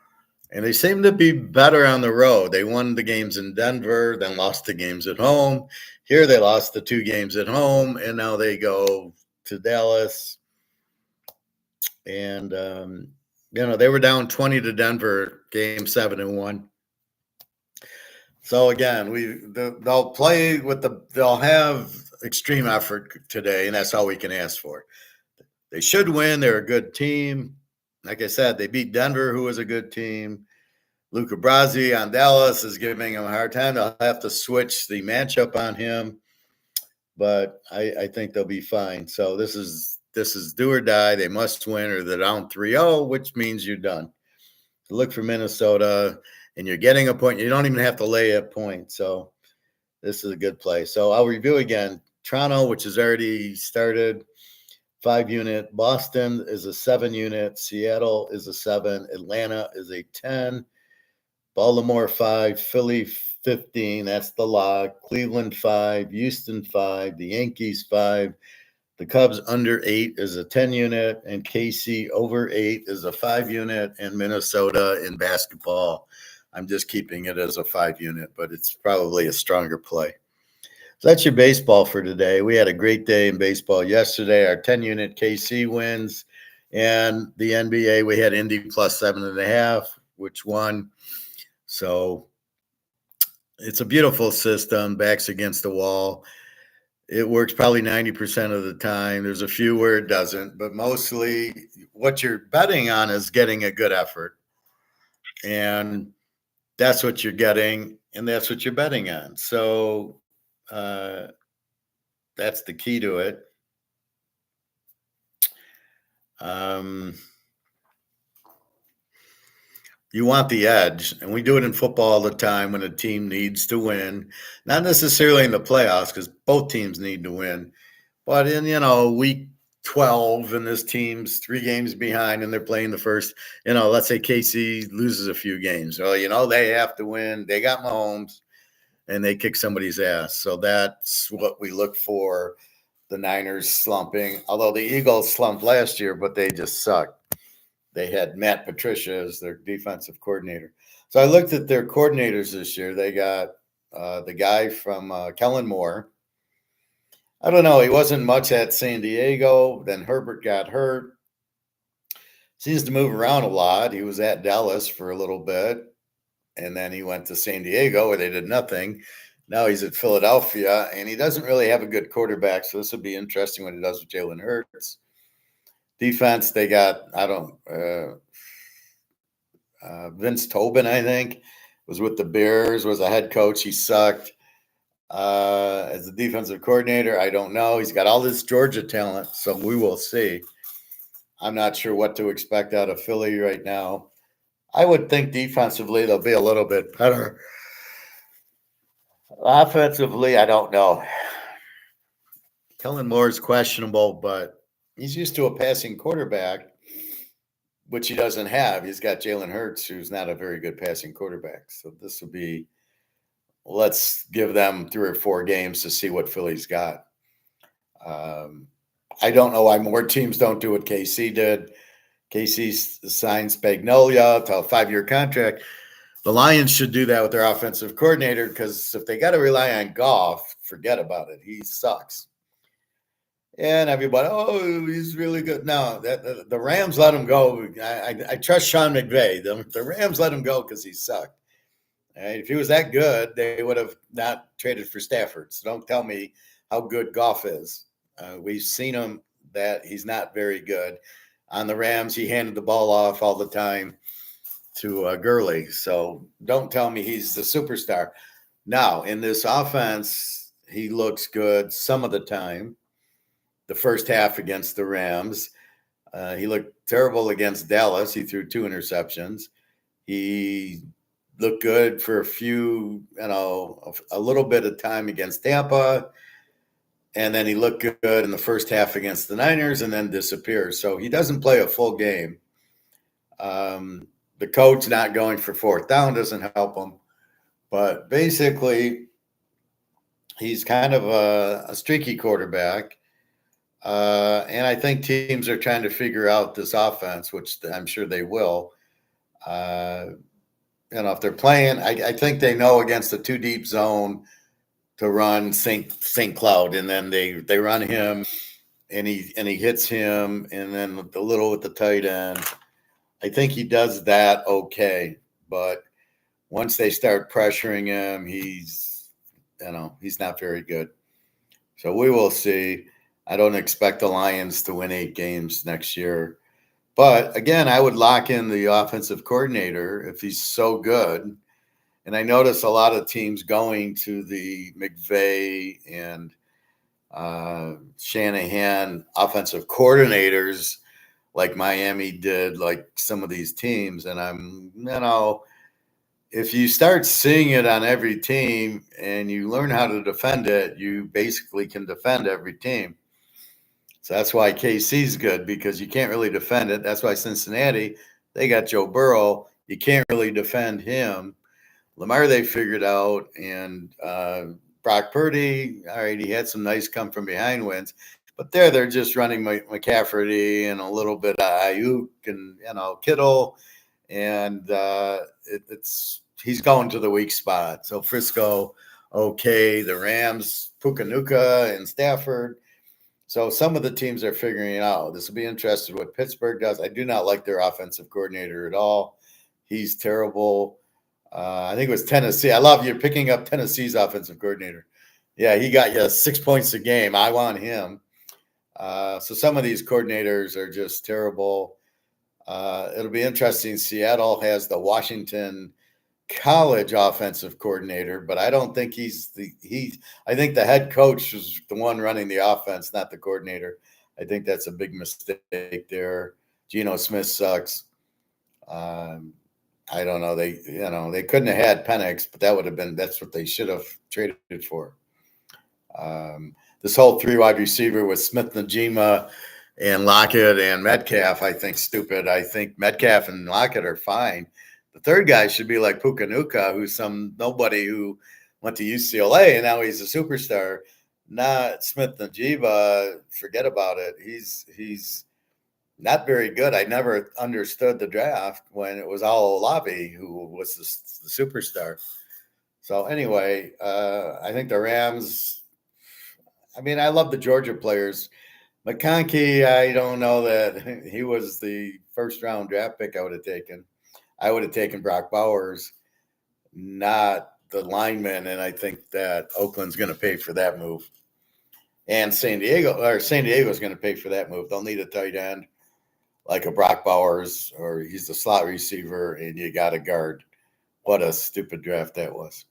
And they seem to be better on the road. They won the games in Denver, then lost the games at home. Here they lost the 2 games at home, and now they go to Dallas. And, they were down 20 to Denver, game 7 and 1. So, again, they'll have extreme effort today, and that's all we can ask for. They should win. They're a good team. Like I said, they beat Denver, who was a good team. Luca Brasi on Dallas is giving him a hard time. They'll have to switch the matchup on him, but I think they'll be fine. So this is do or die. They must win, or they're down 3-0, which means you're done. So look for Minnesota, and you're getting a point. You don't even have to lay a point. So this is a good play. So I'll review again. Toronto, which has already started, 5 unit. Boston is a 7 unit. Seattle is a 7. Atlanta is a 10. Baltimore 5. Philly 15. That's the lock. Cleveland 5. Houston 5. The Yankees 5. The Cubs under 8 is a 10 unit. And KC over 8 is a 5 unit. And Minnesota in basketball, I'm just keeping it as a 5 unit, but it's probably a stronger play. So that's your baseball for today. We had a great day in baseball yesterday. Our 10-unit KC wins. And the NBA, we had Indy plus 7.5, which won. So it's a beautiful system, backs against the wall. It works probably 90% of the time. There's a few where it doesn't, but mostly what you're betting on is getting a good effort. And that's what you're getting, and that's what you're betting on. So that's the key to it. You want the edge, and we do it in football all the time when a team needs to win. Not necessarily in the playoffs, because both teams need to win. But in, week 12, and this team's 3 games behind, and they're playing the first, let's say KC loses a few games. Well, they have to win. They got Mahomes, and they kick somebody's ass. So that's what we look for, the Niners slumping. Although the Eagles slumped last year, but they just sucked. They had Matt Patricia as their defensive coordinator. So I looked at their coordinators this year. They got the guy from Kellen Moore. I don't know. He wasn't much at San Diego. Then Herbert got hurt. Seems to move around a lot. He was at Dallas for a little bit. And then he went to San Diego where they did nothing. Now he's at Philadelphia, and he doesn't really have a good quarterback. So this will be interesting what he does with Jalen Hurts. Defense, they got, Vince Tobin, I think, was with the Bears, was a head coach. He sucked. As a defensive coordinator, I don't know. He's got all this Georgia talent, so we will see. I'm not sure what to expect out of Philly right now. I would think defensively they'll be a little bit better. Offensively, I don't know. Kellen Moore's questionable, but he's used to a passing quarterback, which he doesn't have. He's got Jalen Hurts, who's not a very good passing quarterback. So this will be, let's give them 3 or 4 games to see what Philly's got. I don't know why more teams don't do what KC did. KC signed Spagnolia to a 5-year contract. The Lions should do that with their offensive coordinator, because if they got to rely on Goff, forget about it. He sucks. And everybody, oh, he's really good. No, the Rams let him go. I trust Sean McVay. The Rams let him go because he sucked. Right? If he was that good, they would have not traded for Stafford. So don't tell me how good Goff is. We've seen him that he's not very good. On the Rams, he handed the ball off all the time to Gurley. So don't tell me he's the superstar. Now, in this offense, he looks good some of the time. The first half against the Rams, he looked terrible against Dallas. He threw 2 interceptions. He looked good for a little bit of time against Tampa. And then he looked good in the first half against the Niners and then disappears. So he doesn't play a full game. The coach not going for 4th down doesn't help him. But basically, he's kind of a streaky quarterback. And I think teams are trying to figure out this offense, which I'm sure they will. If they're playing, I think they know against the 2 deep zone to run St. Cloud, and then they run him, and he hits him, and then a little with the tight end. I think he does that okay, but once they start pressuring him, he's not very good. So we will see. I don't expect the Lions to win 8 games next year. But again, I would lock in the offensive coordinator if he's so good. And I notice a lot of teams going to the McVay and Shanahan offensive coordinators like Miami did, like some of these teams. And if you start seeing it on every team and you learn how to defend it, you basically can defend every team. So that's why KC's good, because you can't really defend it. That's why Cincinnati, they got Joe Burrow. You can't really defend him. Lamar, they figured out. And Brock Purdy, all right, he had some nice come from behind wins. But they're just running McCaffrey and a little bit of Ayuk and, Kittle. And he's going to the weak spot. So Frisco, okay. The Rams, Puka and Stafford. So some of the teams are figuring it out. This will be interesting what Pittsburgh does. I do not like their offensive coordinator at all. He's terrible. I think it was Tennessee. I love you picking up Tennessee's offensive coordinator. Yeah, he got you 6 points a game. I want him. So some of these coordinators are just terrible. It'll be interesting. Seattle has the Washington college offensive coordinator, but I don't think I think the head coach is the one running the offense, not the coordinator. I think that's a big mistake there. Geno Smith sucks. I don't know. They couldn't have had Penix, but that's what they should have traded for. This whole 3 wide receiver with Smith, Najima, and Lockett and Metcalf, I think stupid. I think Metcalf and Lockett are fine. The third guy should be like Puka, who's some nobody who went to UCLA and now he's a superstar. Not Smith Najima. Forget about it. He's not very good. I never understood the draft when it was all Olave who was the superstar. So anyway, I think the Rams. I mean, I love the Georgia players. McConkey, I don't know that he was the first round draft pick I would have taken. I would have taken Brock Bowers, not the lineman, and I think that Oakland's going to pay for that move. And San Diego's going to pay for that move. They'll need a tight end like a Brock Bowers, or he's the slot receiver, and you got a guard. What a stupid draft that was.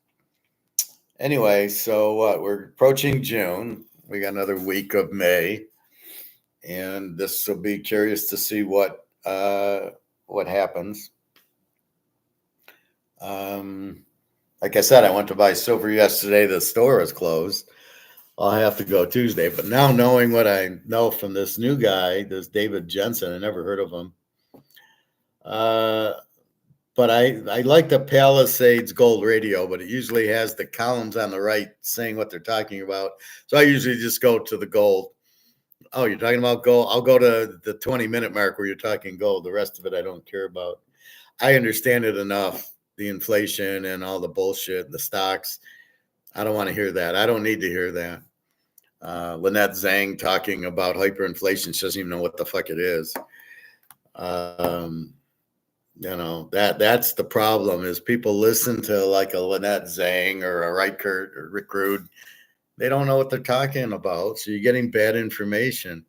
Anyway, so we're approaching June. We got another week of May, and this will be curious to see what happens. Like I said, I went to buy silver yesterday. The store was closed. I'll have to go Tuesday. But now knowing what I know from this new guy, this David Jensen, I never heard of him. But I like the Palisades Gold Radio, but it usually has the columns on the right saying what they're talking about. So I usually just go to the gold. Oh, you're talking about gold? I'll go to the 20-minute mark where you're talking gold. The rest of it I don't care about. I understand it enough, the inflation and all the bullshit, the stocks. I don't want to hear that. I don't need to hear that. Lynette Zhang talking about hyperinflation. She doesn't even know what the fuck it is. That's the problem is people listen to like a Lynette Zhang or a Reichert or Rick Rude. They don't know what they're talking about. So you're getting bad information.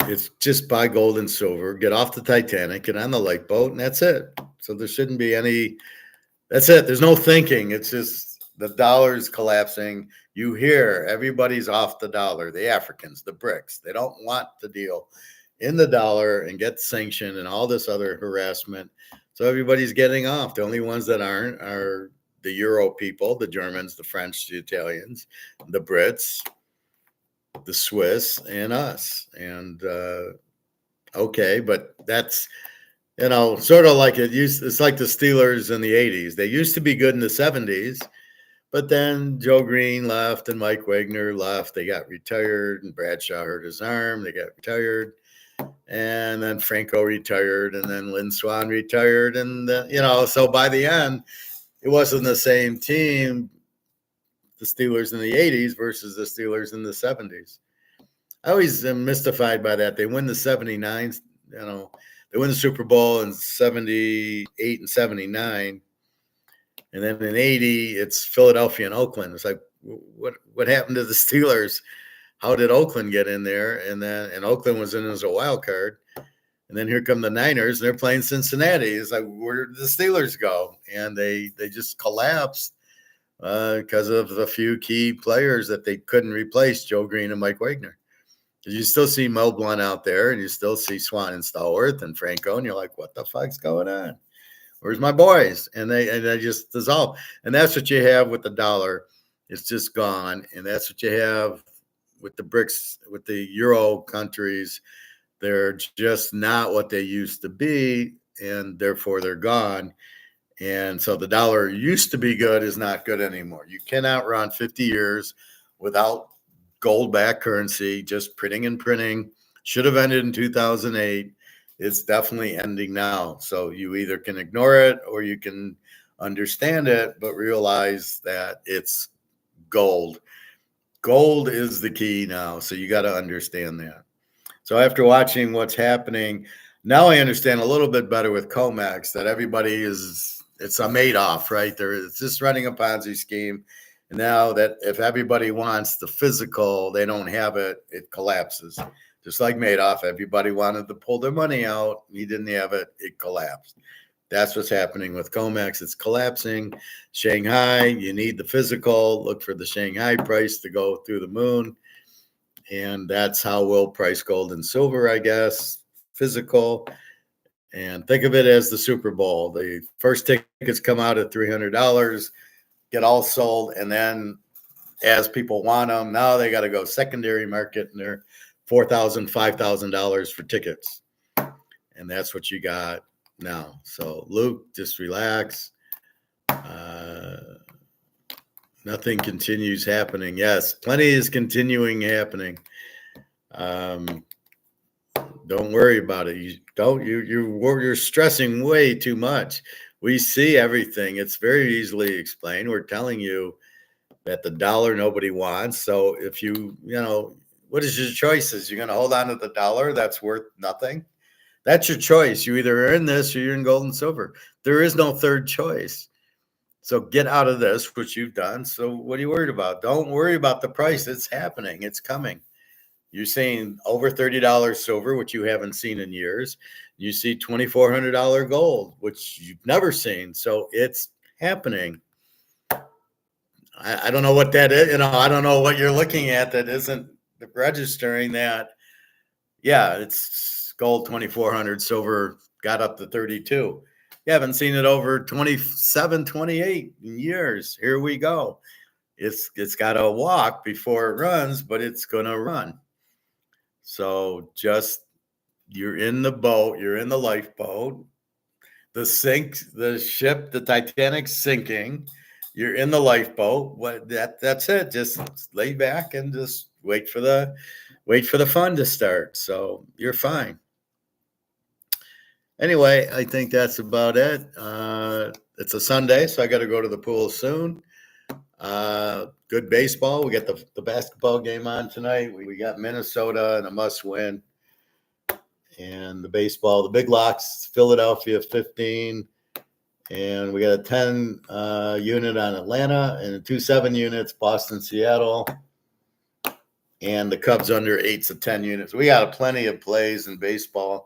It's just buy gold and silver, get off the Titanic, get on the lifeboat, and that's it. So there shouldn't be that's it. There's no thinking. It's just the dollar's collapsing. You hear everybody's off the dollar, the Africans, the BRICS. They don't want to deal in the dollar and get sanctioned and all this other harassment. So everybody's getting off. The only ones that aren't are the Euro people, the Germans, the French, the Italians, the Brits, the Swiss, and us. And okay, but that's sort of like it's like the Steelers in the 80s. They used to be good in the 70s, but then Joe Green left and Mike Wagner left. They got retired, and Bradshaw hurt his arm. They got retired. And then Franco retired, and then Lynn Swann retired. And, so by the end, it wasn't the same team, the Steelers in the 80s versus the Steelers in the 70s. I always am mystified by that. They win the 79s, they win the Super Bowl in 78 and 79. And then in 80, it's Philadelphia and Oakland. It's like, what happened to the Steelers? How did Oakland get in there? And Oakland was in as a wild card. And then here come the Niners. They're playing Cincinnati. It's like, where did the Steelers go? And they just collapsed because of a few key players that they couldn't replace, Joe Green and Mike Wagner. You still see Mo Blunt out there, and you still see Swan and Stallworth and Franco, and you're like, what the fuck's going on? Where's my boys? And they just dissolve. And that's what you have with the dollar. It's just gone. And that's what you have with the BRICS, with the Euro countries. They're just not what they used to be, and therefore they're gone. And so the dollar used to be good is not good anymore. You cannot run 50 years without gold-backed currency, just printing and printing. Should have ended in 2008. It's definitely ending now. So you either can ignore it or you can understand it, but realize that it's gold. Gold is the key now. So you got to understand that. So after watching what's happening, now I understand a little bit better with comex that everybody it's a Madoff, right? It's just running a Ponzi scheme. And now that if everybody wants the physical, they don't have it, it collapses. Just like Madoff, everybody wanted to pull their money out. He didn't have it, it collapsed. That's what's happening with comex. It's collapsing. Shanghai, you need the physical. Look for the Shanghai price to go through the moon. And that's how we'll price gold and silver, I guess, physical. And think of it as the Super Bowl. The first tickets come out at $300, get all sold. And then as people want them, now they got to go secondary market and they're $4,000, $5,000 for tickets. And that's what you got now. So Luke, just relax. Nothing continues happening. Yes, plenty is continuing happening. Don't worry about it. You're stressing way too much. We see everything. It's very easily explained. We're telling you that the dollar nobody wants. So if what is your choices? You're going to hold on to the dollar that's worth nothing? That's your choice. You either are in this or you're in gold and silver. There is no third choice. So get out of this, which you've done. So what are you worried about? Don't worry about the price. It's happening. It's coming. You're seeing over $30 silver, which you haven't seen in years. You see $2,400 gold, which you've never seen. So it's happening. I don't know what that is. I don't know what you're looking at that isn't registering that. Yeah, it's gold 2,400, silver got up to 32. You haven't seen it over 27, 28 years. Here we go. It's got to walk before it runs, but it's going to run. So just, you're in the boat, you're in the lifeboat. The ship, the Titanic's sinking. You're in the lifeboat. That's it. Just lay back and just wait for the fun to start. So you're fine. Anyway, I think that's about it. It's a Sunday, so I got to go to the pool soon. Good baseball. We got the basketball game on tonight. We got Minnesota and a must win. And the baseball, the big locks, Philadelphia 15. And we got a 10 unit on Atlanta and 2-7 units, Boston, Seattle. And the Cubs under 8s of 10 units. We got plenty of plays in baseball.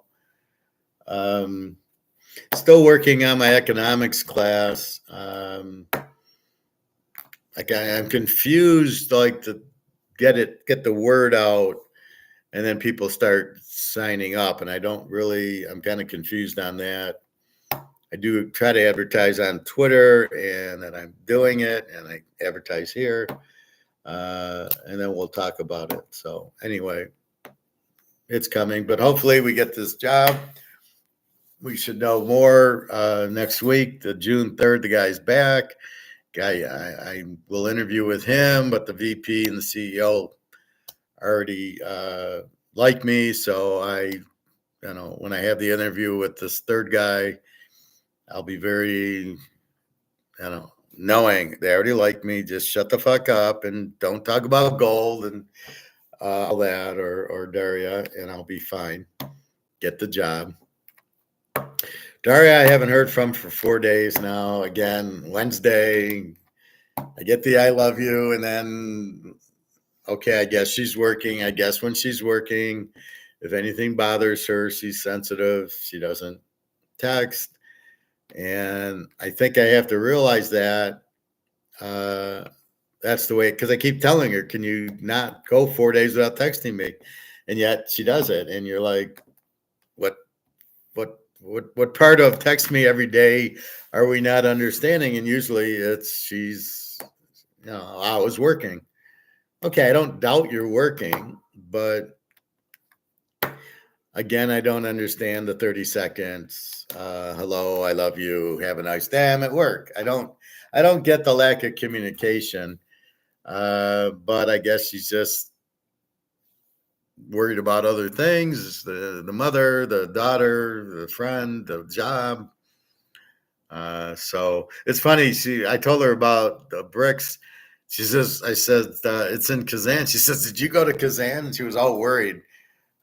Still working on my economics class. I'm confused, like, to get the word out, and then people start signing up, and I'm kind of confused on that. I do try to advertise on Twitter, and then I'm doing it, and I advertise here, and then we'll talk about it. So anyway, it's coming, but hopefully we get this job. We should know more next week. The June 3rd, the guy's back. I will interview with him, but the VP and the CEO already like me. So when I have the interview with this third guy, I'll be very, knowing they already like me. Just shut the fuck up and don't talk about gold and all that or Daria, and I'll be fine. Get the job. Daria, I haven't heard from for 4 days now. Again, Wednesday, I get the I love you, and then, okay, I guess she's working. I guess when she's working, if anything bothers her, she's sensitive. She doesn't text. And I think I have to realize that that's the way, because I keep telling her, can you not go 4 days without texting me? And yet she does it. And you're like, what part of text me every day are we not understanding? And usually she's, I was working. Okay, I don't doubt you're working, but again, I don't understand the 30 seconds. Hello, I love you. Have a nice day. I'm at work. I don't get the lack of communication. But I guess she's just worried about other things, the mother, the daughter, the friend, the job. So it's funny. I told her about the brics. She says, I said, it's in Kazan. She says, did you go to Kazan? And she was all worried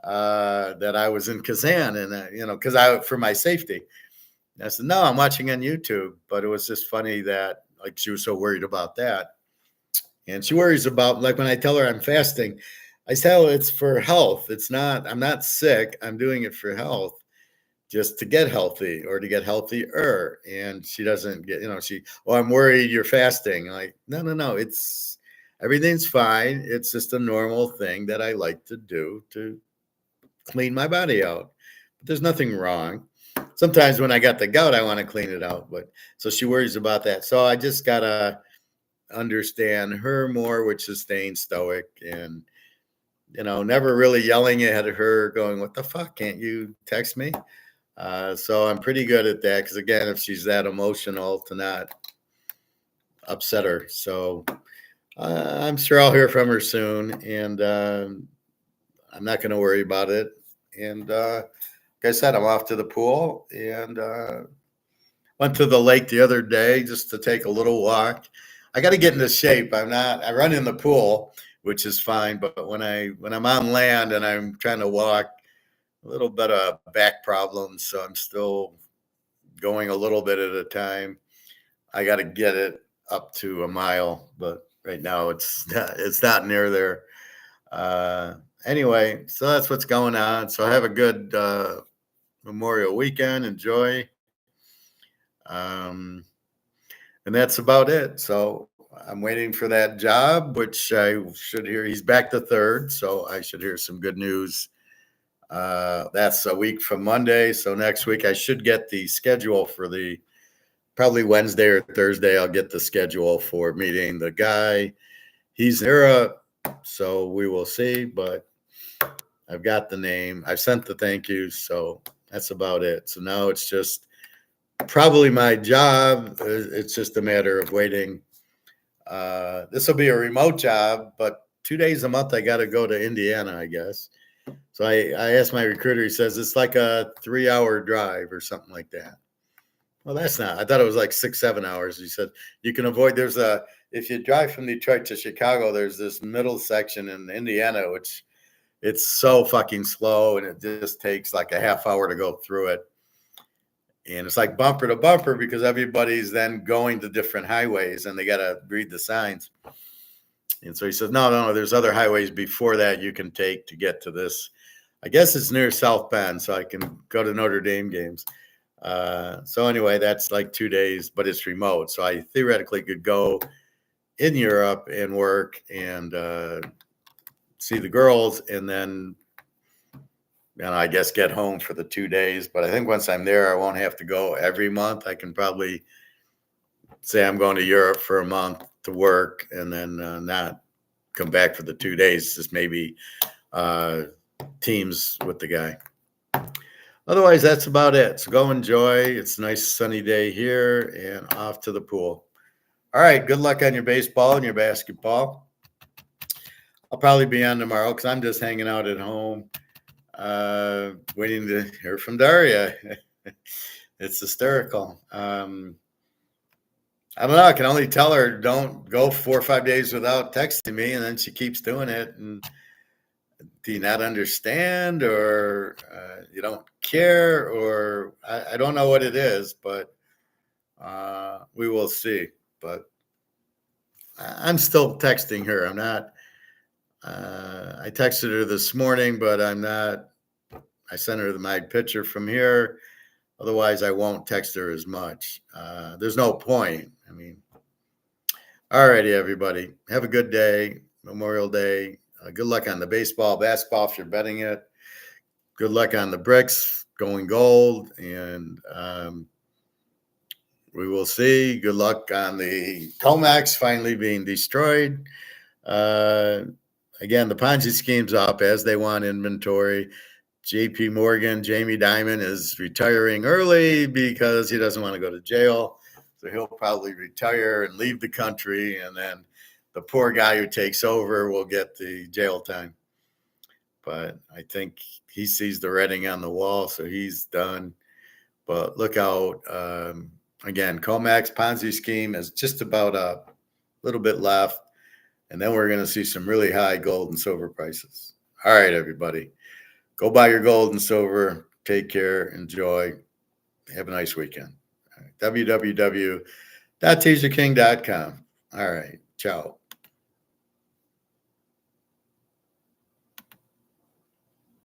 that I was in Kazan, and because for my safety. And I said, no, I'm watching on YouTube. But it was just funny that, like, she was so worried about that. And she worries about, like, when I tell her I'm fasting, I tell her it's for health. I'm not sick. I'm doing it for health, just to get healthy or to get healthier. And she doesn't get, I'm worried you're fasting. I'm like, no, everything's fine. It's just a normal thing that I like to do to clean my body out. But there's nothing wrong. Sometimes when I got the gout, I want to clean it out. But so she worries about that. So I just got to understand her more, which is staying stoic and, never really yelling at her going, what the fuck, can't you text me? So I'm pretty good at that. Cause again, if she's that emotional, to not upset her. So I'm sure I'll hear from her soon, and I'm not going to worry about it. And like I said, I'm off to the pool, and went to the lake the other day just to take a little walk. I got to get into shape. I run in the pool, which is fine. But when I'm on land and I'm trying to walk, a little bit of back problems. So I'm still going a little bit at a time. I got to get it up to a mile, but right now it's not near there. Anyway, so that's what's going on. So have a good Memorial weekend. Enjoy. And that's about it. So I'm waiting for that job, which I should hear. He's back the 3rd, so I should hear some good news That's a week from Monday. So next week I should get the schedule for probably Wednesday or Thursday. I'll get the schedule for meeting the guy. He's in Europe, so we will see. But I've got the name. I've sent the thank yous, so that's about it. So now it's just probably my job. It's just a matter of waiting. This will be a remote job, but 2 days a month I got to go to Indiana, I guess. So I asked my recruiter. He says it's like a 3-hour drive or something like that. Well, that's not. I thought it was like 6-7 hours. He said you can avoid. If you drive from Detroit to Chicago, there's this middle section in Indiana, which it's so fucking slow, and it just takes like a half hour to go through it. And it's like bumper to bumper because everybody's then going to different highways and they got to read the signs. And so he says, no, there's other highways before that you can take to get to this. I guess it's near South Bend, so I can go to Notre Dame games. So anyway, that's like 2 days, but it's remote. So I theoretically could go in Europe and work and see the girls and then, I guess get home for the 2 days. But I think once I'm there, I won't have to go every month. I can probably say I'm going to Europe for a month to work and then not come back for the 2 days, just maybe teams with the guy. Otherwise, that's about it. So go enjoy. It's a nice sunny day here and off to the pool. All right. Good luck on your baseball and your basketball. I'll probably be on tomorrow because I'm just hanging out at home, waiting to hear from Daria. It's hysterical. I don't know. I can only tell her don't go 4 or 5 days without texting me, and then she keeps doing it. And do you not understand, or you don't care, or I don't know what it is, but we will see. But I'm still texting her. I'm not. I texted her this morning, but I'm not. I sent her my picture from here. Otherwise, I won't text her as much. There's no point. All righty, everybody. Have a good day. Memorial Day. Good luck on the baseball, basketball if you're betting it. Good luck on the brics going gold. And we will see. Good luck on the comex finally being destroyed. Again, the Ponzi scheme's up as they want inventory. JP Morgan, Jamie Dimon is retiring early because he doesn't want to go to jail. So he'll probably retire and leave the country. And then the poor guy who takes over will get the jail time. But I think he sees the writing on the wall, so he's done. But look out. Again, comex Ponzi scheme is just about a little bit left. And then we're going to see some really high gold and silver prices. All right, everybody. Go buy your gold and silver. Take care. Enjoy. Have a nice weekend. www.teaserking.com. All right. Ciao.